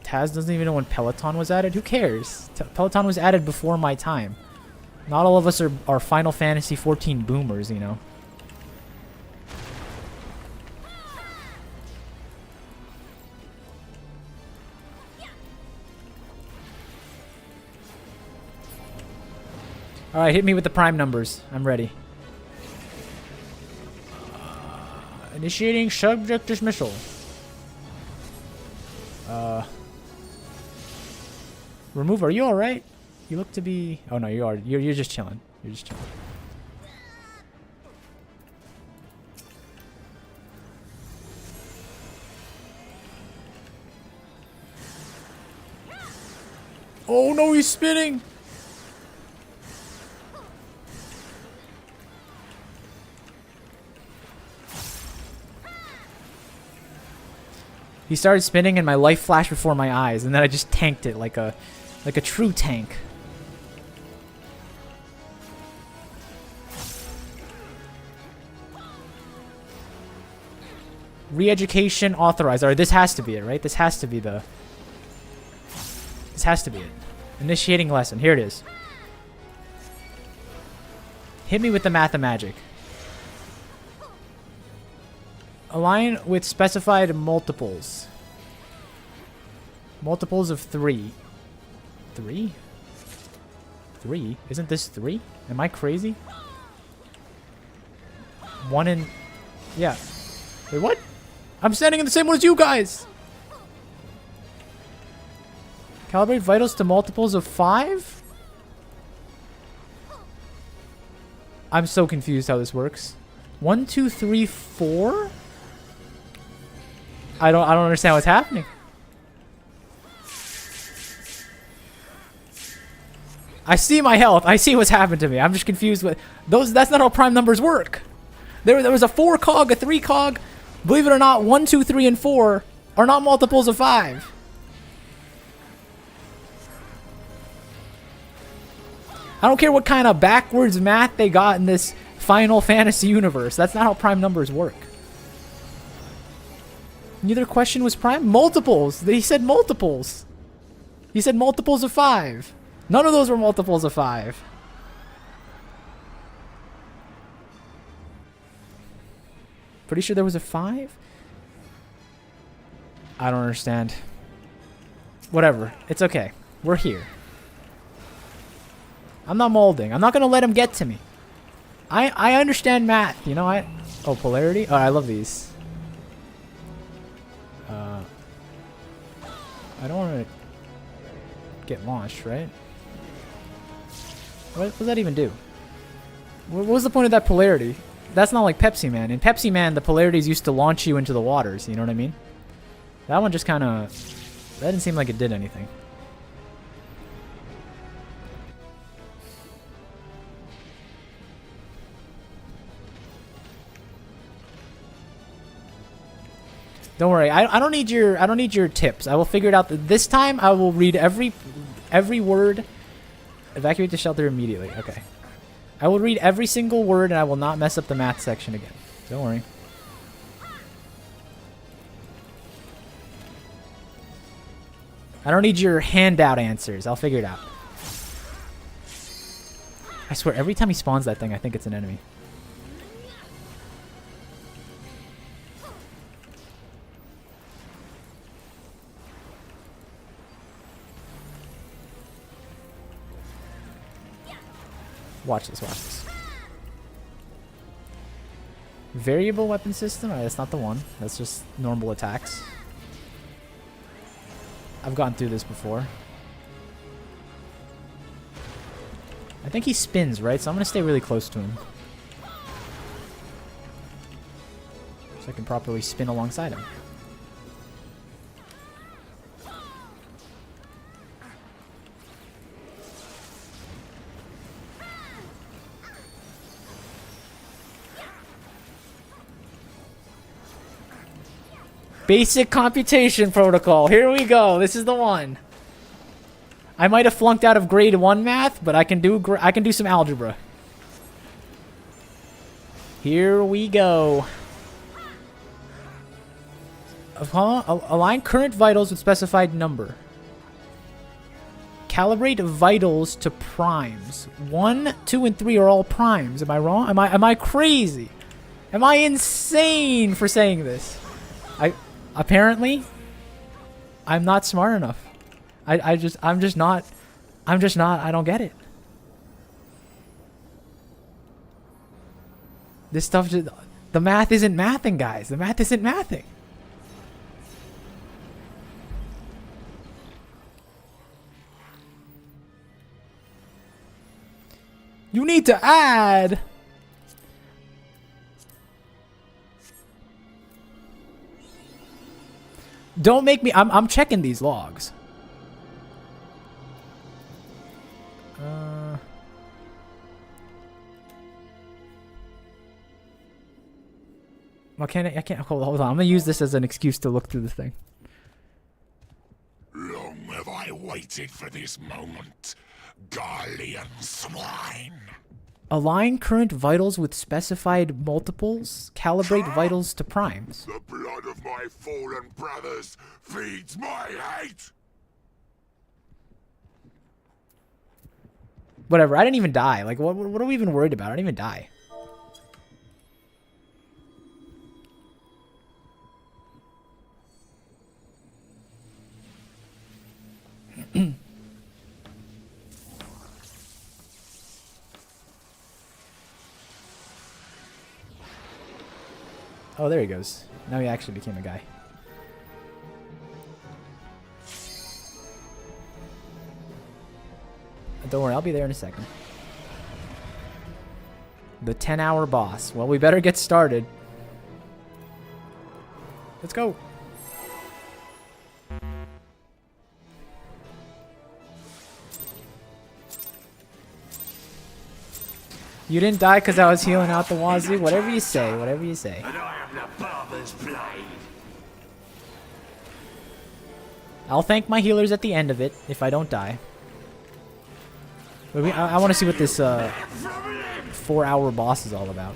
Taz doesn't even know when Peloton was added. Who cares? Peloton was added before my time. Not all of us are Final Fantasy 14 boomers, you know. Alright, hit me with the prime numbers. I'm ready. Initiating subject dismissal. Remove, are you alright? You look to be... Oh no, you are. You're just chilling. You're just chilling. Oh no, he's spinning! He started spinning and my life flashed before my eyes, and then I just tanked it like a true tank. Re-education authorized. Alright, this has to be it, right? This has to be the... This has to be it. Initiating lesson. Here it is. Hit me with the math and magic. Align with specified multiples. Multiples of 3. 3? 3? Isn't this 3? Am I crazy? 1 and... Yeah. Wait, what? I'm standing in the same one as you guys! Calibrate vitals to multiples of 5? I'm so confused how this works. 1, 2, 3, 4? I don't understand what's happening. I see my health. I see what's happened to me. I'm just confused with those. That's not how prime numbers work. There was a 4 cog, a 3 cog. Believe it or not, 1, 2, 3, and 4 are not multiples of 5. I don't care what kind of backwards math they got in this Final Fantasy universe. That's not how prime numbers work. Neither question was prime. Multiples. He said multiples. He said multiples of 5. None of those were multiples of 5. Pretty sure there was a 5? I don't understand. Whatever. It's okay. We're here. I'm not molding. I'm not going to let him get to me. I understand math. You know, Oh, polarity? Oh, I love these. I don't want to get launched, right? What does that even do? What was the point of that polarity? That's not like Pepsi Man. In Pepsi Man, the polarities used to launch you into the waters. You know what I mean? That one just kind of... That didn't seem like it did anything. Don't worry. I don't need your tips. I will figure it out. This time I will read every word. Evacuate the shelter immediately. Okay. I will read every single word and I will not mess up the math section again. Don't worry. I don't need your handout answers. I'll figure it out. I swear, every time he spawns that thing, I think it's an enemy. Watch this, watch this. Variable weapon system? Alright, that's not the one. That's just normal attacks. I've gone through this before. I think he spins, right? So I'm gonna stay really close to him. So I can properly spin alongside him. Basic computation protocol. Here we go. This is the one. I might have flunked out of grade 1 math, but I can do some algebra. Here we go. Align current vitals with specified number. Calibrate vitals to primes. 1, 2, and 3 are all primes. Am I wrong? Am I crazy? Am I insane for saying this? Apparently, I'm not smart enough. I'm just not, I don't get it. This stuff just, the math isn't mathing, guys. The math isn't mathing. You need to add. Don't make me. I'm checking these logs. Well, I can't. Hold on. I'm gonna use this as an excuse to look through the thing. Long have I waited for this moment, Garlean swine. Align current vitals with specified multiples. Calibrate vitals to primes. The blood of my fallen brothers feeds my hate. Whatever. I didn't even die. Like, what are we even worried about? I didn't even die. Oh, there he goes. Now he actually became a guy. Don't worry, I'll be there in a second. The 10-hour boss. Well, we better get started. Let's go. You didn't die because I was healing out the wazoo? Whatever you say, whatever you say. And I am the barber's blade. I'll thank my healers at the end of it if I don't die. But I want to see what this 4-hour boss is all about.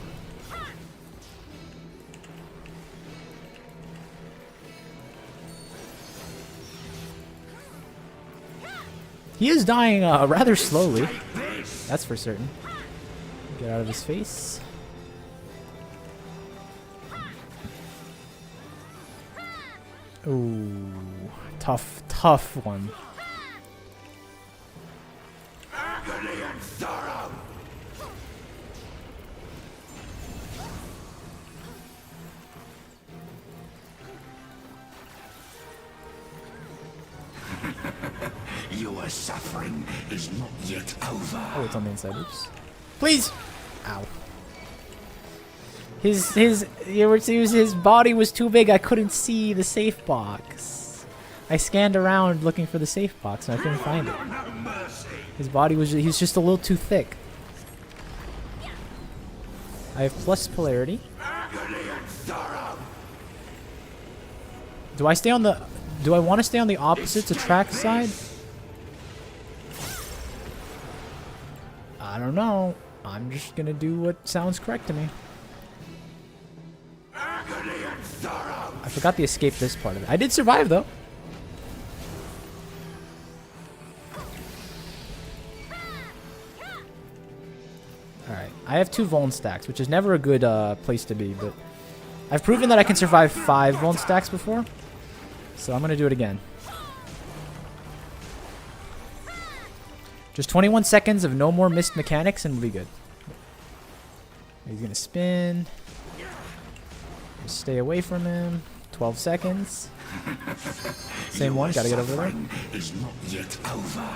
He is dying rather slowly. That's for certain. Get out of his face. Ooh, tough one. Agony and sorrow. Your suffering is not yet over. Oh, it's on the inside. Oops. Please. Ow. His body was too big. I couldn't see the safe box. I scanned around looking for the safe box and I couldn't find it. His body he's just a little too thick. I have plus polarity. Do I want to stay on the opposite attract side? I don't know. I'm just gonna do what sounds correct to me. I forgot to escape this part of it. I did survive though. Alright, I have 2 Vuln stacks, which is never a good place to be, but I've proven that I can survive 5 Vuln stacks before, so I'm gonna do it again. Just 21 seconds of no more missed mechanics and we'll be good. He's gonna spin. Just stay away from him. 12 seconds. Same one, gotta get over there. Is not yet over.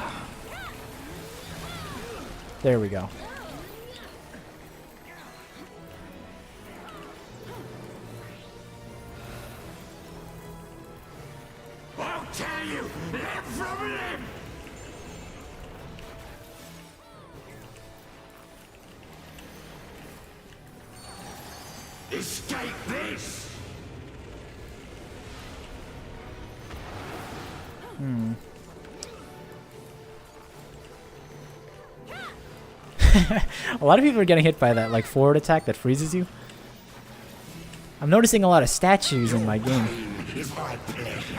There we go. I'll tell you, live from limb. Escape this! A lot of people are getting hit by that, like, forward attack that freezes you. I'm noticing a lot of statues in my game. Is my pleasure.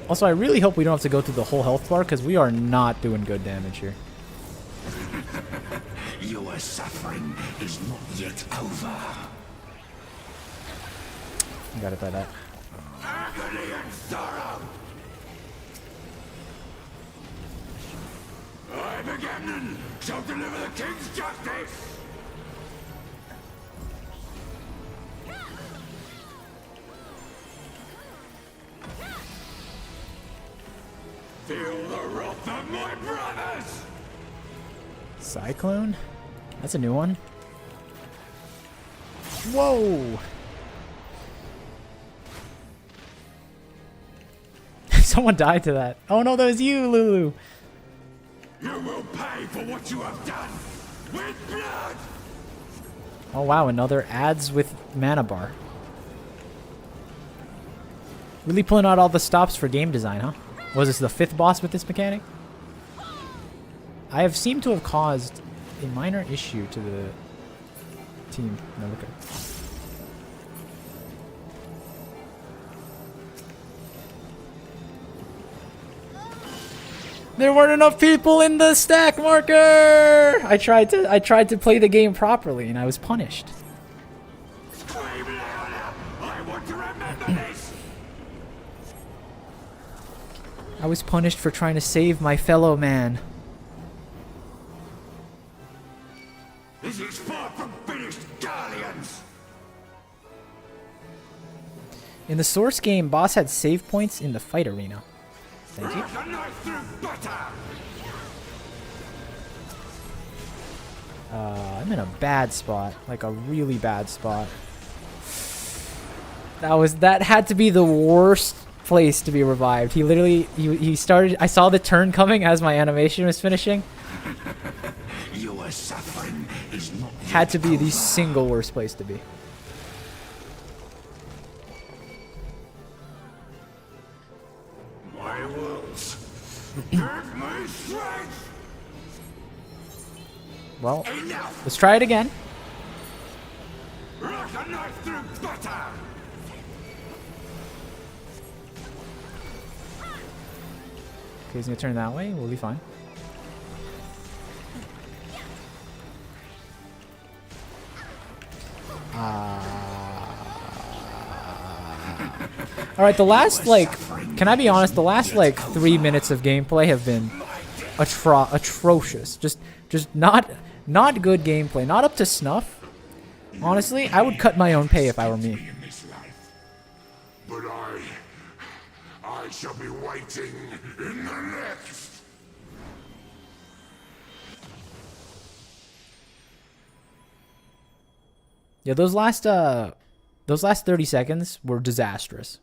Also, I really hope we don't have to go through the whole health bar, because we are not doing good damage here. Your suffering is not yet over. I got it by that. Agony and sorrow. I, Agamemnon, shall deliver the king's justice. Feel the wrath of my brothers! Cyclone? That's a new one. Whoa! Someone died to that. Oh no, that was you, Lulu. You will pay for what you have done with blood! Oh wow, another ads with mana bar. Really pulling out all the stops for game design, huh? Was this the 5th boss with this mechanic? I have seemed to have caused a minor issue to the team. No, look at it. There weren't enough people in the stack marker. I tried to play the game properly and I was punished. Scream louder! I want to remember this! I was punished for trying to save my fellow man. This is far from finished, Guardians! In the source game, boss had save points in the fight arena. Thank you. Like a knife through butter! I'm in a bad spot, like a really bad spot. That had to be the worst place to be revived. He literally he started. I saw the turn coming as my animation was finishing. Your suffering is not Had to be the single worst place to be. my words. Give me strength! Well, Enough! let's try it again. Like a knife through butter! Okay, he's gonna turn that way. We'll be fine. All right, the last can I be honest? The last 3 minutes of gameplay have been atrocious. Just not good gameplay. Not up to snuff. Honestly, I would cut my own pay if I were me. In this life. But I shall be waiting in the next. Yeah, those last 30 seconds were disastrous.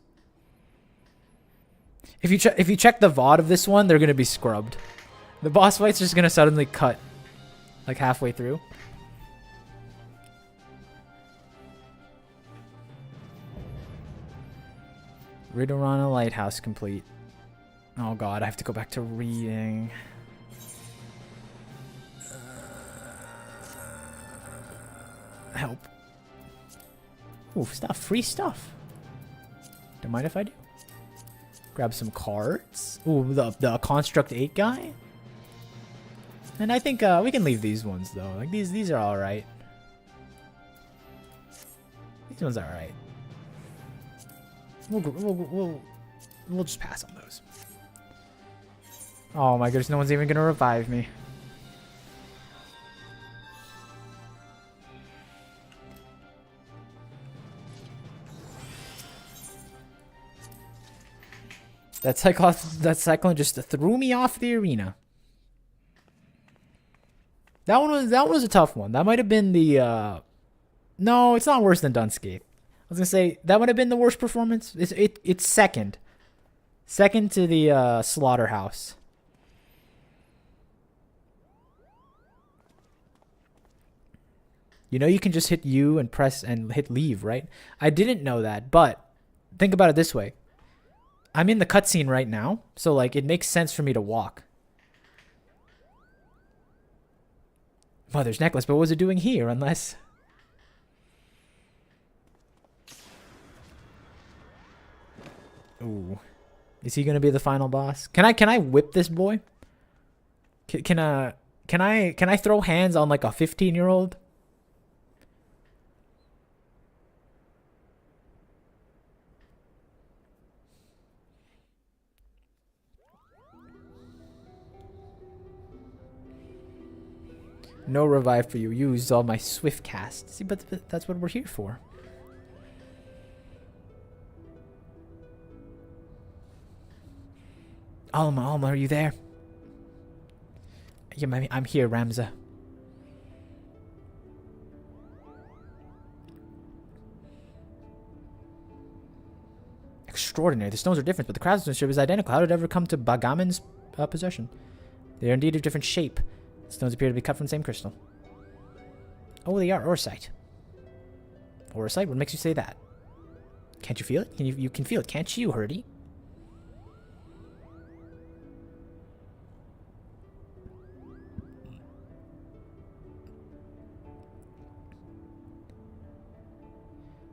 If you check the VOD of this one, they're gonna be scrubbed. The boss fight's just gonna suddenly cut, like halfway through. Ridorana Lighthouse complete. Oh god, I have to go back to reading. Help. Ooh, stuff. Free stuff. Don't mind if I do. Grab some cards. Ooh, the Construct 8 guy. And I think we can leave these ones though. Like these are all right. These ones are all right. We'll just pass on those. Oh my goodness, no one's even gonna revive me. That cyclone just threw me off the arena. That one was a tough one. That might have been the no, it's not worse than Dunscape. I was gonna say that would have been the worst performance. It's second to the Slaughterhouse. You know you can just hit U and press and hit leave, right? I didn't know that, but think about it this way. I'm in the cutscene right now, so like it makes sense for me to walk. Mother's necklace, but what was it doing here unless... Ooh. Is he gonna be the final boss? Can I whip this boy? Can I throw hands on like a 15-year-old? No revive for you. Use all my swift cast. See, but that's what we're here for. Alma, are you there? Yeah, I'm here, Ramza. Extraordinary. The stones are different, but the craftsmanship is identical. How did it ever come to Bagaman's possession? They are indeed of different shape. The stones appear to be cut from the same crystal. Oh, they are orsite. Orsite? What makes you say that? Can't you feel it? You can feel it, can't you, Hurdy?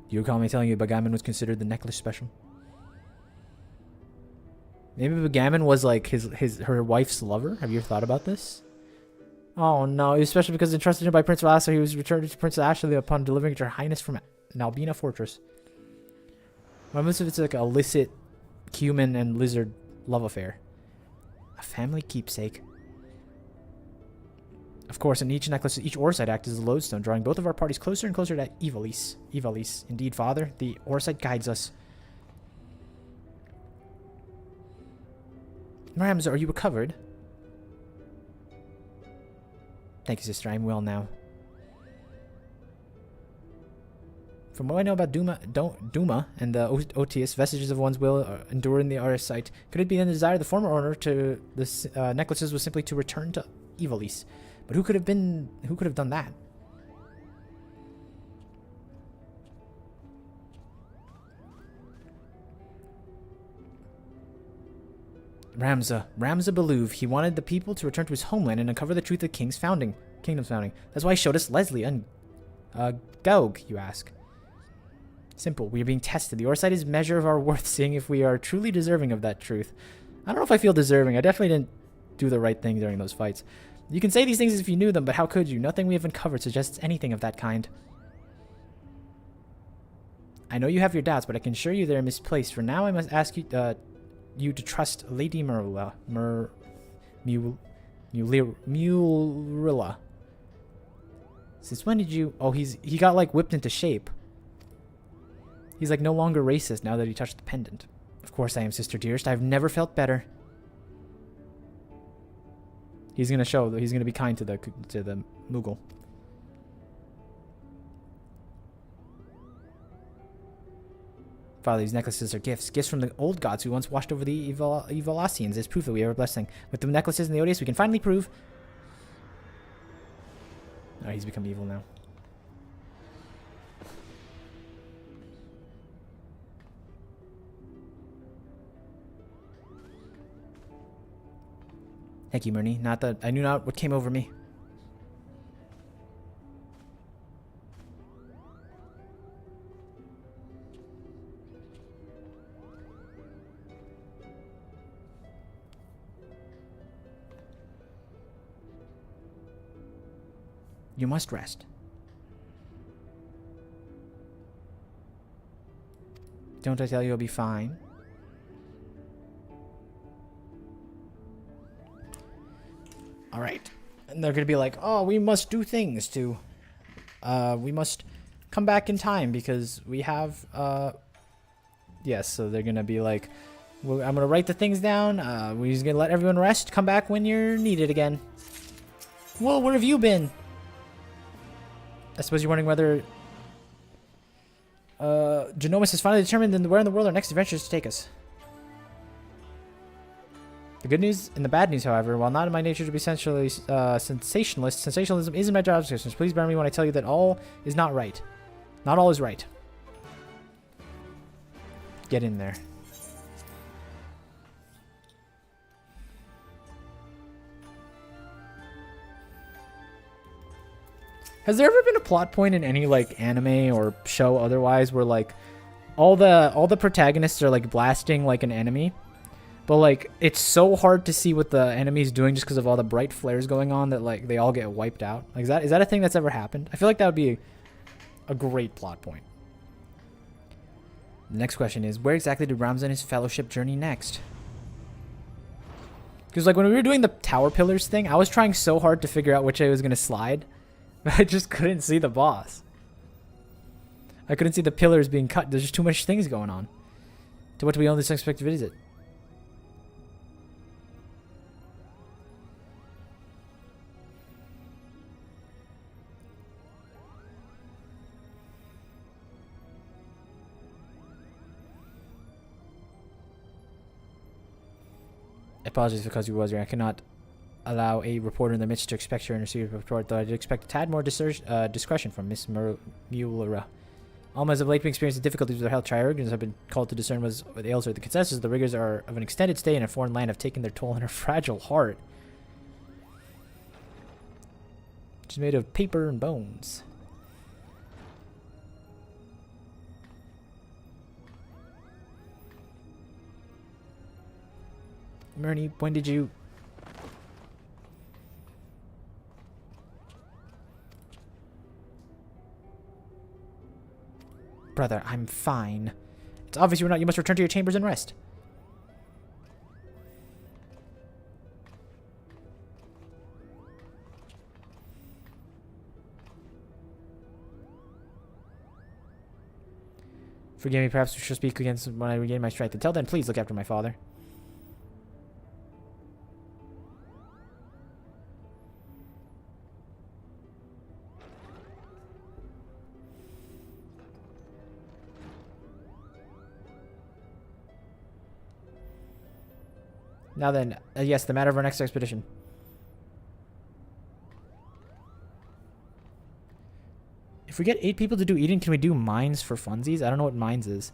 Do you recall me telling you Bagaman was considered the necklace special? Maybe Bagaman was like her wife's lover? Have you ever thought about this? Oh no, especially because entrusted him by Prince Valasso, he was returned to Princess Ashley upon delivering it to Her Highness from Albina Fortress. What if it's like an illicit human and lizard love affair? A family keepsake. Of course, in each necklace, each orsite act is a lodestone, drawing both of our parties closer and closer to Ivalice. Ivalice. Indeed, Father, the orsite guides us. Ramza, are you recovered? Thank you, sister. I'm well now. From what I know about Duma and the Otius, vestiges of one's will endure in the orsite. Could it be then the desire of the former owner to the necklaces was simply to return to Ivalice? But who could have done that? Ramza Beluv. He wanted the people to return to his homeland and uncover the truth of kingdom's founding. That's why he showed us Leslie and Gaug, you ask. Simple. We are being tested. The Orsite is a measure of our worth, seeing if we are truly deserving of that truth. I don't know if I feel deserving. I definitely didn't do the right thing during those fights. You can say these things as if you knew them, but how could you? Nothing we have uncovered suggests anything of that kind. I know you have your doubts, but I can assure you they are misplaced. For now, I must ask you to trust Lady Murilla. Murilla. Since when did you... Oh, he got, like, whipped into shape. He's, like, no longer racist now that he touched the pendant. Of course I am, sister dearest. I've never felt better. He's gonna show that he's gonna be kind to the Moogle. Father, these necklaces are gifts. Gifts from the old gods who once watched over the Evolacians as proof that we have a blessing. With the necklaces and the Odious, we can finally prove... Oh, he's become evil now. Thank you, Murni. Not that I knew not what came over me. You must rest. Don't I tell you you'll be fine? Alright. And they're gonna be like, oh, we must do things to... we must come back in time because we have... Yes, so they're gonna be like, well, I'm gonna write the things down. We're just gonna let everyone rest. Come back when you're needed again. Well, where have you been? I suppose you're wondering whether... Genomus has finally determined where in the world our next adventure is to take us. The good news and the bad news, however, while not in my nature to be essentially sensationalist, sensationalism is in my job description. Please bear me when I tell you that all is not right. Not all is right. Get in there. Has there ever been a plot point in any like anime or show otherwise where like all the protagonists are like blasting like an enemy? But, like, it's so hard to see what the enemy's doing just because of all the bright flares going on that, like, they all get wiped out. Like, is that a thing that's ever happened? I feel like that would be a great plot point. The next question is, where exactly did Ramza and his fellowship journey next? Because, like, when we were doing the tower pillars thing, I was trying so hard to figure out which way I was going to slide, but I just couldn't see the boss. I couldn't see the pillars being cut. There's just too much things going on. To what do we owe this unexpected visit? Apologies because you was here. I cannot allow a reporter in the midst to expect your interceded report, though I did expect a tad more discretion from Miss Mueller. Alma has of late been experiencing difficulties with her health. Triorgans have been called to discern what ails her. The consensus the rigors of an extended stay in a foreign land have taken their toll on her fragile heart. She's made of paper and bones. Murney, when did you... Brother, I'm fine. It's obvious you are not. You must return to your chambers and rest. Forgive me, perhaps we shall speak again when I regain my strength. Until then, please look after my father. Now then, yes, the matter of our next expedition. If we get 8 people to do eating, can we do mines for funsies? I don't know what mines is.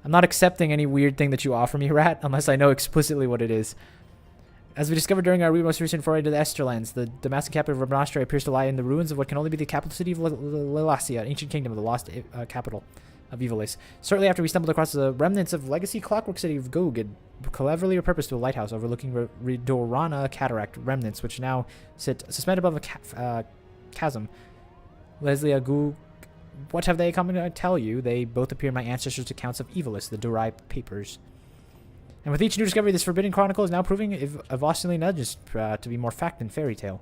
I'm not accepting any weird thing that you offer me, Rat, unless I know explicitly what it is. As we discovered during our most recent foray to the Esterlands, the Damascus capital of Rabnastre appears to lie in the ruins of what can only be the capital city of Lelasia, an ancient kingdom of the lost capital of Evilis. Certainly after we stumbled across the remnants of legacy clockwork city of Gog, it cleverly repurposed to a lighthouse overlooking Ridorana cataract remnants, which now sit suspended above a chasm. Leslie Agu, what have they come to tell you? They both appear in my ancestors' accounts of Evilis, the derived papers. And with each new discovery, this forbidden chronicle is now proving evocationally nudges to be more fact than fairy tale.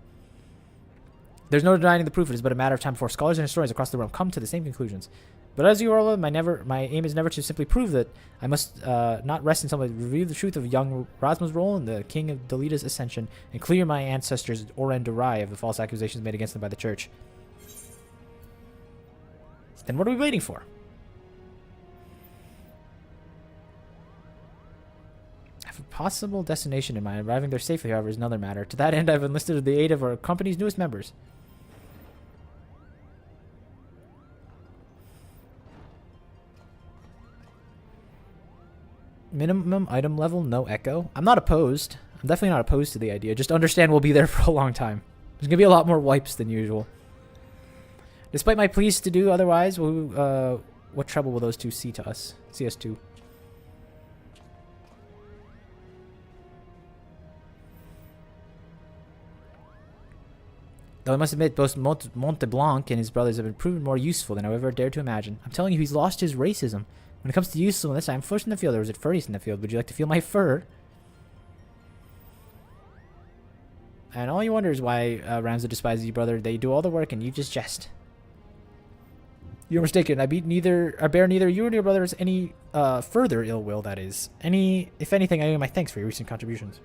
There's no denying the proof. It is but a matter of time before scholars and historians across the realm come to the same conclusions. But as you all, my aim is never to simply prove that. I must not rest until I reveal the truth of young Rosma's role in the King of Delita's ascension and clear my ancestors Oren Durai of the false accusations made against them by the church. Then what are we waiting for? I have a possible destination in mind. Arriving there safely, however, is another matter. To that end, I've enlisted the aid of our company's newest members. Minimum item level, no echo. I'm not opposed. I'm definitely not opposed to the idea. Just understand we'll be there for a long time. There's going to be a lot more wipes than usual. Despite my pleas to do otherwise, what trouble will those two see us? Though I must admit, both Monteblanc and his brothers have been proven more useful than I ever dared to imagine. I'm telling you, he's lost his racism. When it comes to usefulness, I'm first in the field, or is it furries in the field? Would you like to feel my fur? And all you wonder is why Ramza despises you, brother. They do all the work and you just jest. You're mistaken. I bear neither you nor your brothers any further ill will, that is. If anything, I owe you my thanks for your recent contributions.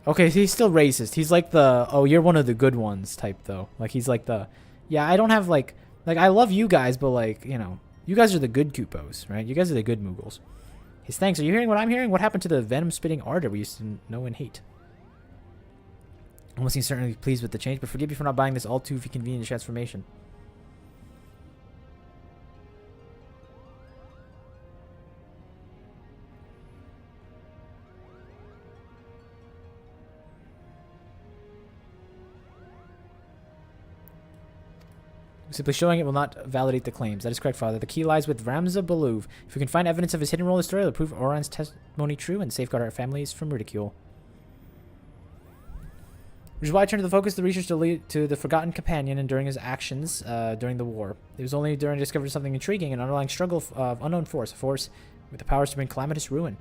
Okay, so he's still racist. He's like the, oh, you're one of the good ones type, though. Like, he's like the, yeah, I don't have, like, I love you guys, but, like, you know, you guys are the good Kupos, right? You guys are the good Mughals. His thanks. Are you hearing what I'm hearing? What happened to the venom-spitting ardor we used to know and hate? Almost seems certainly pleased with the change, but forgive me for not buying this all too convenient transformation. Simply showing it will not validate the claims. That is correct, Father. The key lies with Ramza Balouv. If we can find evidence of his hidden role in the story, it will prove Oran's testimony true and safeguard our families from ridicule. Which is why I turned the focus of the research to the forgotten companion and during his actions during the war. It was only during I discovered something intriguing, an underlying struggle of unknown force, a force with the powers to bring calamitous ruin.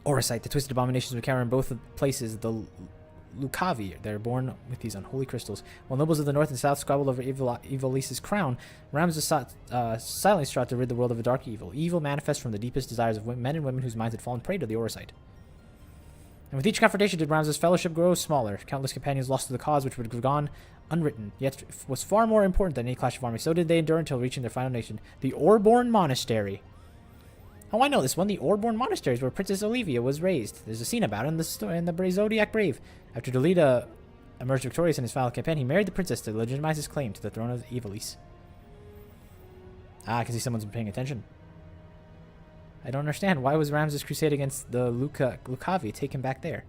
Orosite, the twisted abominations we carry in both places, the Lucavi, they're born with these unholy crystals. While nobles of the north and south squabbled over Evilisa's crown, Ramza silently sought to rid the world of a dark evil. Evil manifests from the deepest desires of men and women whose minds had fallen prey to the Orosite. And with each confrontation did Ramses' fellowship grow smaller. Countless companions lost to the cause which would have gone unwritten, yet was far more important than any clash of armies. So did they endure until reaching their final nation, the Orborn Monastery. Oh, I know this one. The Orborn Monastery is where Princess Olivia was raised. There's a scene about it in the Zodiac Brave. After Delita emerged victorious in his final campaign, he married the princess to legitimize his claim to the throne of Ivalice. Ah, I can see someone's been paying attention. I don't understand. Why was Ramses' crusade against the Lucavi taken back there?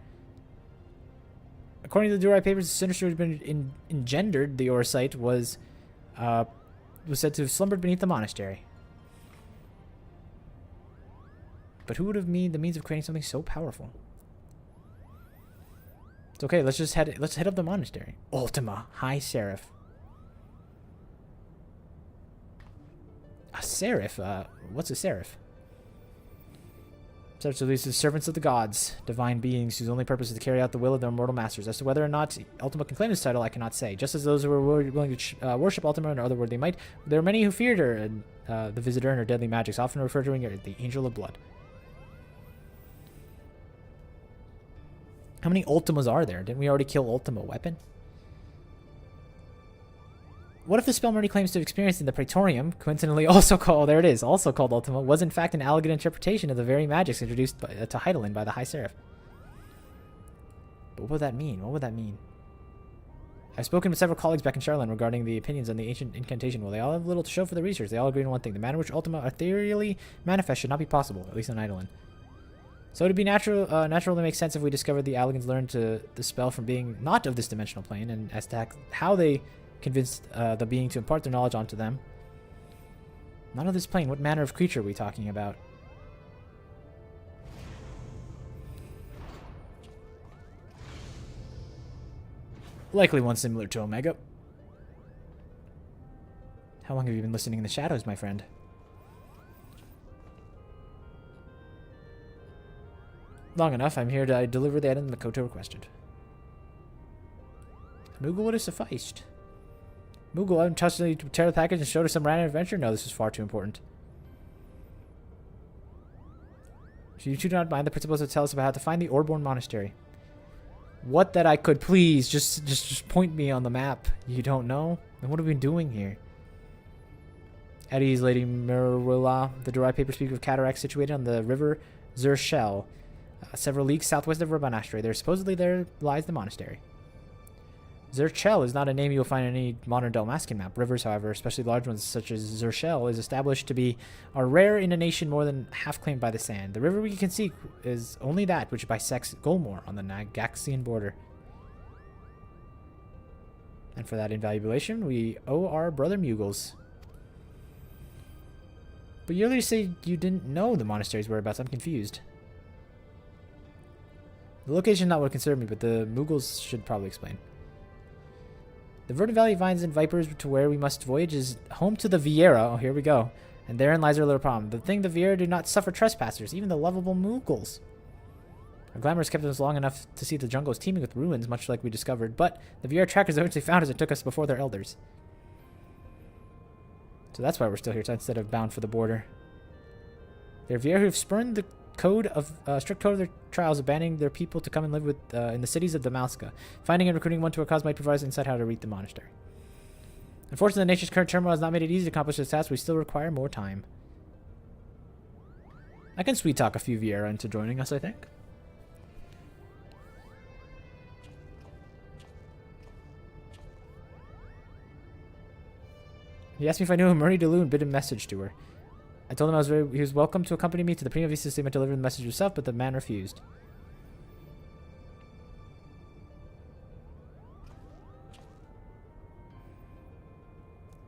According to the Durai papers, the sinister who had been engendered the Orsite was said to have slumbered beneath the monastery. But who would have the means of creating something so powerful? It's okay. Let's head up the monastery. Ultima, High Seraph. A seraph? What's a seraph? Such are these servants of the gods, divine beings whose only purpose is to carry out the will of their mortal masters. As to whether or not Ultima can claim this title, I cannot say. Just as those who were willing to worship Ultima in other words they might, there are many who feared her and the visitor and her deadly magics, often referred to her as the Angel of Blood. How many Ultimas are there? Didn't we already kill Ultima Weapon? What if the spell Murray claims to have experienced in the Praetorium, coincidentally also called, there it is, also called Ultima, was in fact an elegant interpretation of the very magics introduced to Heidelin by the High Seraph? But what would that mean? What would that mean? I've spoken with several colleagues back in Charlotte regarding the opinions on the ancient incantation. Well, they all have little to show for the research. They all agree on one thing. The manner in which Ultima ethereally manifest should not be possible, at least on Heidelin. So it'd be natural to make sense if we discovered the Allegans learned the spell from being not of this dimensional plane, and as to how they convinced the being to impart their knowledge onto them. Not of this plane. What manner of creature are we talking about? Likely one similar to Omega. How long have you been listening in the shadows, my friend? Long enough. I'm here to deliver the item Makoto requested. Moogle would have sufficed. Moogle untouchedly tear the package and showed her some random adventure? No, this is far too important. Should you two not mind, the principals will tell us about how to find the Orborn Monastery. What that I could please just point me on the map. You don't know? Then what have we been doing here? Eddie's Lady Merwilla. The Durai papers speak of cataracts situated on the river Zershel, several leagues southwest of the monastery. Supposedly there lies the monastery. Zerchel is not a name you will find on any modern Dalmascan map. Rivers, however, especially large ones such as Zerchel, is established to be are rare in a nation more than half claimed by the sand. The river we can seek is only that which bisects Golmor on the Nagaxian border. And for that invaluation, we owe our brother Mugles. But you earlier say you didn't know the monastery's whereabouts. I'm confused. The location is not what concerned me, but the Mughals should probably explain. The Verdant Valley Vines and Vipers to where we must voyage is home to the Vieira. Oh, here we go. And therein lies our little problem. The thing, the Vieira do not suffer trespassers, even the lovable Mughals. Our glamour has kept us long enough to see the jungle is teeming with ruins, much like we discovered, but the Vieira trackers eventually found us and took us before their elders. So that's why we're still here, instead of bound for the border. They're Vieira who have spurned the strict code of their trials, abandoning their people to come and live with in the cities of Damascus. Finding and recruiting one to our cause might provide us insight how to reach the monastery. Unfortunately, the nation's current turmoil has not made it easy to accomplish this task. We still require more time. I can sweet talk a few Vieira into joining us, I think. He asked me if I knew who Marie DeLune, bid a message to her. I told him he was welcome to accompany me to the Prima Vista Statement to deliver the message himself, but the man refused.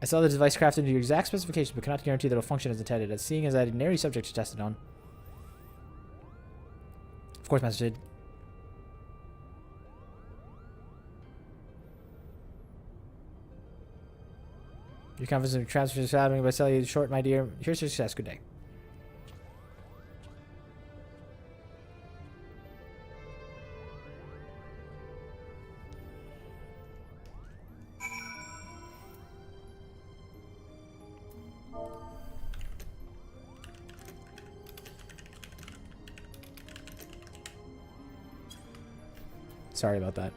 I saw the device crafted to your exact specifications, but cannot guarantee that it will function as intended, as seeing as I had a nary subject to test it on. Of course, Master Jade. Your confidence in your transfer is happening by selling you short, my dear. Here's your success. Good day. Sorry about that.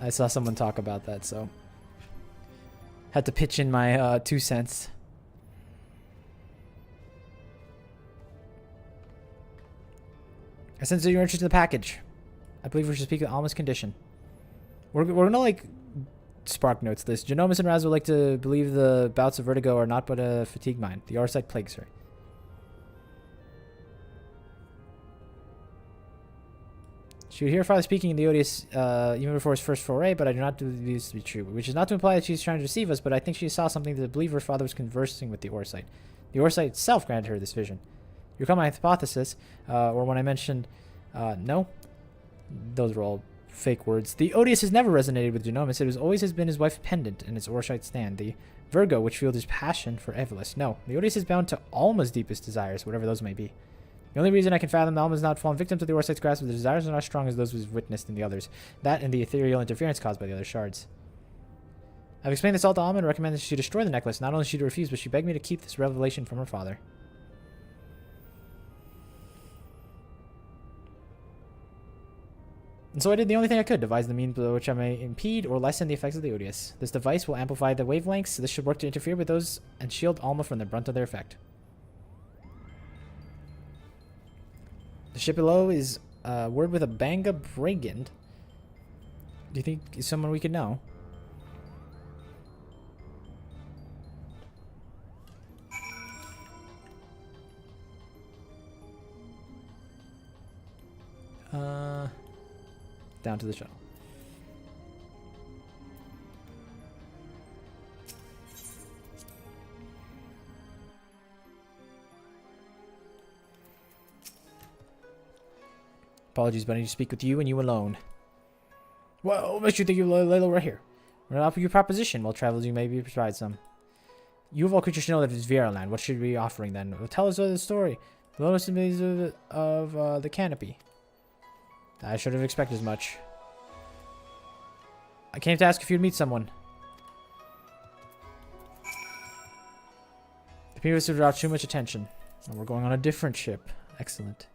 I saw someone talk about that, so had to pitch in my 2 cents. I sense that you're interested in the package. I believe we should speak of Alma's condition. We're gonna like spark notes this. Genomus and Raz would like to believe the bouts of vertigo are not but a fatigue mind. The Arsite plagues her. She would hear father speaking in the Odious even before his first foray, but I do not believe this to be true. Which is not to imply that she's trying to deceive us, but I think she saw something to believe her father was conversing with the Orsite. The Orsite itself granted her this vision. You recall my hypothesis, or when I mentioned, no? Those were all fake words. The Odious has never resonated with Genomus. It always has been his wife's pendant and its Orsite stand. The Virgo, which fueled his passion for Evelys. No, the Odious is bound to Alma's deepest desires, whatever those may be. The only reason I can fathom Alma has not fallen victim to the Orsite's grasp is the desires are not as strong as those we've witnessed in the others. That and the ethereal interference caused by the other shards. I've explained this all to Alma and recommended she destroy the necklace. Not only did she refuse, but she begged me to keep this revelation from her father. And so I did the only thing I could, devise the means by which I may impede or lessen the effects of the Odious. This device will amplify the wavelengths. This should work to interfere with those and shield Alma from the brunt of their effect. The ship below is word with a Banga brigand. Do you think is someone we could know? Down to the shuttle. Apologies, but I need to speak with you and you alone. Well, what makes you think you're Layla right here? We're gonna offer you a proposition. While travels, you may be provided some. You of all creatures should know that it's Viera land. What should we be offering then? Well, tell us the story. The lowest of the canopy. I should have expected as much. I came to ask if you'd meet someone. The people have drawn too much attention. And we're going on a different ship. Excellent.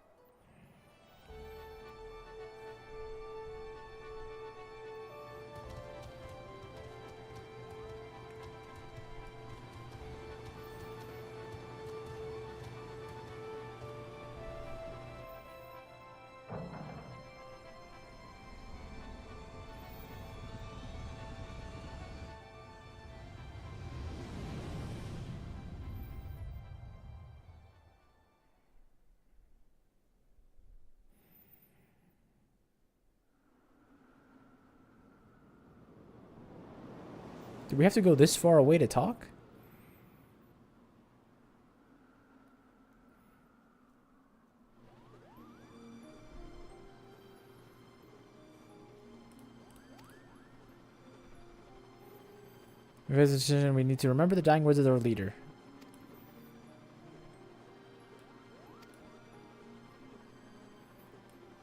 Do we have to go this far away to talk? We need to remember the dying words of our leader.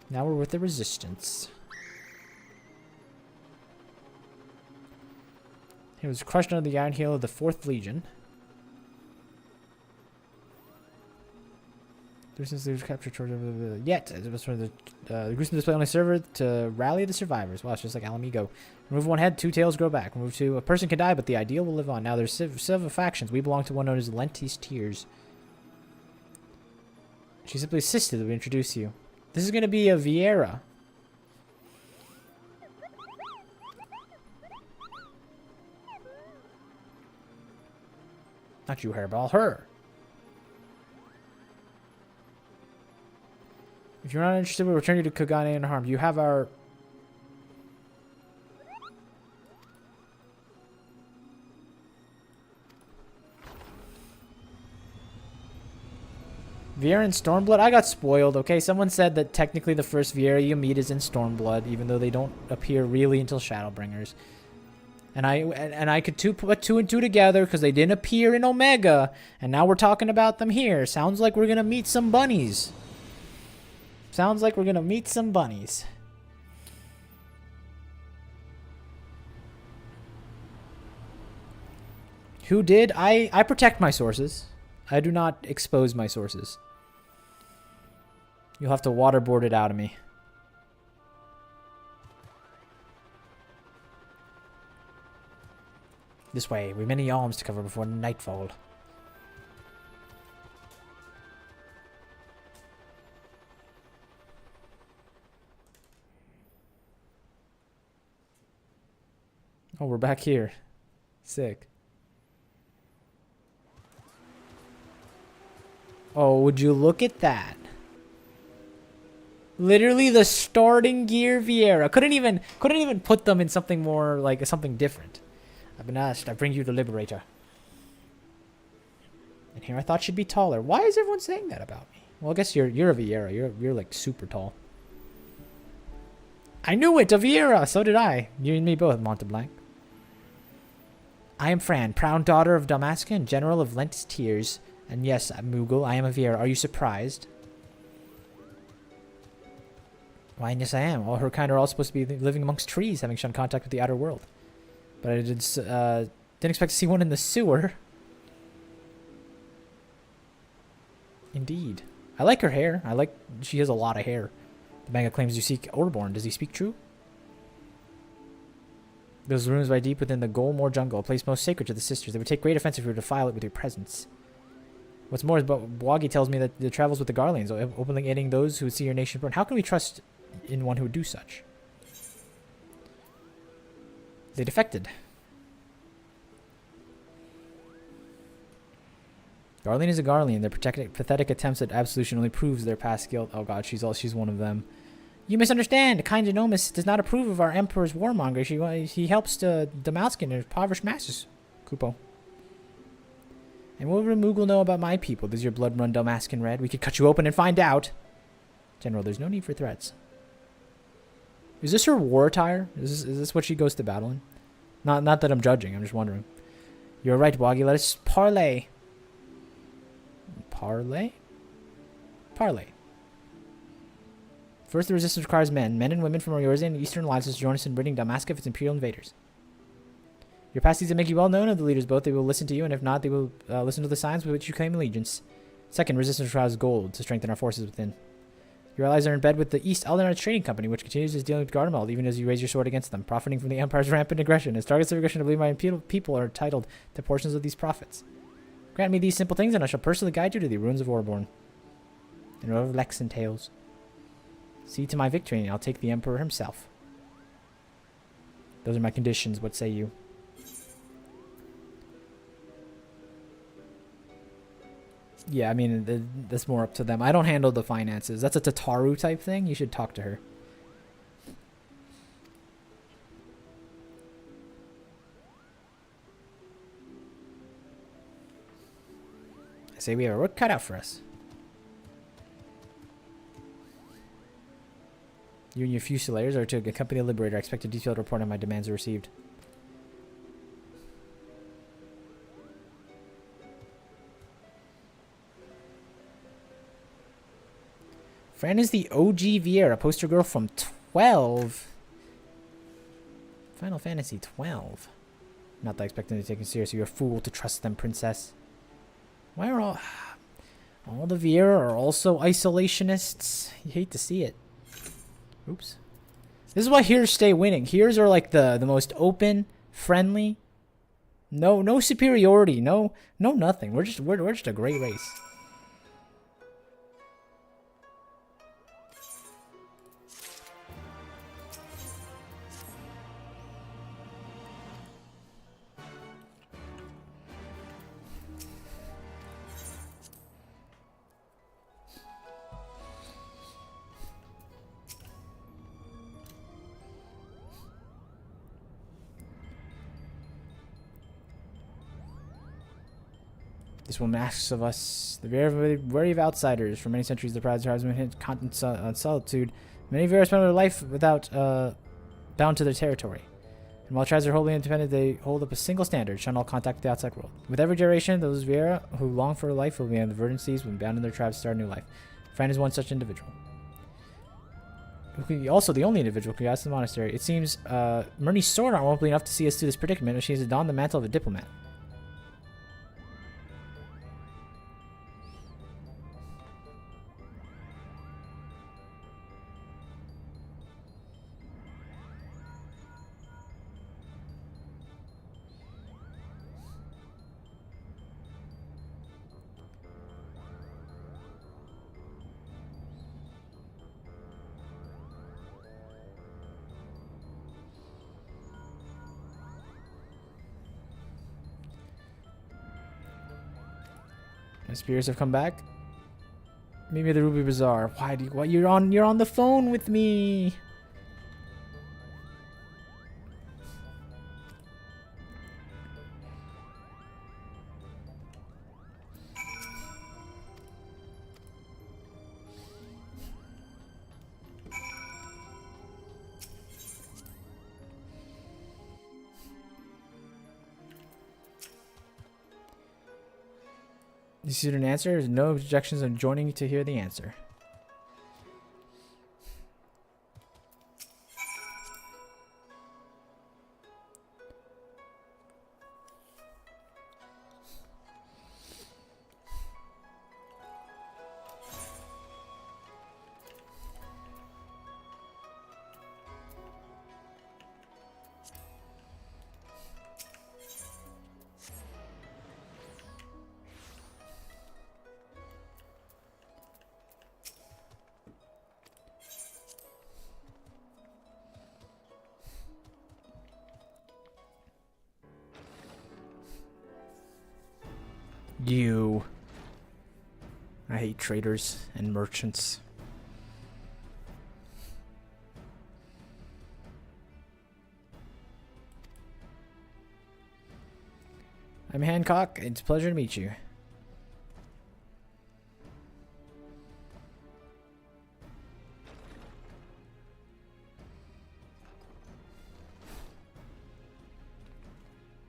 Now we're with the resistance. He was crushed under the iron heel of the 4th Legion. Since was captured yet it was for the gruesome display only served to rally the survivors. Wow, it's just like Alamigo. Remove one head, 2 tails grow back. Remove 2. A person can die, but the ideal will live on. Now there's several factions. We belong to one known as Lentis Tears. She simply insisted that we introduce you. This is going to be a Vieira. Not you, Hairball. Her. If you're not interested, we'll return you to Kagane unharmed. You have our... Viera in Stormblood? I got spoiled, okay? Someone said that technically the first Viera you meet is in Stormblood, even though they don't appear really until Shadowbringers. And I could put 2 and 2 together because they didn't appear in Omega, and now we're talking about them here. Sounds like we're gonna meet some bunnies. Sounds like we're gonna meet some bunnies. Who did? I protect my sources. I do not expose my sources. You'll have to waterboard it out of me. This way. We've many alms to cover before nightfall. Oh, we're back here. Sick. Oh, would you look at that? Literally the starting gear Vieira. Couldn't even put them in something more like something different. I've been asked. I bring you the Liberator. And here I thought she'd be taller. Why is everyone saying that about me? Well, I guess you're a Vieira. You're like super tall. I knew it, a Vieira. So did I. You and me both, Monteblanc. I am Fran, proud daughter of Damaska and general of Lentis Tears. And yes, Moogle, I am a Vieira. Are you surprised? Why, yes I am. All her kind are all supposed to be living amongst trees, having shunned contact with the outer world. But I didn't expect to see one in the sewer. Indeed. I like her hair. She has a lot of hair. The manga claims you seek Orborn. Does he speak true? Those ruins lie deep within the Golmore jungle, a place most sacred to the sisters. They would take great offense if you were to defile it with your presence. What's more, Bwagi tells me that the travels with the Garleans, openly aiding those who would see your nation burn. How can we trust in one who would do such? They defected. Garlean is a Garlean. Their pathetic attempts at absolution only proves their past guilt. Oh god, she's one of them. You misunderstand. Kind Genomus does not approve of our Emperor's warmonger. He helps Damascus and impoverished masses. Kupo. And what would Moogle know about my people? Does your blood run Damascan red? We could cut you open and find out. General, there's no need for threats. Is this her war attire? Is this what she goes to battle in? Not that I'm judging. I'm just wondering. You're right, Bwagi. Let us parley. Parley? Parley. First, the resistance requires men and women from Eorzea and Eastern Alliances to join us in ridding Damascus of its imperial invaders. Your past deeds make you well known of the leaders both. They will listen to you, and if not, they will listen to the signs with which you claim allegiance. Second, resistance requires gold to strengthen our forces within. Your allies are in bed with the East Eldar Trading Company, which continues its dealing with Gardamal, even as you raise your sword against them, profiting from the Empire's rampant aggression. As targets of aggression, I believe my people are entitled to portions of these profits. Grant me these simple things, and I shall personally guide you to the ruins of Orborn. And of Lexan Tales. See to my victory, and I'll take the Emperor himself. Those are my conditions. What say you? Yeah, I mean, that's more up to them. I don't handle the finances. That's a Tataru type thing. You should talk to her. I say we have our work cut out for us. You and your Fusiliers are to accompany the Liberator. I expect a detailed report on my demands are received. Fran is the OG Vieira, poster girl from 12. Final Fantasy 12. Not that I expect them to take it seriously. You're a fool to trust them, princess. Why are all the Vieira are also isolationists? You hate to see it. Oops. This is why Heroes stay winning. Heroes are like the most open, friendly. No superiority. No nothing. We're just a great race. This woman asks of us, the very wary of outsiders. For many centuries, the proud tribesmen had continent on solitude. Many Vieira spend their life without bound to their territory. And while tribes are wholly independent, they hold up a single standard: shun all contact with the outside world. With every generation, those Vieira who long for a life will be on the verdant seas when bound in their tribes to start a new life. Fran is one such individual. Also, the only individual who got to the monastery. It seems Myrnie's sword arm won't be enough to see us through this predicament, and she has donned the mantle of a diplomat. My spirits have come back. Meet me at the Ruby Bazaar. Why do you? What? You're on the phone with me. You see an answer? There's no objections on joining to hear the answer. You. I hate traders and merchants. I'm Hancock. It's a pleasure to meet you.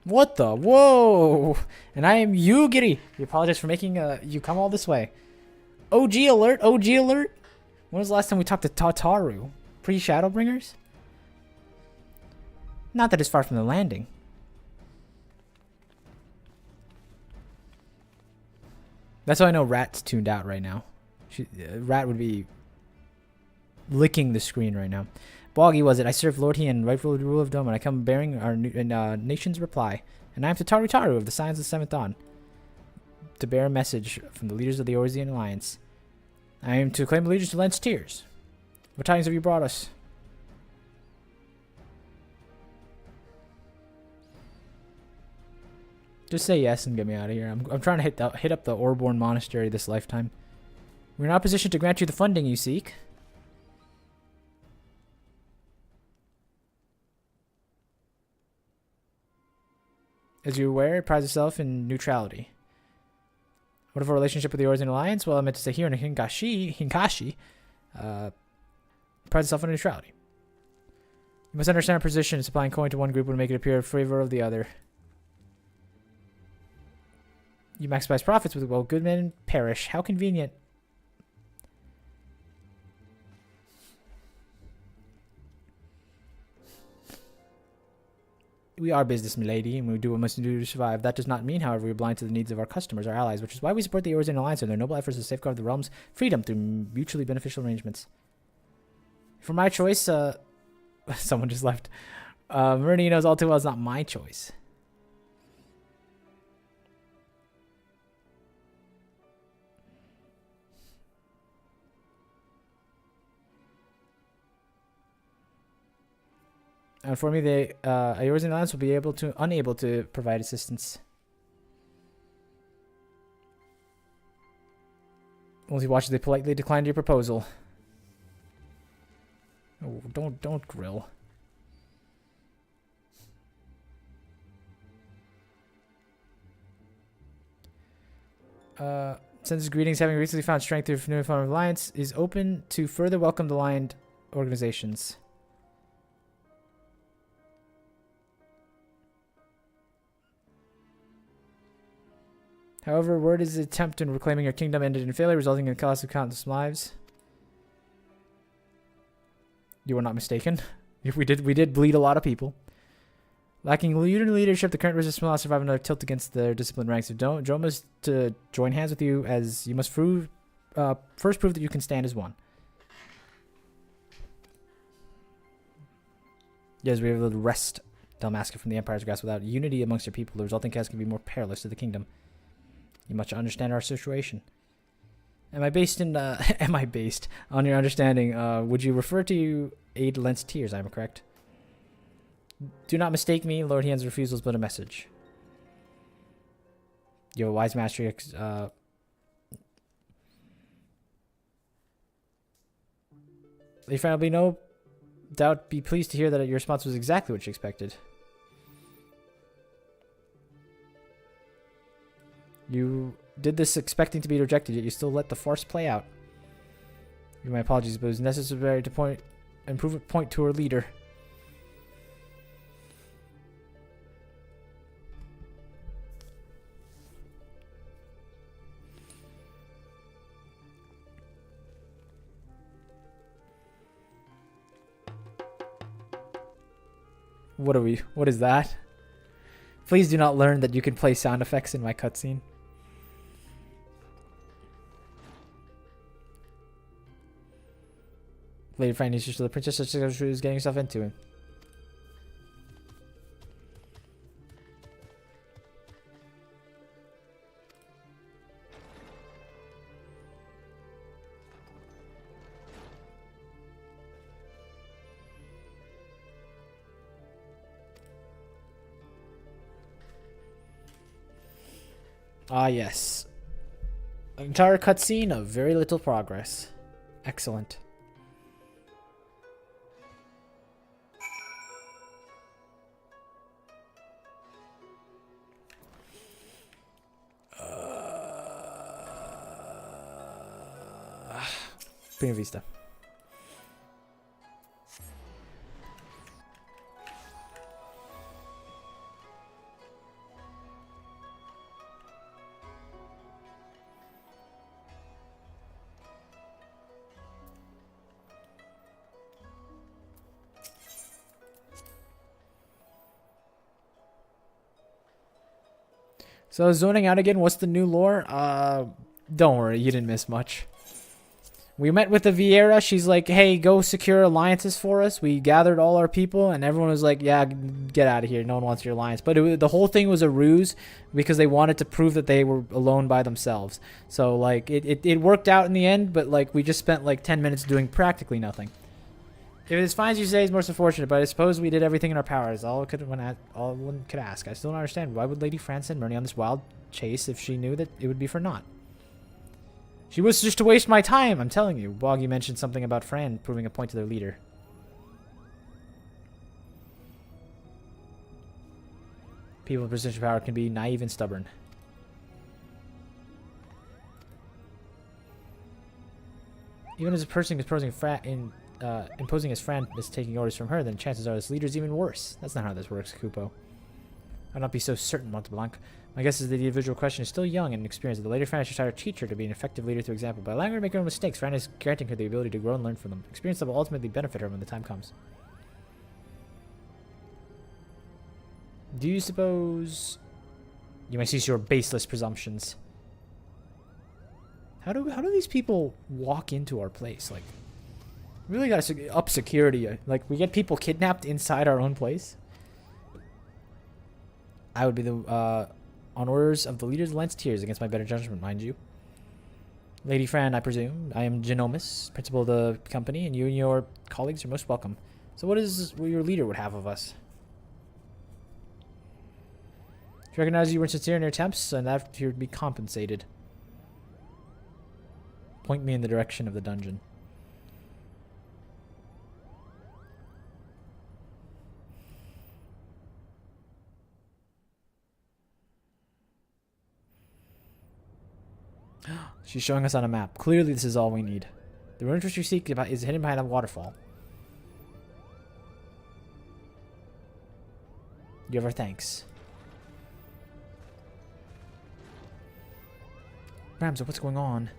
What the? Whoa! And I am Yugiri. We apologize for making you come all this way. OG alert! OG alert! When was the last time we talked to Tataru? Pre-Shadowbringers? Not that it's far from the landing. That's how I know Rat's tuned out right now. Rat would be licking the screen right now. Boggy was it? I serve Lord Hien, rightful rule of Dome, and I come bearing our nation's reply. And I am Tataru Taru of the Scions of the Seventh Dawn, to bear a message from the leaders of the Orzian Alliance. I am to claim allegiance to Lance Tears. What tidings have you brought us? Just say yes and get me out of here. I'm trying to hit up the Orborn Monastery this lifetime. We're in opposition to grant you the funding you seek. As you're aware, it prides itself in neutrality. What of our relationship with the Orzian Alliance? Well, I meant to say here in Hinkashi, prides itself on neutrality. You must understand our position. Supplying coin to one group would make it appear in favor of the other. You maximize profits with, well, good men perish. How convenient. We are business, milady, and we do what we must do to survive. That does not mean, however, we are blind to the needs of our customers, our allies, which is why we support the Orzian Alliance and their noble efforts to safeguard the realm's freedom through mutually beneficial arrangements. For my choice, someone just left. Murni knows all too well it's not my choice. And for me, the Orzian Alliance will be unable to provide assistance. Only watch as they politely declined your proposal. Oh, don't grill. Sends his greetings, having recently found strength through New Farm Alliance, is open to further welcome the aligned organizations. However, word is the attempt in reclaiming your kingdom ended in failure, resulting in the cost of countless lives. You were not mistaken. We did bleed a lot of people. Lacking leadership, the current resistance will not survive another tilt against their disciplined ranks. So Drome is to join hands with you, as you must first prove that you can stand as one. Yes, we have to wrest Dalmasca from the Empire's grasp. Without unity amongst your people, the resulting chaos can be more perilous to the kingdom. You must understand our situation. Am I based on your understanding? Would you refer to aid Lance Tears? I'm correct. Do not mistake me. Lord Hien's refusal is but a message. You have a wise master Lady Fran will be no doubt be pleased to hear that your response was exactly what she expected. You did this expecting to be rejected, yet you still let the farce play out. My apologies, but it was necessary to improve a point to her leader. What is that? Please do not learn that you can play sound effects in my cutscene. Lady Fran needs to show the princess such as she was getting herself into. Ah, yes. An entire cutscene of very little progress. Excellent. Prima Vista. So zoning out again, what's the new lore? Don't worry, you didn't miss much. We met with the Vieira. She's like, hey, go secure alliances for us. We gathered all our people, and everyone was like, yeah, get out of here. No one wants your alliance. But the whole thing was a ruse because they wanted to prove that they were alone by themselves. So, like, it worked out in the end, but, like, we just spent, like, 10 minutes doing practically nothing. If it's fine as you say, it's most unfortunate, but I suppose we did everything in our powers. All one could ask. I still don't understand. Why would Lady Fran send Myrni on this wild chase if she knew that it would be for naught? She was just to waste my time, I'm telling you. Boggy mentioned something about Fran proving a point to their leader. People with position of power can be naive and stubborn. Even as a person imposing as Fran is taking orders from her, then chances are this leader's even worse. That's not how this works, Kupo. I'd not be so certain, Monteblanc. My guess is that the individual question is still young and inexperienced. The later Fran should try to teach her to be an effective leader through example. By allowing her to make her own mistakes, Fran is granting her the ability to grow and learn from them. Experience that will ultimately benefit her when the time comes. Do you suppose... You may cease your baseless presumptions. How do these people walk into our place? Like, we really gotta up security. Like, we get people kidnapped inside our own place? I would be the, on orders of the leaders, lance tears against my better judgment, mind you. Lady Fran, I presume. I am Genomus, principal of the company, and you and your colleagues are most welcome. So what your leader would have of us? If you recognize you were sincere in your attempts, and that you would be compensated. Point me in the direction of the dungeon. She's showing us on a map. Clearly this is all we need. The rune which you seek is hidden behind a waterfall. You have our thanks. Ramza, what's going on?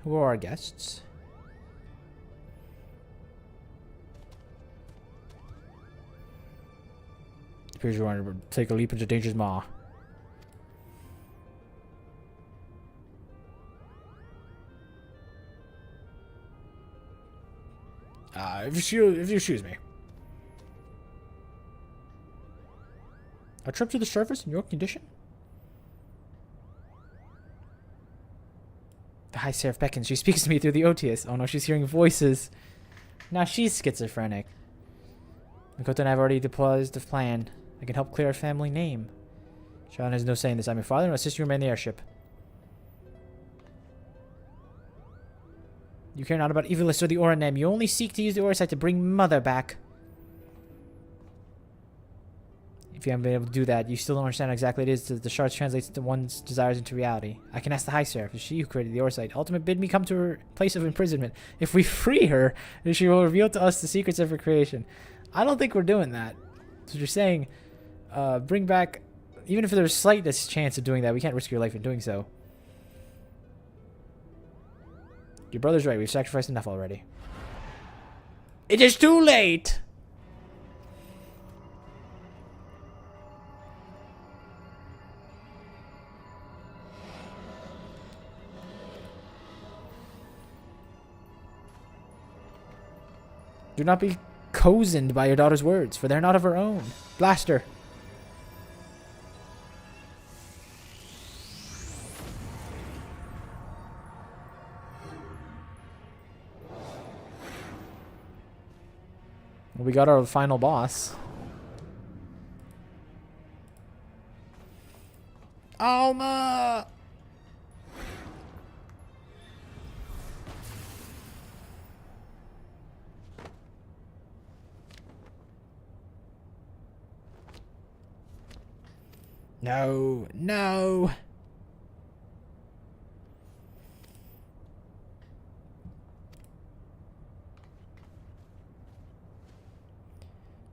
Who are our guests? Appears you want to take a leap into danger's maw. If you excuse me. A trip to the surface in your condition? The High Seraph beckons. She speaks to me through the OTS. Oh no, she's hearing voices. Now she's schizophrenic. Makoto and I have already deployed the plan. I can help clear our family name. Sean has no say in this. I'm your father and my sister remain in the airship. You care not about Evilist or the Oranem. You only seek to use the Orisight to bring Mother back. If you haven't been able to do that, you still don't understand how exactly it is that the shards translates to one's desires into reality. I can ask the High Seraph. It's she who created the Orisight. Ultimate bid me come to her place of imprisonment. If we free her, she will reveal to us the secrets of her creation. I don't think we're doing that. So you're saying, bring back... Even if there's slightest chance of doing that, we can't risk your life in doing so. Your brother's right. We've sacrificed enough already. It is too late! Do not be cozened by your daughter's words, for they're not of her own. Blast her. We got our final boss. Alma! No, no.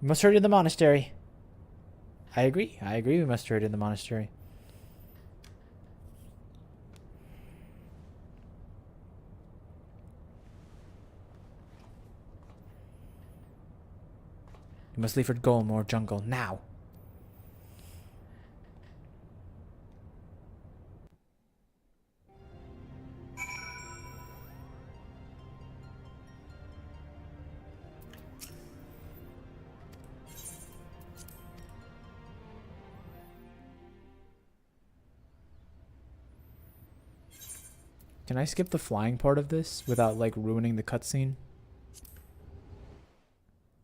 We must hurry to the monastery. I agree. I agree. We must hurry to the monastery. We must leave for Golem or jungle now. Can I skip the flying part of this without, like, ruining the cutscene?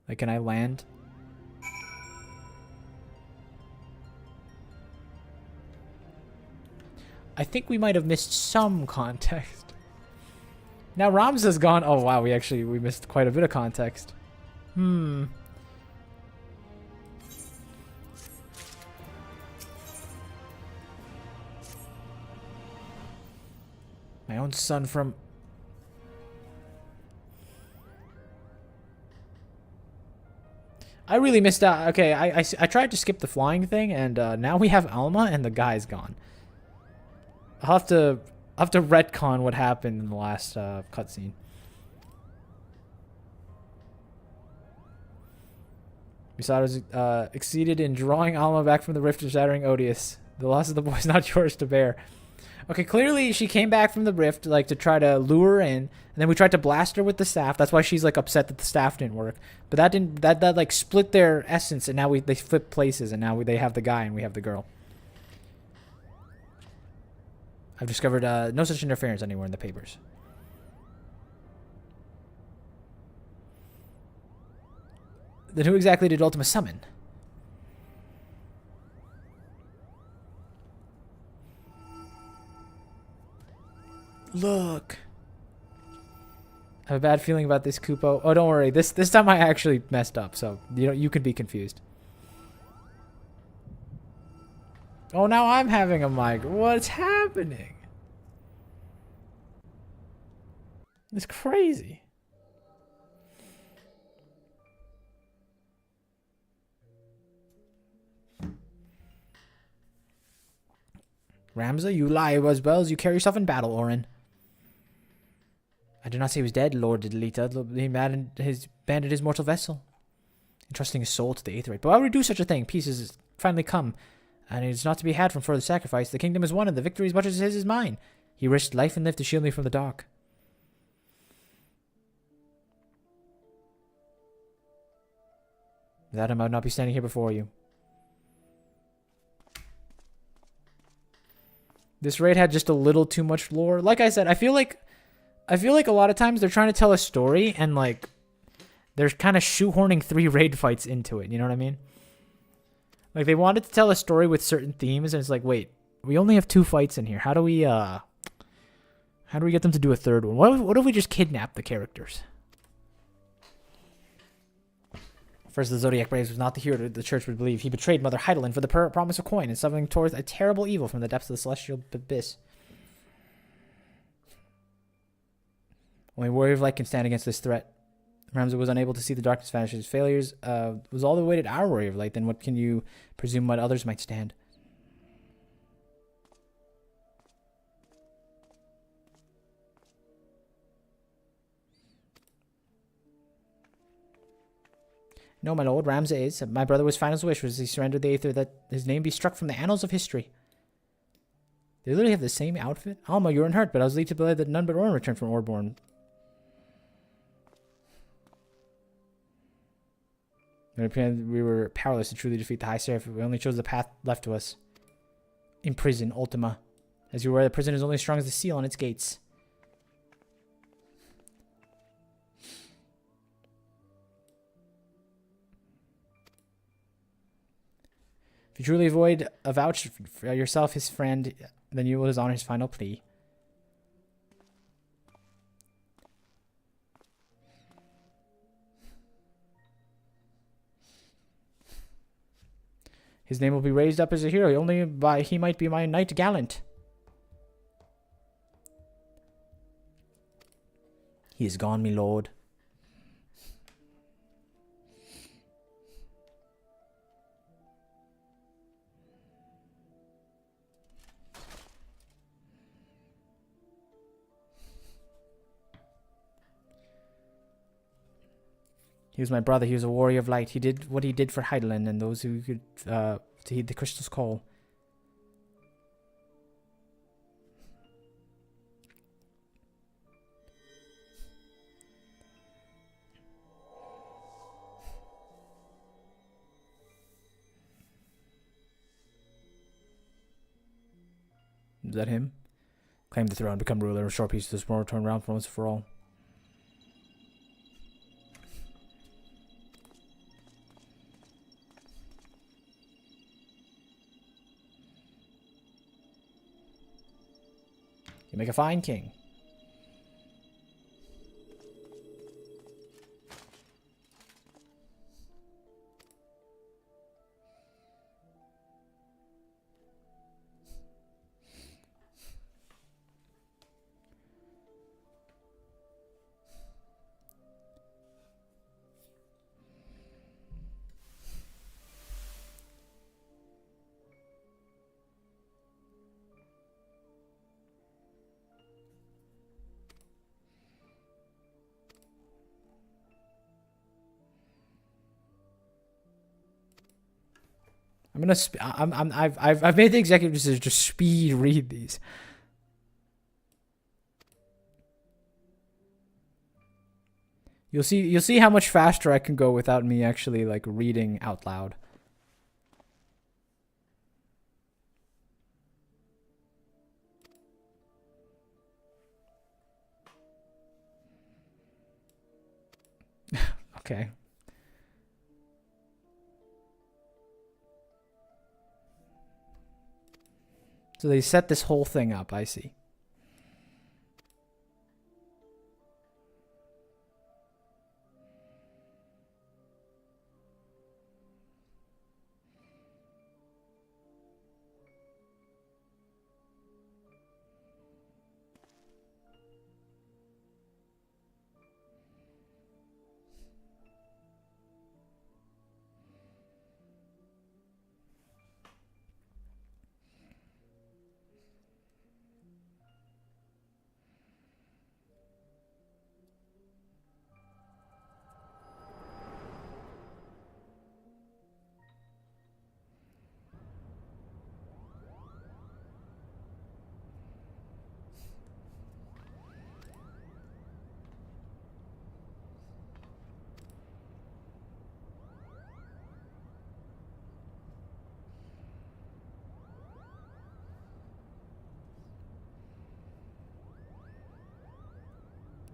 Like, can I land? I think we might have missed some context. Now Ramza's gone. Oh, wow, we missed quite a bit of context. My own son from... I really missed out. Okay, I tried to skip the flying thing, and now we have Alma, and the guy's gone. I'll have to retcon what happened in the last cutscene. Misato exceeded in drawing Alma back from the rift and shattering Odious. The loss of the boy is not yours to bear. Okay, clearly she came back from the rift, like, to try to lure her in, and then we tried to blast her with the staff. That's why she's, like, upset that the staff didn't work. But that didn't, that like, split their essence, and now they flip places, and now they have the guy and we have the girl. I've discovered no such interference anywhere in the papers. Then who exactly did Ultima summon? Look. I have a bad feeling about this, Kupo. Oh, don't worry. This time I actually messed up, so you could be confused. Oh, now I'm having a mic. What's happening? It's crazy. Ramza, you lie as well as you carry yourself in battle, Orin. I did not say he was dead, Lord Delita. He abandoned his mortal vessel, entrusting his soul to the Aetherite. But why would we do such a thing? Peace has finally come, and it is not to be had from further sacrifice. The kingdom is won, and the victory as much as his is mine. He risked life and life to shield me from the dark. Without him, I would not be standing here before you. This raid had just a little too much lore. Like I said, I feel like a lot of times they're trying to tell a story and, like, they're kind of shoehorning 3 raid fights into it. You know what I mean? Like, they wanted to tell a story with certain themes, and it's like, wait, we only have 2 fights in here. How do we How do we get them to do a third one? What if we just kidnap the characters? First, the Zodiac Braves was not the hero the church would believe. He betrayed Mother Heidelin for the promise of coin and summoning towards a terrible evil from the depths of the celestial abyss. Only Warrior of Light can stand against this threat. Ramza was unable to see the darkness vanish. His failures was all the weight at our Warrior of Light. Then what can you presume what others might stand? No, my lord, Ramza is. My brother was final wish was he surrendered the Aether that his name be struck from the annals of history. They literally have the same outfit? Alma, you're unhurt, but I was led to believe that none but Orin returned from Orborn. We were powerless to truly defeat the High Seraph. We only chose the path left to us. In prison, Ultima. As you were, the prison is only as strong as the seal on its gates. If you truly avoid a vouch for yourself, his friend, then you will honor his final plea. His name will be raised up as a hero. Only by he might be my knight gallant. He is gone, me lord. He was my brother. He was a warrior of light. He did what he did for Heidelin and those who could to heed the crystal's call. Is that him? Claim the throne, become ruler, restore peace to this world, turn around for once for all. You make a fine king. I've made the executive decision to speed read these. You'll see how much faster I can go without me actually like reading out loud. Okay. So they set this whole thing up, I see.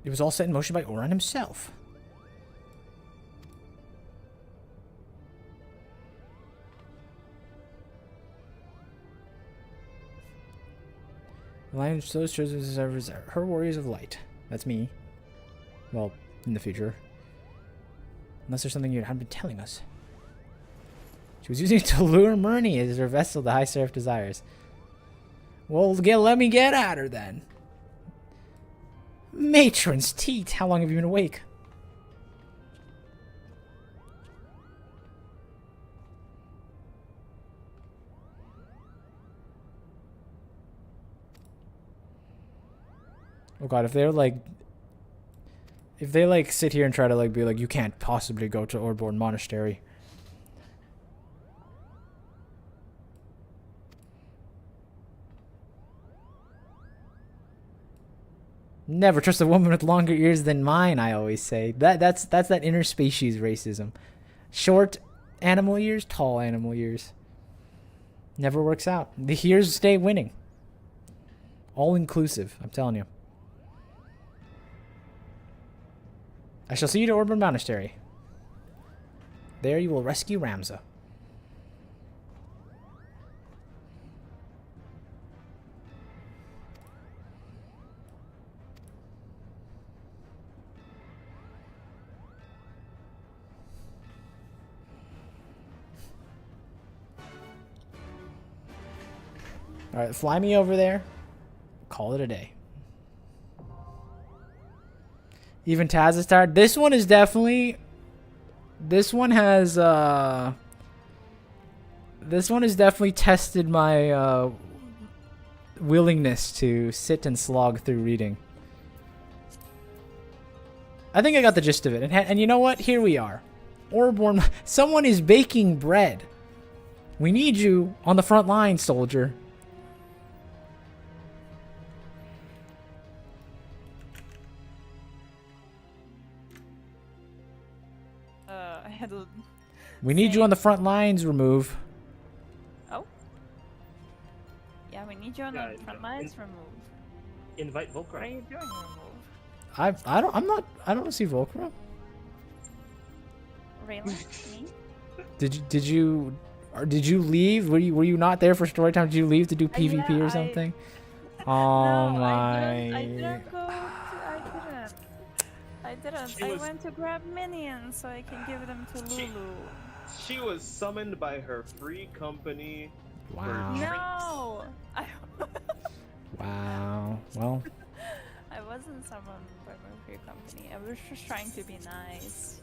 It was all set in motion by Oran himself. Lion shows servers her warriors of light. That's me. Well, in the future. Unless there's something you haven't been telling us. She was using it to lure Murney as her vessel the High Seraph desires. Well, let me get at her then. Matron's teat, how long have you been awake? Oh god, if they sit here and try to like be like, you can't possibly go to Orborn Monastery. Never trust a woman with longer ears than mine, I always say. That's that interspecies racism. Short animal ears, tall animal ears. Never works out. The ears stay winning. All inclusive, I'm telling you. I shall see you to Orborn Monastery. There you will rescue Ramza. Alright, fly me over there. Call it a day. Even Taz is tired. This one is definitely... This one has tested my willingness to sit and slog through reading. I think I got the gist of it. And you know what? Here we are. Orborn... Someone is baking bread. We need you on the front line, soldier. We need you on the front lines, Remove. Oh? Yeah, we need you on the front lines, Remove. Invite What are Volcra. you doing, Remove? I don't see Volcra. Really? Me? Did you leave? Were you not there for story time? Did you leave to do PvP yeah, or something? Oh no, my. I didn't go to, I didn't. I went to grab minions so I can give them to Lulu. She was summoned by her free company. Wow. No! Wow. Well, I wasn't summoned by my free company. I was just trying to be nice.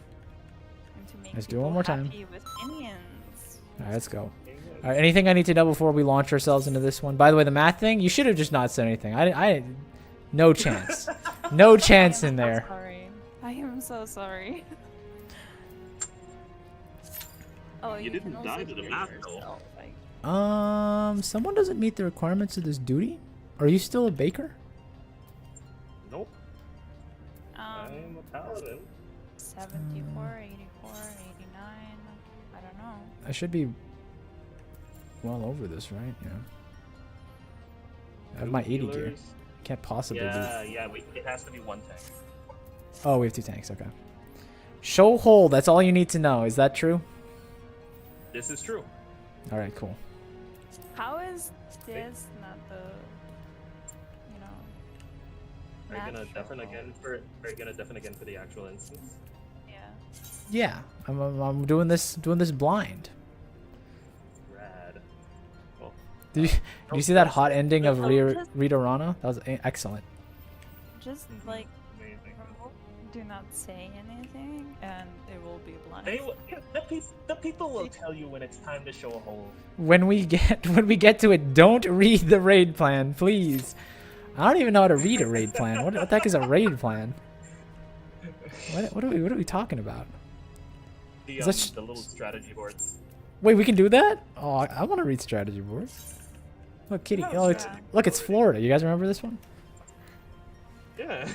And to make Let's do it people one more time. happy with minions. all right, let's go. All right, anything I need to know before we launch ourselves into this one? By the way, the math thing, you should have just not said anything. I no chance. No chance in there. Sorry. I am so sorry. Oh, You didn't can die also to the hear math, though. yourself, like- Someone doesn't meet the requirements of this duty? Are you still a baker? Nope. Um, I'm a paladin. 74, 84, 89. I don't know. I should be well over this, right? Yeah. I have my 80 gear. Healers. Can't possibly be. Yeah. It has to be one tank. Oh, we have 2 tanks. Okay. Show hold. That's all you need to know. Is that true? This is true. All right. Cool. How is this not the, you know, Are you gonna natural? deafen again for? Are you gonna deafen again for the actual instance? Yeah. Yeah. I'm doing this blind. Rad. Well, Did you see that hot ending of Rita Rana? That was excellent. Just like amazing. remove, do not say anything, and it will be blind. The people will tell you when it's time to show a hole. When we get to it, don't read the raid plan, please. I don't even know how to read a raid plan. What the heck is a raid plan? What are we talking about? The Is that the little strategy boards. Wait, we can do that? Oh, I want to read strategy boards. Look, Kitty. Oh, it's Florida. You guys remember this one? Yeah.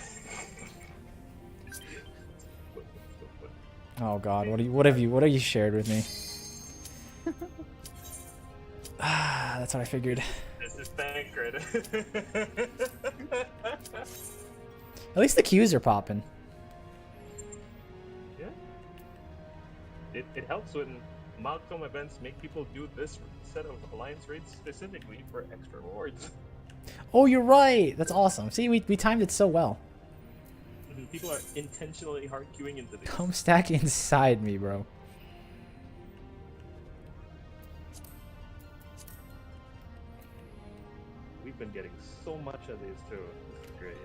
Oh God, what have you shared with me? Ah, that's what I figured. This is Bankred. At least the queues are popping. Yeah. It helps when Malcolm events make people do this set of alliance raids specifically for extra rewards. Oh, you're right. That's awesome. See, we timed it so well. People are intentionally hard queuing into these. Come stack inside me, bro. We've been getting so much of these too. This is great.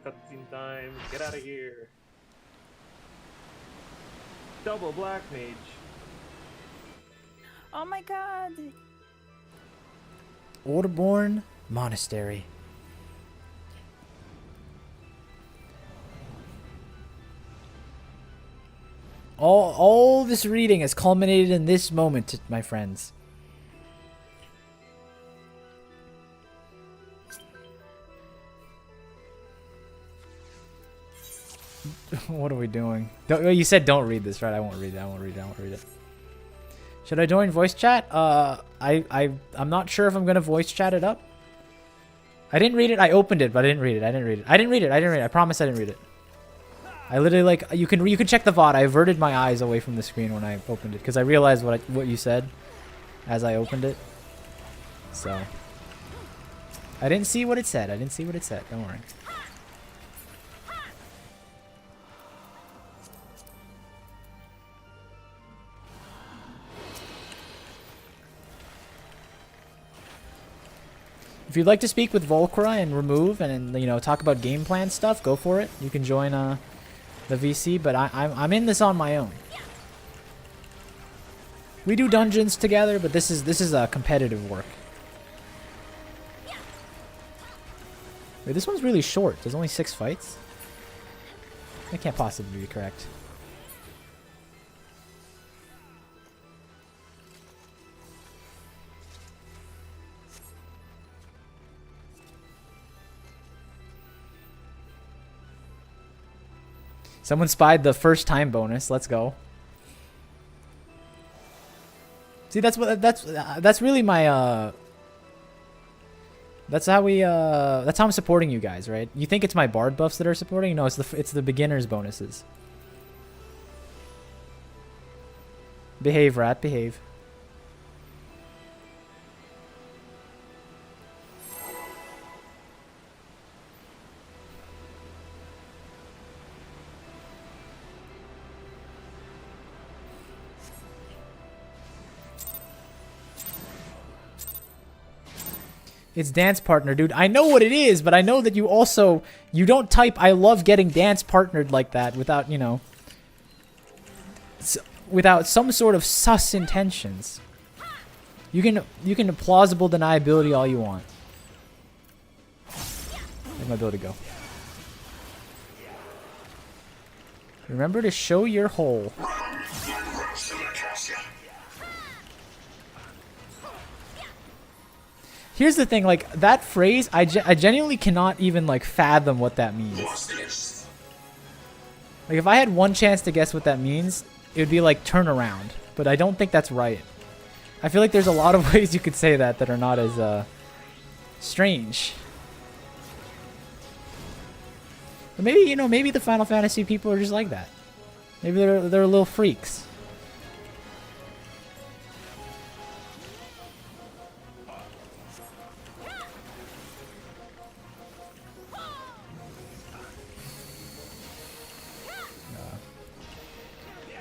Cutscene time. Get out of here. Double black mage. Oh my god. Orderborn Monastery. All this reading has culminated in this moment, my friends. What are we doing? You said don't read this, right? I won't read it. I won't read it. I won't read it. Should I join voice chat? I'm not sure if I'm gonna voice chat it up. I didn't read it. I opened it, but I didn't read it. I didn't read it. I didn't read it. I didn't read it. I promise I didn't read it. I literally like you can check the VOD. I averted my eyes away from the screen when I opened it because I realized what you said as I opened it. So I didn't see what it said. I didn't see what it said. Don't worry. If you'd like to speak with Volcra and remove and you know talk about game plan stuff, go for it. You can join the VC, but I'm in this on my own. We do dungeons together, but this is a competitive work. Wait, this one's really short. There's only 6 fights. That can't possibly be correct. Someone spied the first time bonus. Let's go. See, that's really my that's how I'm supporting you guys, right? You think it's my bard buffs that are supporting? No, it's the beginners bonuses. Behave, rat, behave. It's dance partner, dude. I know what it is, but I know that you don't type I love getting dance partnered like that without, you know, without some sort of sus intentions. You can plausible deniability all you want. Where'd my ability go? Remember to show your hole. Here's the thing, like, that phrase, I genuinely cannot even, like, fathom what that means. Like, if I had one chance to guess what that means, it would be, like, turn around. But I don't think that's right. I feel like there's a lot of ways you could say that are not as, strange. But maybe, you know, maybe the Final Fantasy people are just like that. Maybe they're little freaks.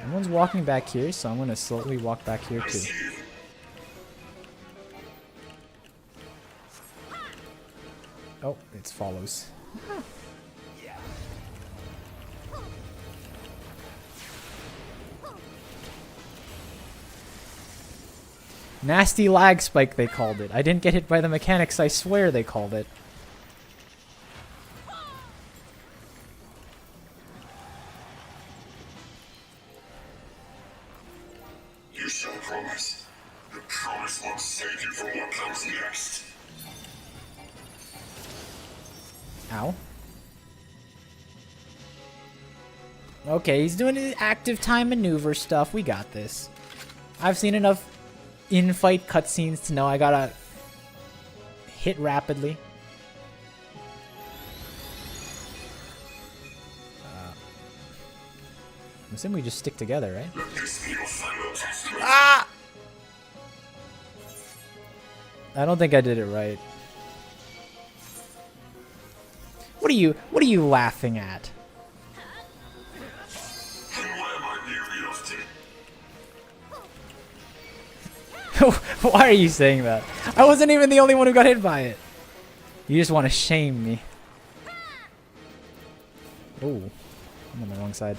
Everyone's walking back here, so I'm going to slowly walk back here too. Oh, it follows. Nasty lag spike, they called it. I didn't get hit by the mechanics, I swear they called it. You shall promise. The promise won't save you from what comes next. Ow. Okay, he's doing his active time maneuver stuff. We got this. I've seen enough in-fight cutscenes to know I gotta hit rapidly. I'm assuming we just stick together, right? Let this be your final test. I don't think I did it right. What are you laughing at? Why are you saying that? I wasn't even the only one who got hit by it. You just want to shame me. Oh, I'm on the wrong side.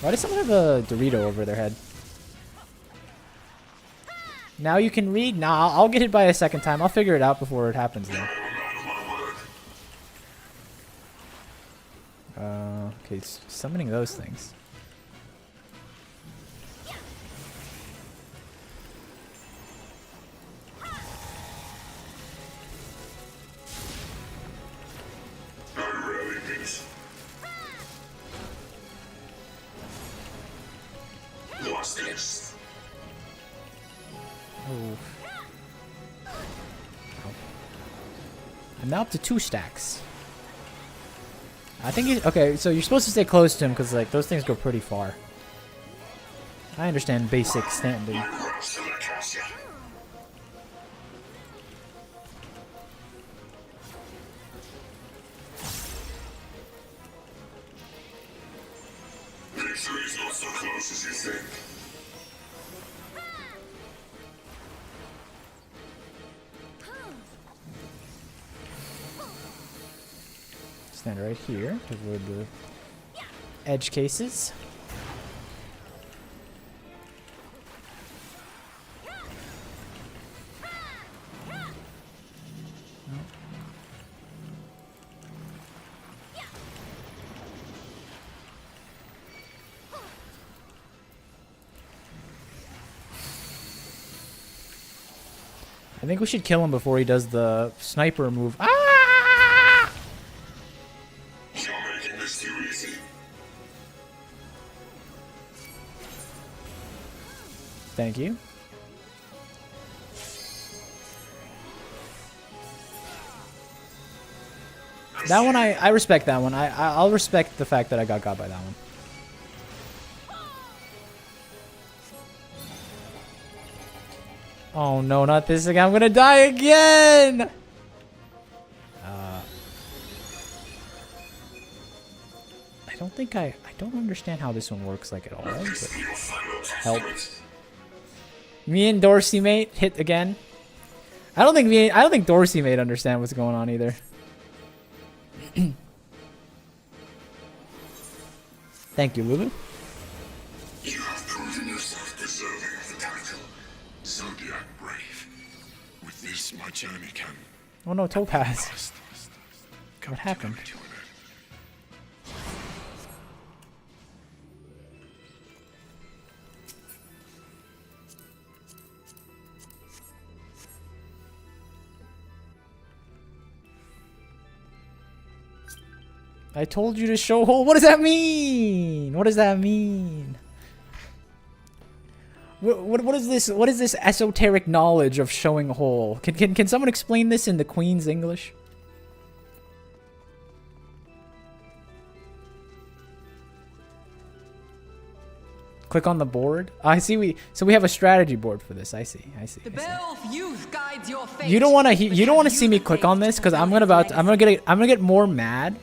Why does someone have a Dorito over their head? Now you can read? Nah, I'll get hit by a second time. I'll figure it out before it happens though. Okay, summoning those things. Oh. I'm now up to 2 stacks. I think okay, so you're supposed to stay close to him because like those things go pretty far. I understand basic standing. Victory's not so close as you think. Stand right here to avoid the edge cases. I think we should kill him before he does the sniper move. Ah! You're making this too easy. Thank you. That one I respect that one. I'll respect the fact that I got by that one. Oh no, not this again. I'm gonna die again! I don't understand how this one works like at all. But help. Me and Dorsey mate hit again. I don't think Dorsey mate understand what's going on either. Thank you, Lulu. You have proven yourself deserving of the title. Zodiac Brave. With this, my journey can... Oh no, Topaz. What happened? To an end. I told you to show hole. What does that mean? What does that mean? What is this? What is this esoteric knowledge of showing hole? Can someone explain this in the Queen's English? Click on the board. I see. We have a strategy board for this. I see. The bell of youth guides your fate. You don't want to see me click on this because I'm gonna get more mad.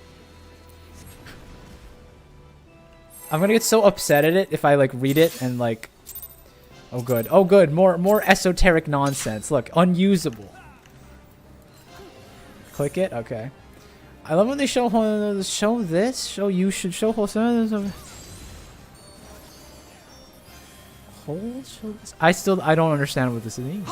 I'm gonna get so upset at it if I like read it and like, oh good, more esoteric nonsense. Look, unusable. Click it, okay. I love when they show this. You should show whole. Hold, show this. I don't understand what this means.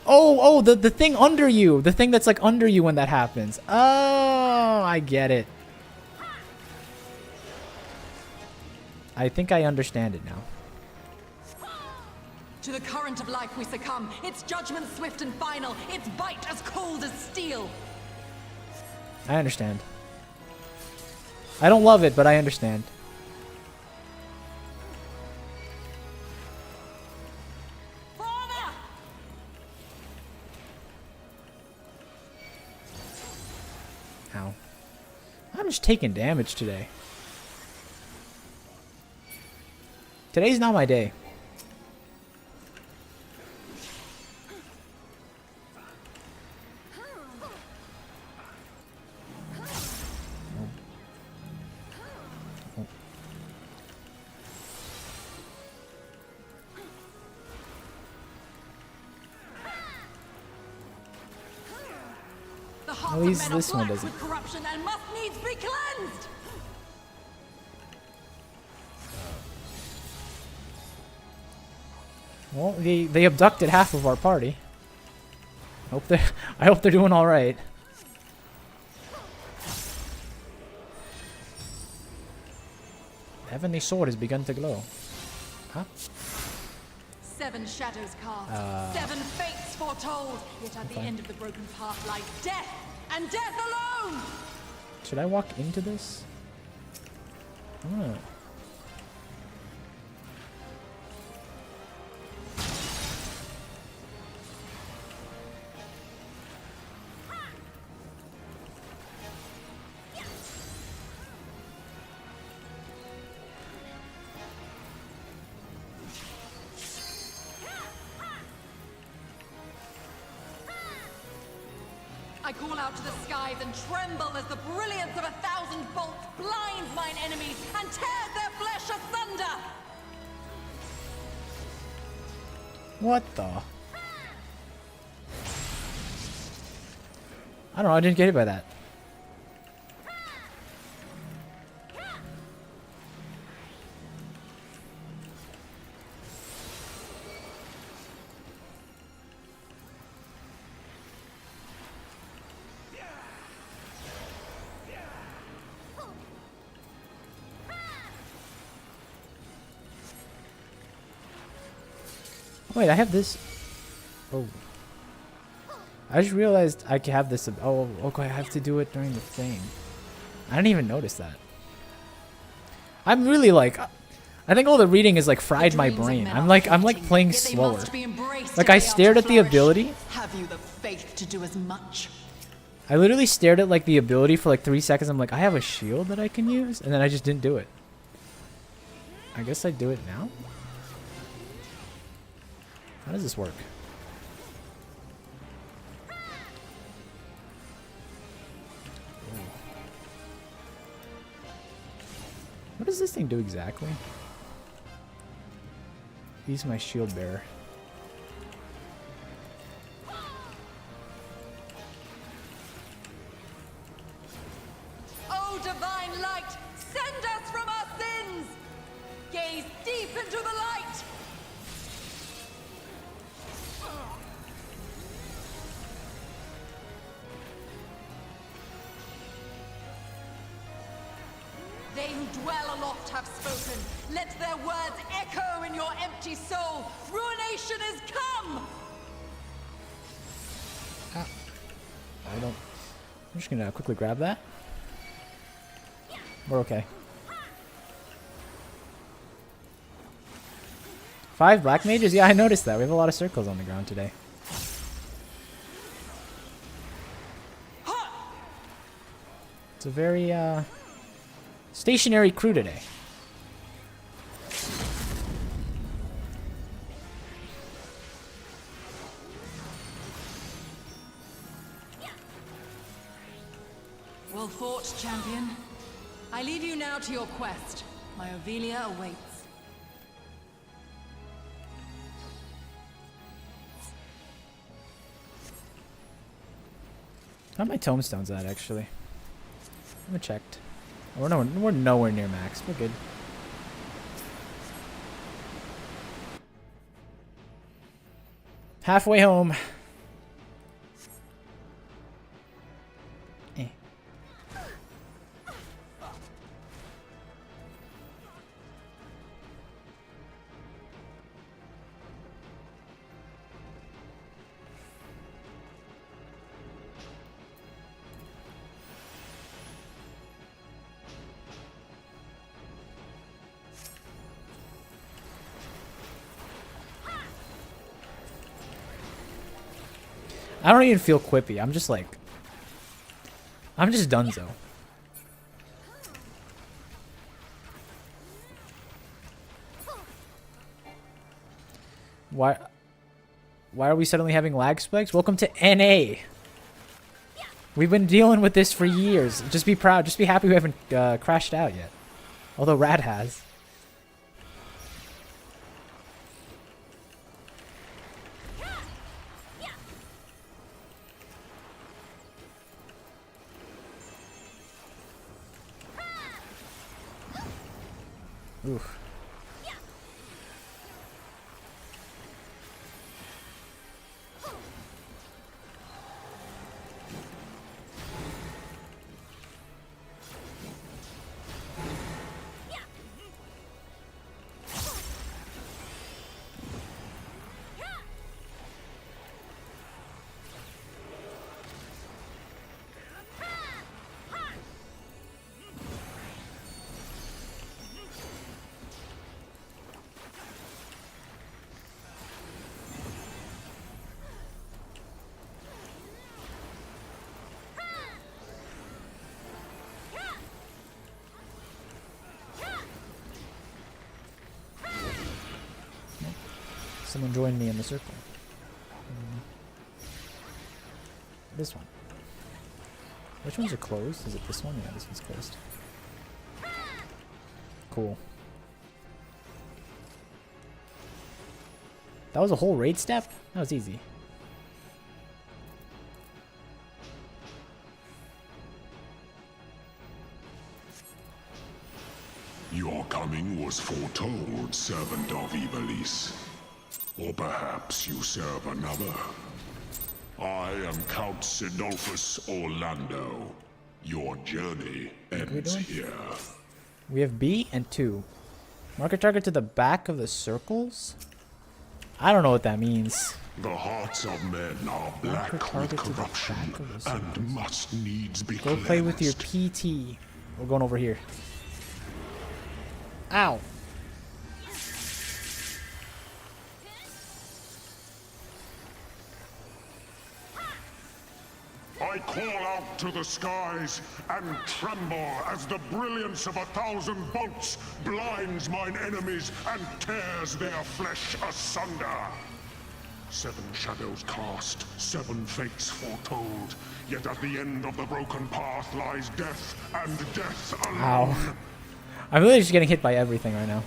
Oh, the thing under you, the thing that's like under you when that happens. Oh, I get it. I think I understand it now. To the current of life we succumb. Its judgment swift and final. Its bite as cold as steel. I understand. I don't love it, but I understand. just taking damage today. Today's not my day. The hearts At of least men are this one black doesn't. with corruption and must needs be cleansed. Well, they abducted half of our party. I hope they're doing all right. Heavenly sword has begun to glow. Huh? 7 shadows cast, 7 fates foretold. Yet at the fine. end of the broken path lies death, and death alone. Should I walk into this? I'm gonna. I call out to the skies and tremble as the brilliance of 1,000 bolts blinds mine enemies and tears their flesh asunder. What the? I don't know. I didn't get hit by that. Wait, I have this. Oh. I just realized I can have this. Oh, okay, I have to do it during the thing. I didn't even notice that. I'm really like, I think all the reading is like fried my brain. I'm like playing slower. Like I stared at the ability. Have you the faith to do as much? I literally stared at like the ability for like 3 seconds. I'm like, I have a shield that I can use, and then I just didn't do it. I guess I do it now. How does this work? What does this thing do exactly? Use my shield bearer. Oh, divine light, send us from our sins! Gaze deep into the light! They who dwell aloft have spoken. Let their words echo in your empty soul. Ruination is come! I'm just gonna quickly grab that. We're okay. 5 black mages? Yeah, I noticed that. We have a lot of circles on the ground today. It's a very, stationary crew today. Well fought, champion. I leave you now to your quest. My Ovelia awaits. How are my tombstones at, actually? I haven't checked. We're nowhere near max. We're good. Halfway home. Eh. I don't even feel quippy. I'm just like, I'm just donezo. Why are we suddenly having lag spikes? Welcome to NA. We've been dealing with this for years. Just be proud. Just be happy we haven't crashed out yet. Although Rad has. Oof. Someone joined me in the circle. This one. Which ones are closed? Is it this one? Yeah, this one's closed. Cool. That was a whole raid step? That was easy. Your coming was foretold, servant of Ivalice. Or perhaps you serve another. I am Count Sidolphus Orlando. Your journey ends here. We have B and 2. Mark a target to the back of the circles? I don't know what that means. The hearts of men are black with corruption and must needs be Go play with your cleansed. PT. We're going over here. Ow. I call out to the skies and tremble as the brilliance of 1,000 bolts blinds mine enemies and tears their flesh asunder. 7 shadows cast, 7 fates foretold, yet at the end of the broken path lies death, and death alone. Ow. I'm really just getting hit by everything right now.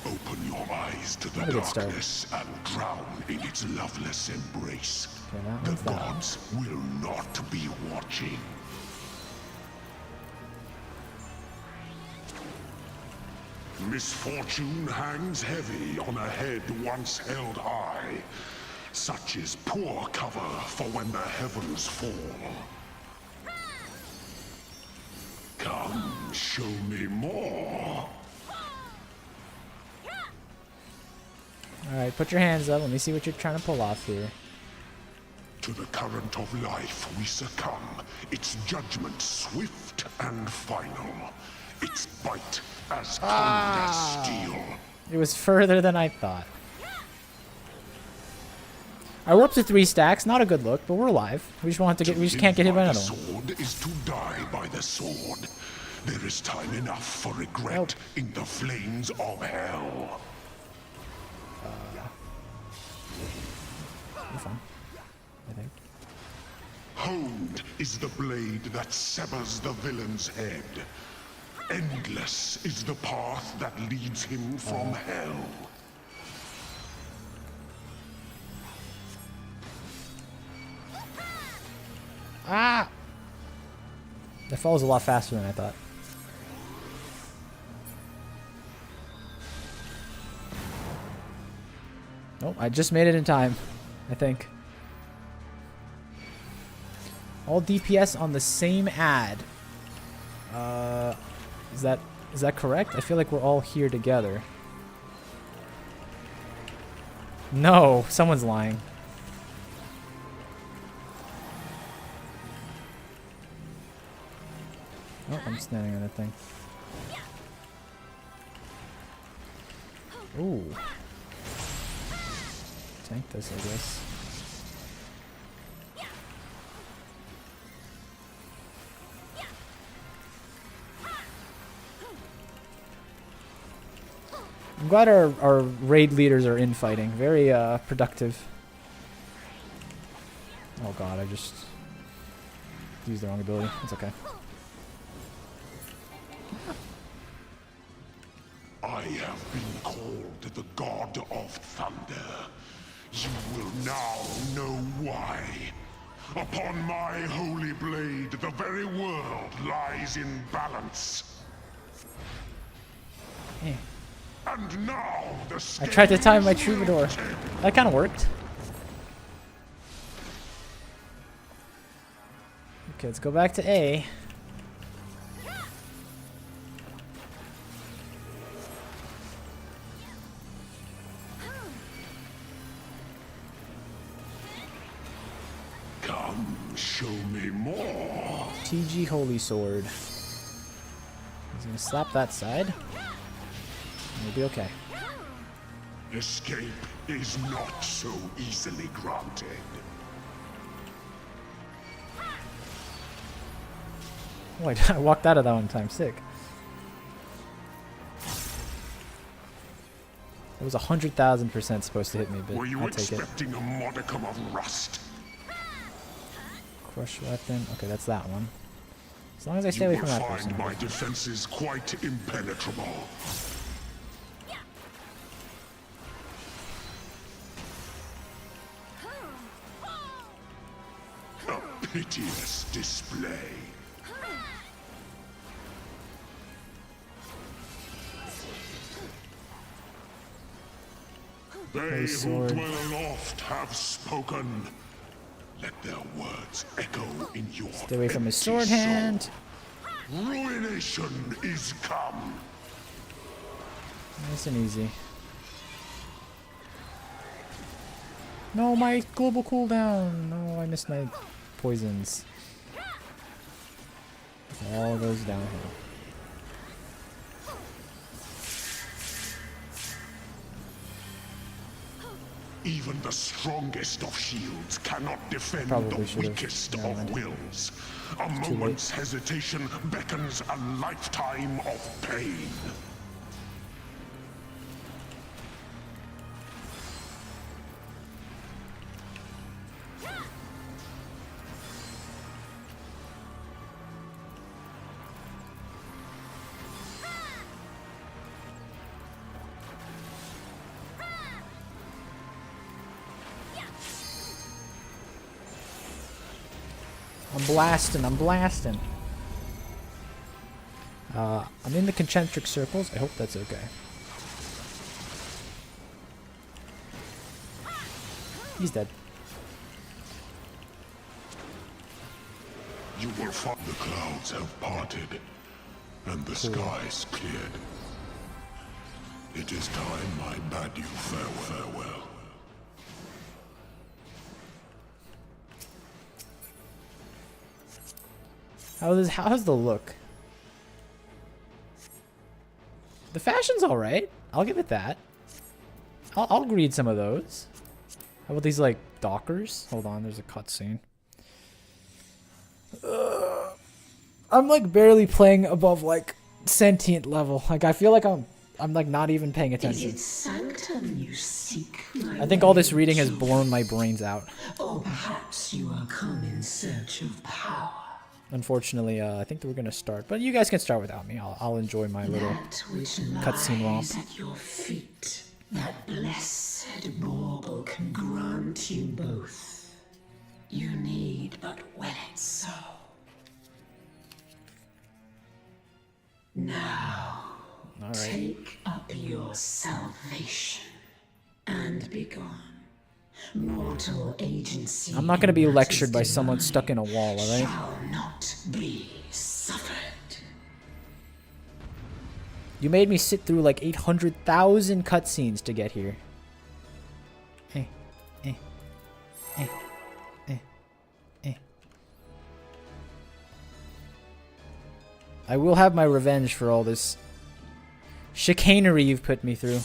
Open your eyes to the Not a good start. darkness and drown in its loveless embrace. Okay, that The one's down. gods will not be watching. Misfortune hangs heavy on a head once held high. Such is poor cover for when the heavens fall. Come, show me more. Alright, put your hands up. Let me see what you're trying to pull off here. To the current of life we succumb, its judgment swift and final, its bite as cold as steel. It was further than I thought. Alright, we're up to 3 stacks. Not a good look, but we're alive. We just can't get hit by the another one. sword is to die by the sword. There is time enough for regret Help. in the flames of hell. You're fine. I think. Honed is the blade that severs the villain's head. Endless is the path that leads him from hell. Ah! That falls a lot faster than I thought. Nope, I just made it in time, I think. All DPS on the same ad. Is that correct? I feel like we're all here together. No, someone's lying. Oh, I'm standing on that thing. Ooh. Tank this, I guess. I'm glad our raid leaders are infighting. Very productive. Oh god, I just used the wrong ability. It's okay. I have been called the God of Thunder. You will now know why. Upon my holy blade, the very world lies in balance. Eh. And now the I tried to time my scales troubadour. will tip. That kind of worked. Okay, let's go back to A. Come, show me more. TG Holy Sword. He's gonna slap that side. We'll be okay. Escape is not so easily granted. Wait, I walked out of that one time. Sick. It was 100,000% supposed to hit me, but Were you I'll take it. expecting a modicum of rust? Crush weapon. Okay, that's that one. As long as I stay You away will from that find person. my defenses quite impenetrable. A piteous display. They who sword. dwell aloft have spoken. Let their words echo in your Stay away from his empty sword soul. hand. Ruination is come. Nice and easy. No, my global cooldown. No, I missed my poisons. It all goes downhill. Even the strongest of shields cannot defend Probably the should've. weakest Never of mind. wills. A It's too late. moment's hesitation beckons a lifetime of pain. I'm blasting, I'm blasting. I'm in the concentric circles. I hope that's okay. He's dead. You will find the clouds have parted and the skies cleared. It is time I bade you farewell. How's the look? The fashion's alright. I'll give it that. I'll read some of those. How about these, like, dockers? Hold on, there's a cutscene. I'm, like, barely playing above, like, sentient level. Like, I feel like I'm like, not even paying attention. Is it sanctum you seek? I think all this reading has blown my brains out. Or perhaps you are come in search of power. Unfortunately, I think that we're gonna start, but you guys can start without me. I'll enjoy my little That which cutscene romp. lies at your feet, that blessed bauble can grant you both. You need but will it so. Now, All right. take up your salvation and be gone. Mortal agency. I'm not gonna be in lectured by matters someone divine stuck in a wall, all right? Shall not be suffered. You made me sit through like 800,000 cutscenes to get here. Eh, eh, eh, eh, eh. I will have my revenge for all this chicanery you've put me through.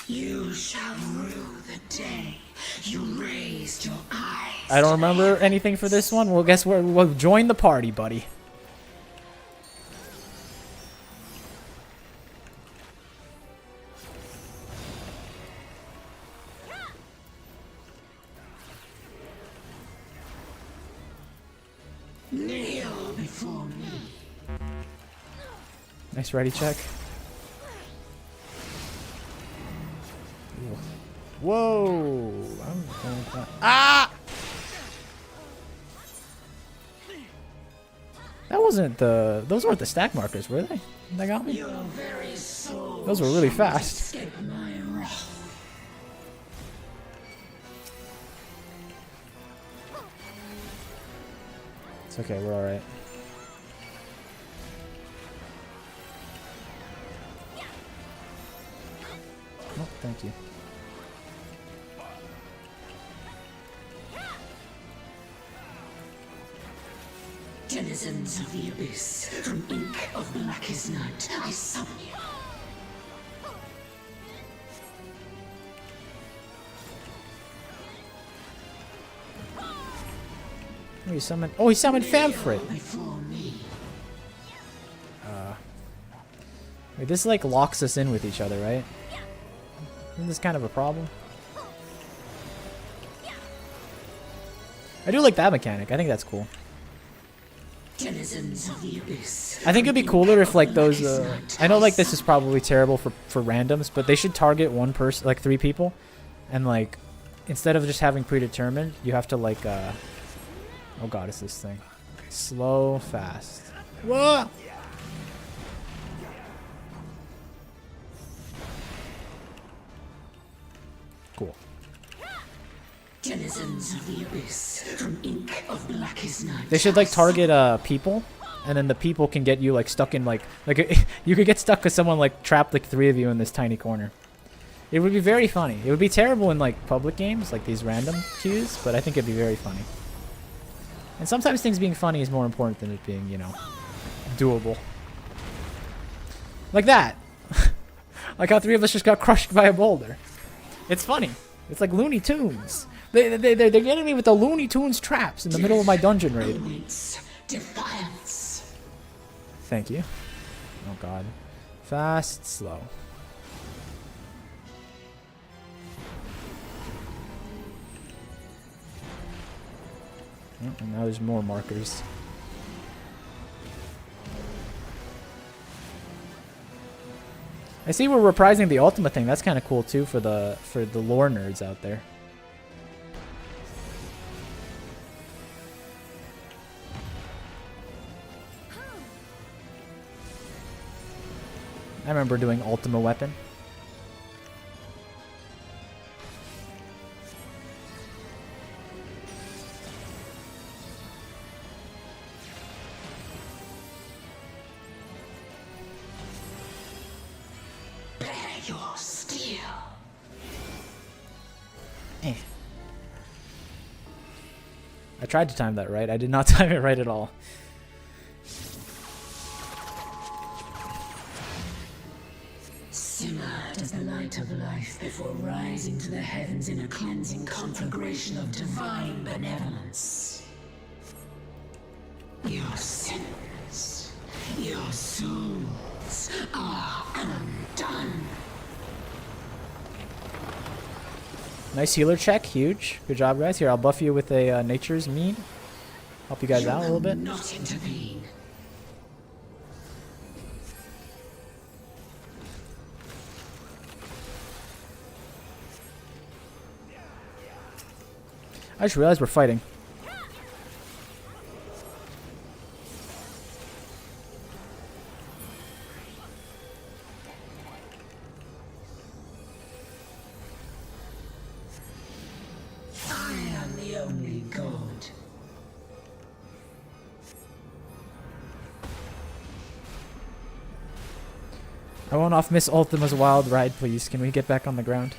You shall rue the day you raised your eyes. I don't remember anything for this one. Well, guess what? We'll join the party, buddy. Kneel before me. Nice ready check. Whoa! Ah! That wasn't the. Those weren't the stack markers, were they? They got me. Your very soul Those were really fast. escape my wrath. It's okay, we're alright. Oh, thank you. Denizens of the abyss, from ink of blackest night, I summon you. Oh, he summoned. Oh, he summoned Famfrit. Before me. Wait, this like locks us in with each other, right? Isn't this kind of a problem? I do like that mechanic. I think that's cool. Denizens of the abyss. I think it'd be cooler if like those. I know like this is probably terrible for randoms, but they should target one person, like 3 people, and like instead of just having predetermined, you have to like. Oh god, it's this thing. Slow, fast. Whoa! Cool. Denizens of the abyss, from ink of blackest night. They should like target people, and then the people can get you like stuck in like you could get stuck with someone like trapped like 3 of you in this tiny corner. It would be very funny. It would be terrible in like public games, like these random queues, but I think it'd be very funny. And sometimes things being funny is more important than it being, you know, doable. Like that. Like how 3 of us just got crushed by a boulder. It's funny. It's like Looney Tunes. They're getting me with the Looney Tunes traps in the middle of my dungeon raid. Defiance. Thank you. Oh god. Fast, slow. Oh, and now there's more markers. I see we're reprising the Ultima thing. That's kind of cool too for the lore nerds out there. I remember doing Ultima Weapon. Your steel. I tried to time that right. I did not time it right at all. Simmered as the light of life before rising to the heavens in a cleansing conflagration of divine benevolence. Your sins, your souls are undone. Nice healer check. Huge. Good job, guys. Here, I'll buff you with a Nature's Mead. Help you guys out a little bit. Not intervene. I just realized we're fighting. I am the only god. I won't off Miss Ultima's wild ride, please. Can we get back on the ground?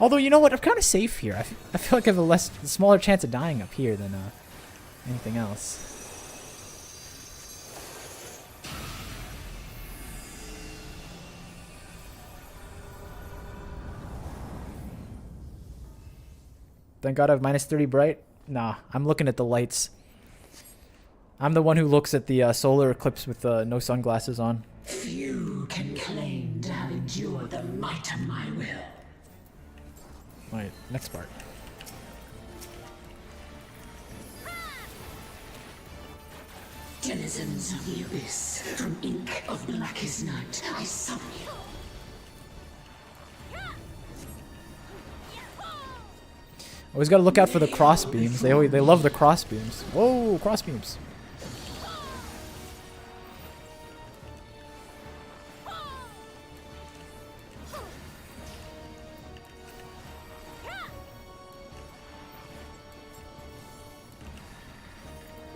Although, you know what? I'm kind of safe here. I feel like I have a smaller chance of dying up here than anything else. Thank God I have minus 30 bright. Nah, I'm looking at the lights. I'm the one who looks at the solar eclipse with no sunglasses on. Few can claim to have endured the might of my will. Right, next part. Denizens of the Abyss, from ink of blackest night, I summon you. Always got to look out for the cross beams. They love the cross beams. Whoa, cross beams.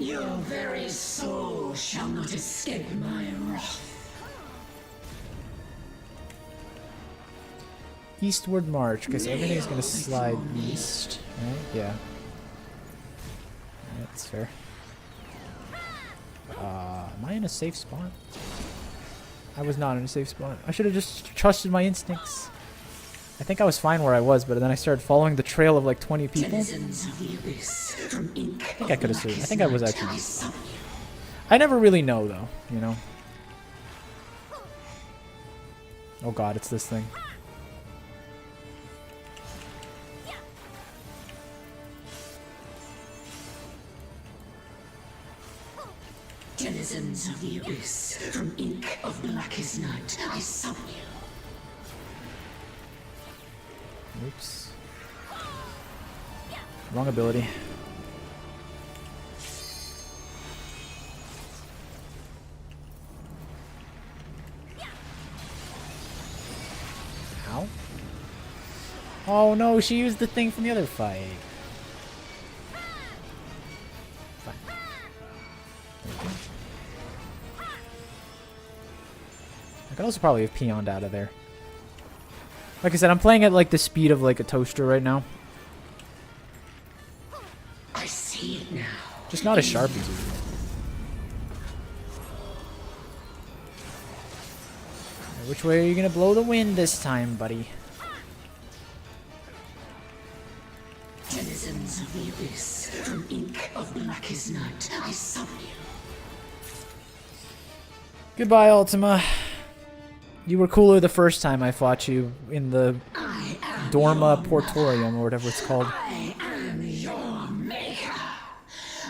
Your very soul shall not escape my wrath. Eastward march, because everything's gonna slide east, right? Yeah. That's fair. Am I in a safe spot? I was not in a safe spot. I should have just trusted my instincts. I think I was fine where I was, but then I started following the trail of like 20 people. I think I could have saved. I think I was actually. I never really know though, you know. Oh god, it's this thing. Denizens of the Abyss, from ink of blackest night, I summon you. Oops. Wrong ability. Ow. Oh no, she used the thing from the other fight. Fine. I could also probably have peoned out of there. Like I said, I'm playing at like the speed of like a toaster right now. I see it now. Just not as sharp as usual. Which way are you gonna blow the wind this time, buddy? Denizens of the Abyss, from ink of blackest night, I summon you. Goodbye, Ultima. You were cooler the first time I fought you in the Dorma Portorium or whatever it's called. I am your maker.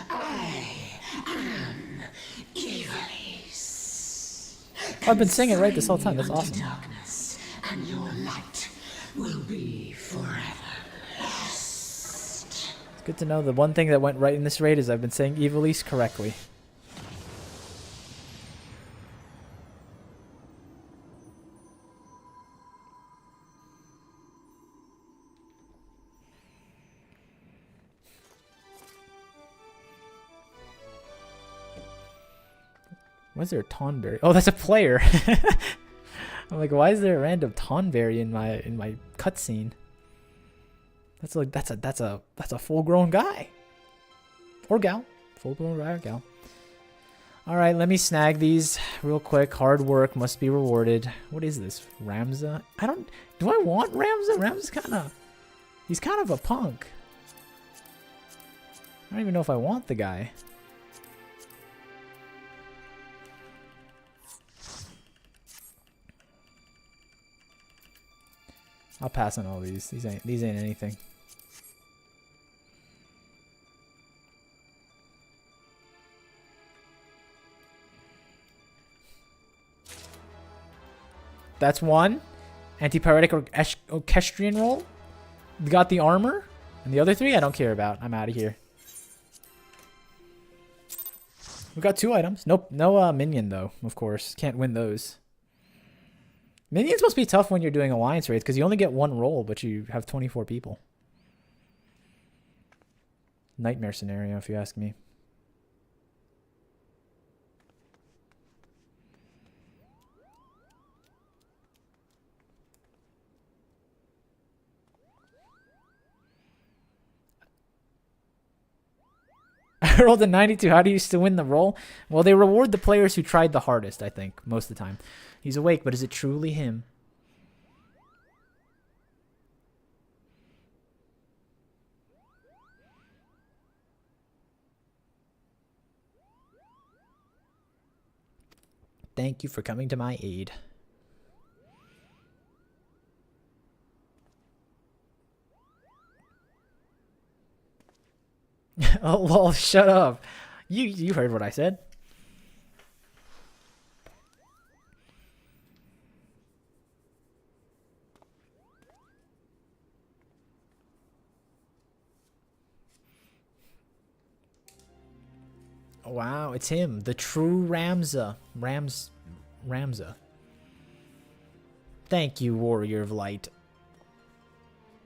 I am Ivalice. I've been singing right this whole time. That's awesome. Darkness, and your light will be forever lost. It's good to know the one thing that went right in this raid is I've been saying Ivalice correctly. Why is there a Tonberry? Oh, that's a player. I'm like, why is there a random Tonberry in my cutscene? That's like that's a full-grown guy or gal, full-grown guy or gal. All right, let me snag these real quick. Hard work must be rewarded. What is this, Ramza? Do I want Ramza? Ramza's he's kind of a punk. I don't even know if I want the guy. I'll pass on all these. These ain't anything. That's one. Antipyretic or orchestrion roll. Got the armor. And the other three I don't care about. I'm out of here. We got 2 items. Nope, no minion though, of course. Can't win those. Minions must be tough when you're doing alliance raids because you only get 1 roll, but you have 24 people. Nightmare scenario, if you ask me. I rolled a 92. How do you still win the roll? Well, they reward the players who tried the hardest, I think, most of the time. He's awake, but is it truly him? Thank you for coming to my aid. Oh, lol, shut up. You heard what I said. Wow, it's him, the true Ramza. Ramza. Thank you, Warrior of Light.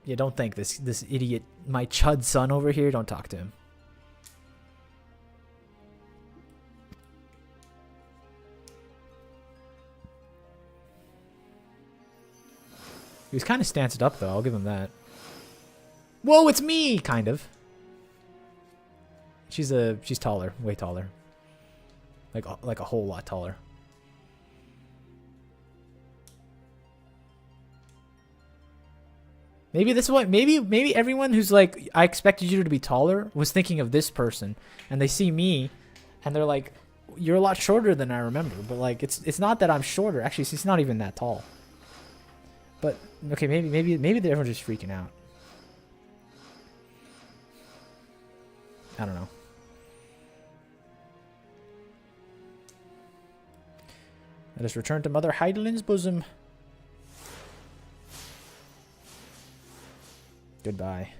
Yeah, don't thank this idiot, my chud son over here. Don't talk to him. He was kind of stanced up though. I'll give him that. Whoa, it's me, kind of. She's taller, way taller. Like a whole lot taller. Maybe this one. Maybe everyone who's like, I expected you to be taller, was thinking of this person, and they see me, and they're like, you're a lot shorter than I remember. But like, it's not that I'm shorter. Actually, she's not even that tall. But okay, maybe everyone's just freaking out. I don't know. Let us return to Mother Heidelin's bosom. Goodbye.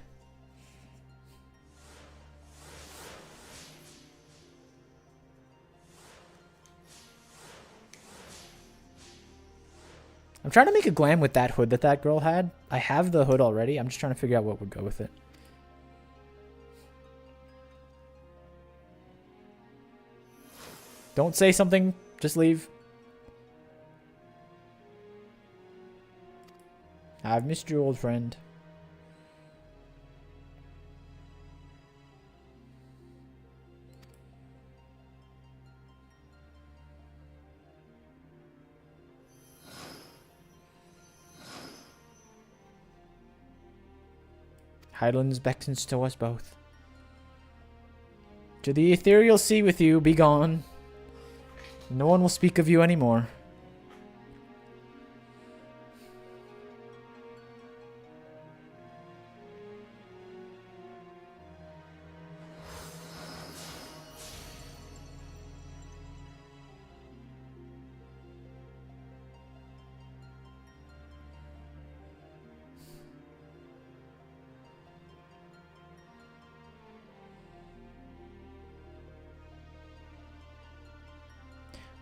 I'm trying to make a glam with that hood that girl had. I have the hood already. I'm just trying to figure out what would go with it. Don't say something. Just leave. I've missed you, old friend. Highlands beckons to us both. To the ethereal sea with you, be gone. No one will speak of you anymore.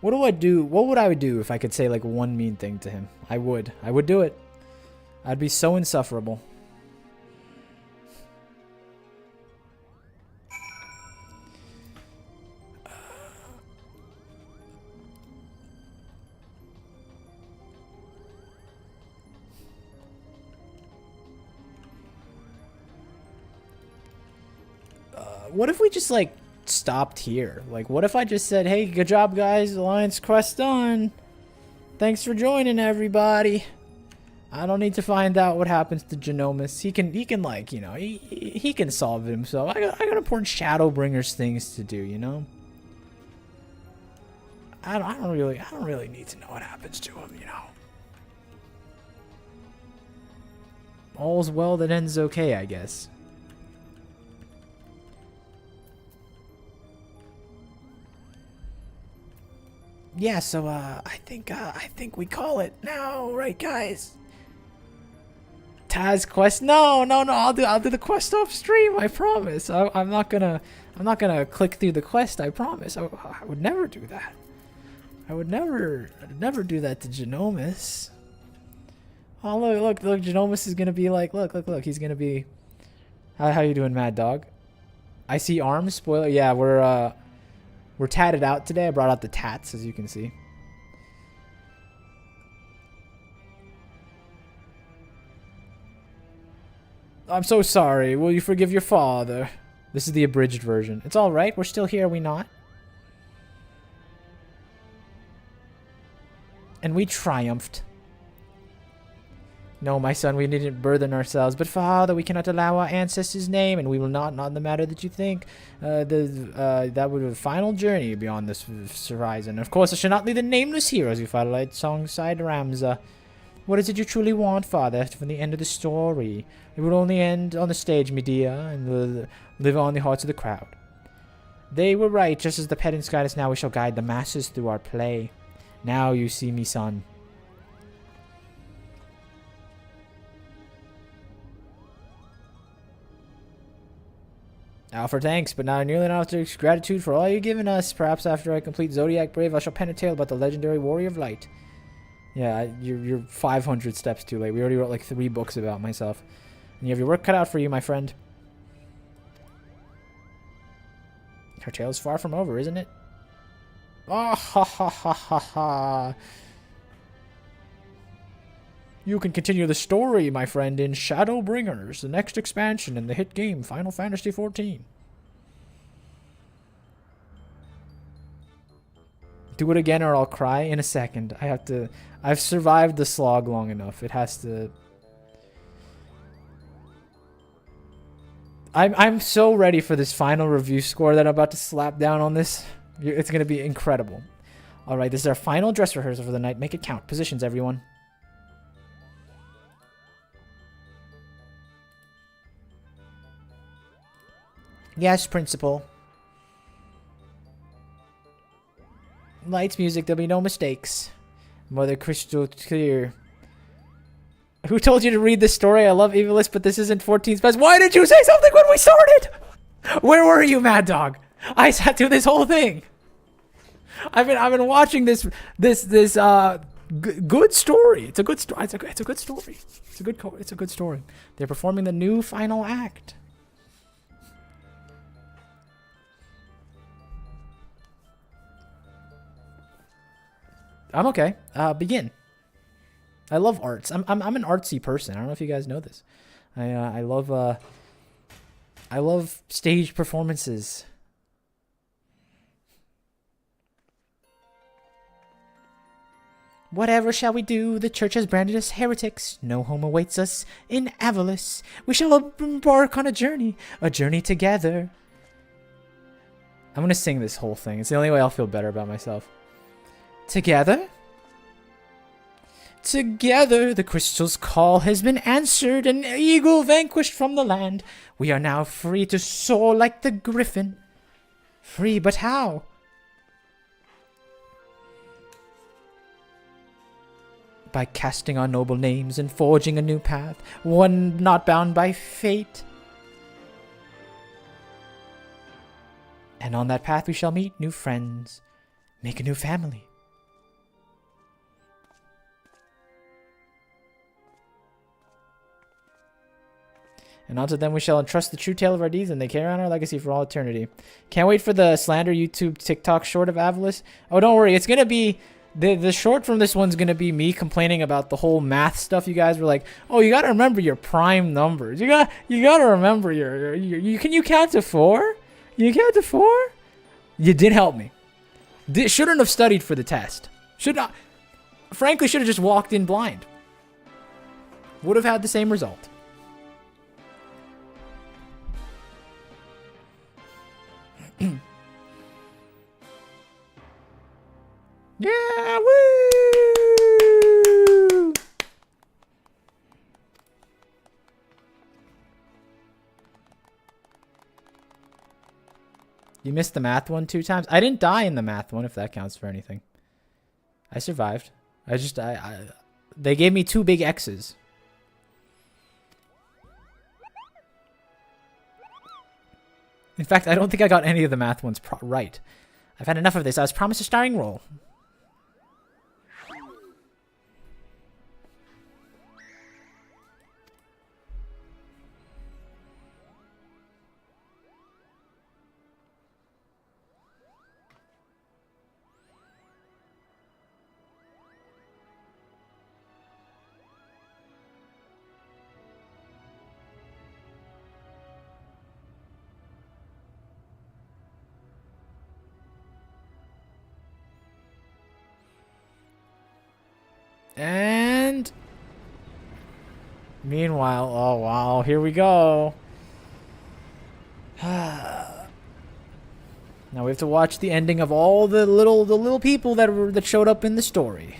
What do I do? What would I do if I could say like one mean thing to him? I would do it. I'd be so insufferable. What if we just like stopped here? Like, what if I just said, hey, good job guys, Alliance quest done, thanks for joining everybody. I don't need to find out what happens to Genomus. He can like, you know, he can solve it himself. I got important Shadowbringers things to do, you know. I don't really need to know what happens to him, you know. All's well that ends okay, I guess. Yeah, so I think we call it now, right, guys? Taz quest? No. I'll do the quest off stream. I promise. I'm not gonna click through the quest. I promise. I would never do that. I would never do that to Genomus. Oh look! Genomus is gonna be like, look! He's gonna be. How you doing, Mad Dog? I see arms. Spoiler. Yeah, we're tatted out today. I brought out the tats, as you can see. I'm so sorry. Will you forgive your father? This is the abridged version. It's alright. We're still here, are we not? And we triumphed. No, my son, we needn't burden ourselves. But Father, we cannot allow our ancestors' name, and we will not in the matter that you think. That would be a final journey beyond this horizon. Of course, I shall not leave the nameless heroes you follow alongside Ramza. What is it you truly want, Father, from the end of the story? It will only end on the stage, Medea, and will live on the hearts of the crowd. They were right, just as the pedants guide us now, we shall guide the masses through our play. Now you see me, son. Alfred, thanks, but not nearly enough to express gratitude for all you've given us. Perhaps after I complete Zodiac Brave, I shall pen a tale about the legendary Warrior of Light. Yeah, you're 500 steps too late. We already wrote like 3 books about myself. And you have your work cut out for you, my friend. Her tale is far from over, isn't it? Ah, ha, ha, ha, ha, ha. You can continue the story, my friend, in Shadowbringers, the next expansion in the hit game Final Fantasy XIV. Do it again or I'll cry in a second. I've survived the slog long enough. It has to... I'm so ready for this final review score that I'm about to slap down on this. It's going to be incredible. Alright, this is our final dress rehearsal for the night. Make it count. Positions, everyone. Yes, Principal. Lights, music, there'll be no mistakes. Mother crystal clear. Who told you to read this story? I love Evilist, but this isn't 14's best. Why did you say something when we started? Where were you, Mad Dog? I sat through this whole thing. I've been watching this good story. It's a good story. It's a good story. It's a good story. They're performing the new final act. I'm okay. Begin. I love arts. I'm an artsy person. I don't know if you guys know this. I love stage performances. Whatever shall we do? The church has branded us heretics. No home awaits us in Avalis. We shall embark on a journey together. I'm gonna sing this whole thing. It's the only way I'll feel better about myself. Together? Together, the crystal's call has been answered, an eagle vanquished from the land. We are now free to soar like the griffin. Free, but how? By casting our noble names and forging a new path, one not bound by fate. And on that path we shall meet new friends, make a new family. And unto them we shall entrust the true tale of our deeds, and they carry on our legacy for all eternity. Can't wait for the slander YouTube TikTok short of Avalis. Oh, don't worry. It's going to be... The short from this one's going to be me complaining about the whole math stuff. You guys were like, oh, you got to remember your prime numbers. You got to remember can you count to 4? You count to 4? You did help me. Shouldn't have studied for the test. Frankly, should have just walked in blind. Would have had the same result. Yeah, woo! You missed the math one 2 times? I didn't die in the math one, if that counts for anything. I survived. They gave me 2 big X's. In fact, I don't think I got any of the math ones right. I've had enough of this. I was promised a starring role. And meanwhile, oh wow, here we go. Now we have to watch the ending of all the little people that showed up in the story.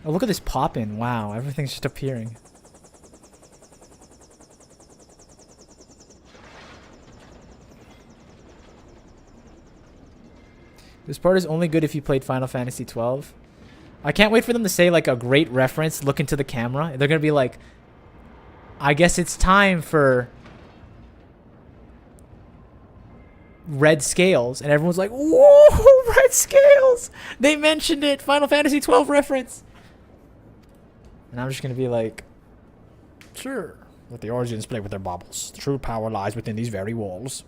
Oh, look at this pop-in. Wow, everything's just appearing. This part is only good if you played Final Fantasy XII. I can't wait for them to say, like, a great reference, look into the camera. They're going to be like, I guess it's time for red scales, and everyone's like, "Whoa, red scales!" They mentioned it. Final Fantasy 12 reference. And I'm just gonna be like, "Sure, let the origins play with their baubles. The true power lies within these very walls.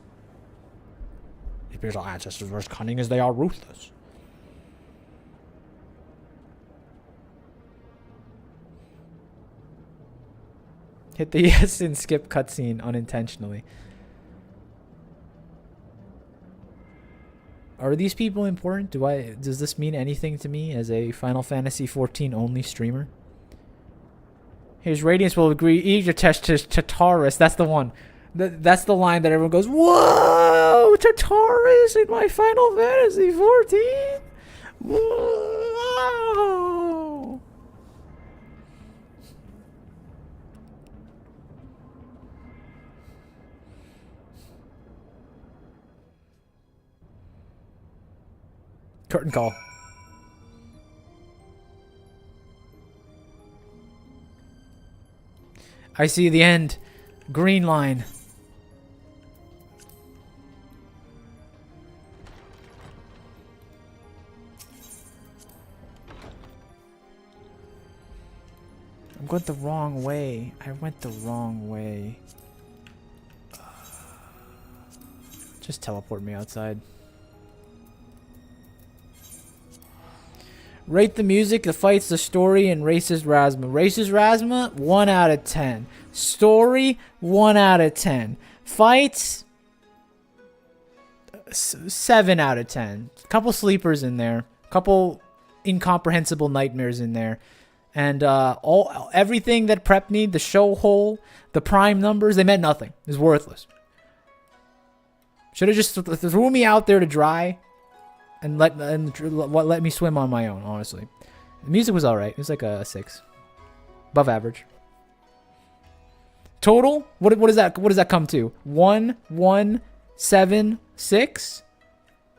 It appears our ancestors were as cunning as they are ruthless." Hit the yes and skip cutscene unintentionally. Are these people important? Does this mean anything to me as a Final Fantasy 14 only streamer? His Radiance will agree eager test to Tartarus. That's the one. That's the line that everyone goes, "Whoa, Tartarus in my Final Fantasy 14? Whoa." Curtain call. I see the end. Green line. I went the wrong way. I went the wrong way. Just teleport me outside. Rate the music, the fights, the story, and Racist Rasma. Racist Rasma, 1 out of 10. Story, 1 out of 10. Fights, 7 out of 10. Couple sleepers in there. Couple incomprehensible nightmares in there. And everything that prepped me, the show hole, the prime numbers, they meant nothing. It was worthless. Should have just threw me out there to dry. And let me swim on my own, honestly. The music was alright. It was like a 6. Above average. Total? What does that come to? 1, 1, 7, 6?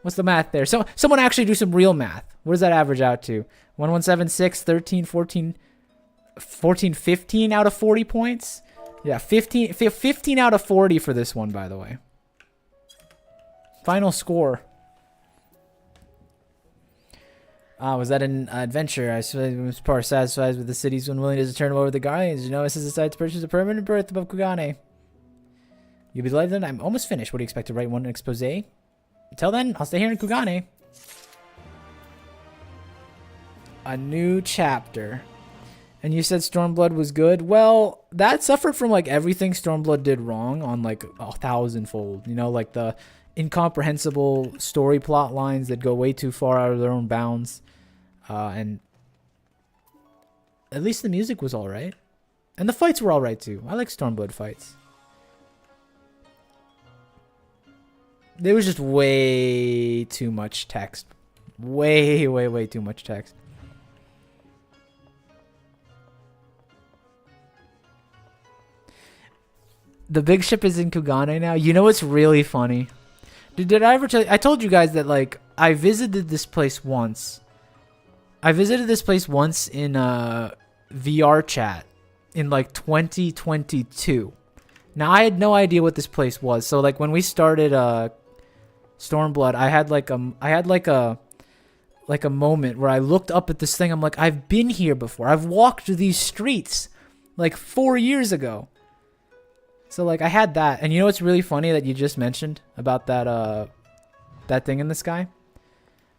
What's the math there? So someone actually do some real math. What does that average out to? 1, 1, 7, 6, 13, 14, 15 out of 40 points? Yeah, 15 out of 40 for this one, by the way. Final score. Was that an adventure? I was part satisfied with the city's unwillingness to turn over the Guardians. You know, this is decided to purchase a permanent berth above Kugane. You'll be delighted. I'm almost finished. What do you expect to write one expose? Until then, I'll stay here in Kugane. A new chapter. And you said Stormblood was good? Well, that suffered from like everything Stormblood did wrong on like 1,000-fold. You know, like the incomprehensible story plot lines that go way too far out of their own bounds. And at least the music was alright. And the fights were alright too. I like Stormblood fights. There was just way too much text. Way too much text. The big ship is in Kugane now. You know what's really funny? Did I ever tell you? I told you guys that, like, I visited this place once. I visited this place once in VR chat in, like, 2022. Now, I had no idea what this place was. So, like, when we started Stormblood, I had a moment where I looked up at this thing. I'm like, I've been here before. I've walked these streets, like, 4 years ago. So, like, I had that. And you know what's really funny that you just mentioned about that thing in the sky?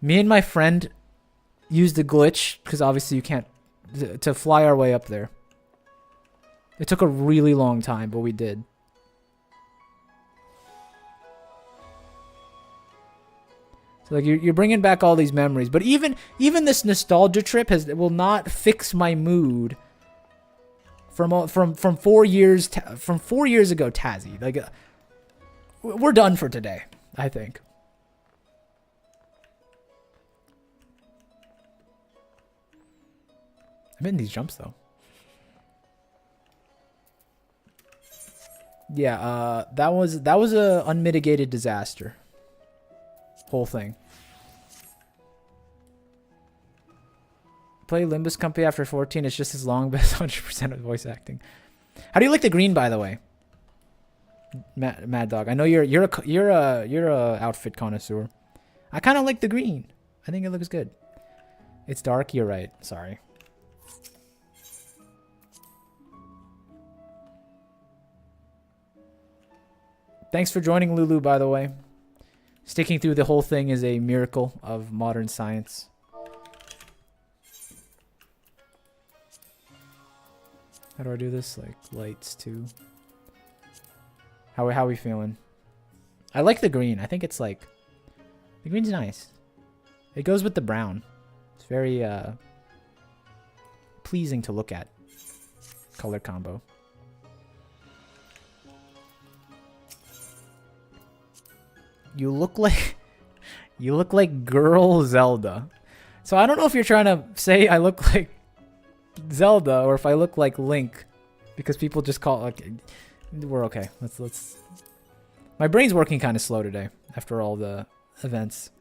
Me and my friend used a glitch, because obviously you can't, to fly our way up there. It took a really long time, but we did. So, like, you're bringing back all these memories. But even this nostalgia trip will not fix my mood from 4 years from 4 years ago, Tazzy. Like, we're done for today, I think. I'm hitting these jumps though. Yeah, that was a unmitigated disaster. Whole thing. Play Limbus Company after 14. It's just as long, but it's 100% of voice acting. How do you like the green, by the way? Mad Dog. I know you're a outfit connoisseur. I kind of like the green. I think it looks good. It's dark. You're right. Sorry. Thanks for joining, Lulu, by the way. Sticking through the whole thing is a miracle of modern science. How do I do this? Like, lights, too. How are we feeling? I like the green. I think it's like... The green's nice. It goes with the brown. It's very, pleasing to look at. Color combo. You look like... You look like girl Zelda. So I don't know if you're trying to say I look like Zelda or if I look like Link. Because people just call... Like, we're okay. Let's... My brain's working kind of slow today after all the events.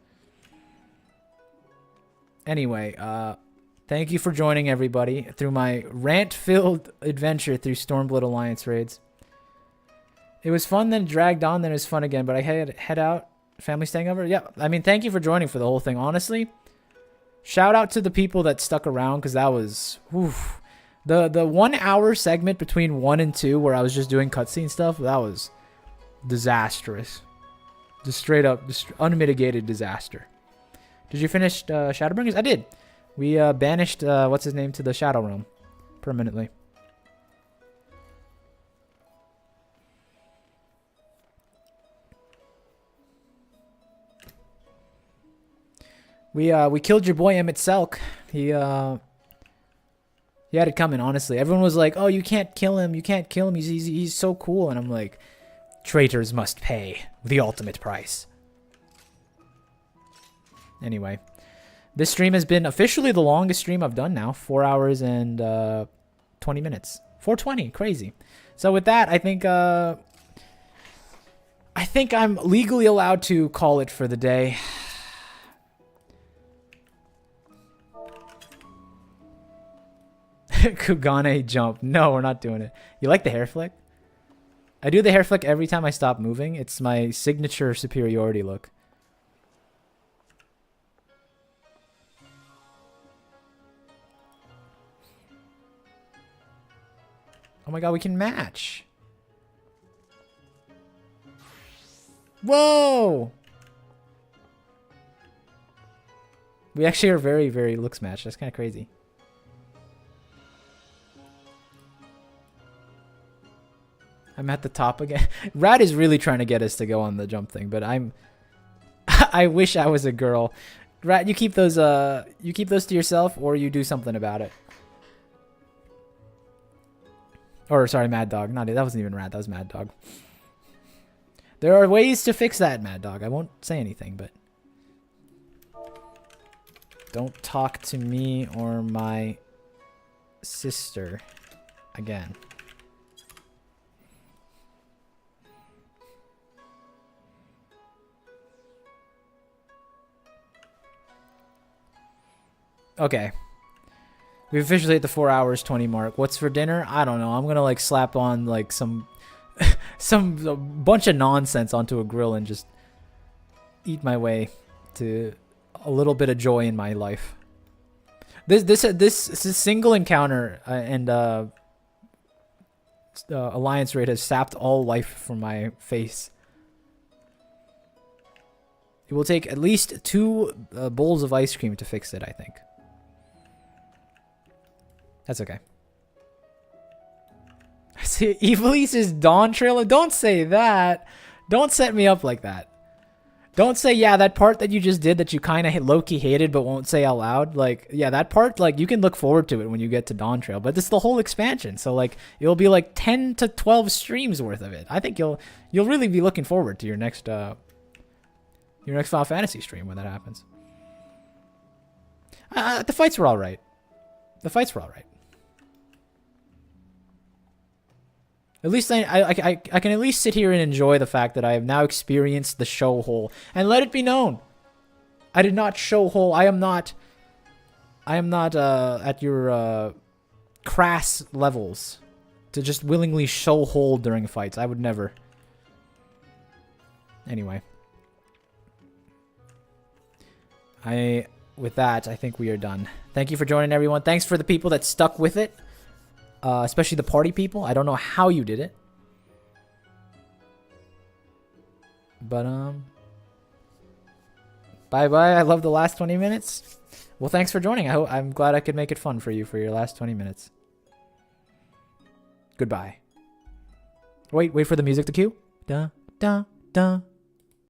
Anyway, thank you for joining everybody through my rant-filled adventure through Stormblood Alliance raids. It was fun, then it dragged on, then it was fun again, but I had to head out. Family staying over? Yeah, I mean, thank you for joining for the whole thing. Honestly, shout out to the people that stuck around, because that was... Oof. The 1 hour segment between 1 and 2 where I was just doing cutscene stuff, that was disastrous. Just straight up, just unmitigated disaster. Did you finish Shadowbringers? I did. We banished, what's his name, to the Shadow Realm permanently. We killed your boy Emmett Selk. He had it coming, honestly. Everyone was like, "Oh, you can't kill him. You can't kill him. He's so cool." And I'm like, "Traitors must pay the ultimate price." Anyway, this stream has been officially the longest stream I've done now. 4 hours and 20 minutes. 4:20, crazy. So with that, I think I'm legally allowed to call it for the day. Kugane jump. No, we're not doing it. You like the hair flick? I do the hair flick every time I stop moving. It's my signature superiority look. Oh my god, we can match. Whoa! We actually are very, very looks matched. That's kind of crazy. I'm at the top again. Rad is really trying to get us to go on the jump thing, but I'm... I wish I was a girl. Rad, you keep those to yourself, or you do something about it. Or, sorry, Mad Dog. That wasn't even Rad, that was Mad Dog. There are ways to fix that, Mad Dog. I won't say anything, but... Don't talk to me or my sister again. Okay. We've officially hit the 4 hours 20 mark. What's for dinner? I don't know. I'm gonna like slap on like some a bunch of nonsense onto a grill and just eat my way to a little bit of joy in my life. This single encounter and alliance raid has sapped all life from my face. It will take at least 2 bowls of ice cream to fix it, I think. That's okay. See, Evilise is Dawn Trailer. Don't say that. Don't set me up like that. Don't say, yeah, that part that you just did that you kind of low-key hated but won't say out loud. Like, yeah, that part, like, you can look forward to it when you get to Dawn Trail. But it's the whole expansion. So, like, it'll be like 10 to 12 streams worth of it. I think you'll really be looking forward to your next Final Fantasy stream when that happens. The fights were all right. At least I can at least sit here and enjoy the fact that I have now experienced the show hole. And let it be known, I did not show hole. I am not at your crass levels to just willingly show hole during fights. I would never. Anyway. With that, I think we are done. Thank you for joining, everyone. Thanks for the people that stuck with it. Especially the party people. I don't know how you did it. But, bye-bye. I love the last 20 minutes. Well, thanks for joining. I'm glad I could make it fun for you for your last 20 minutes. Goodbye. Wait for the music to cue. Da, da, da.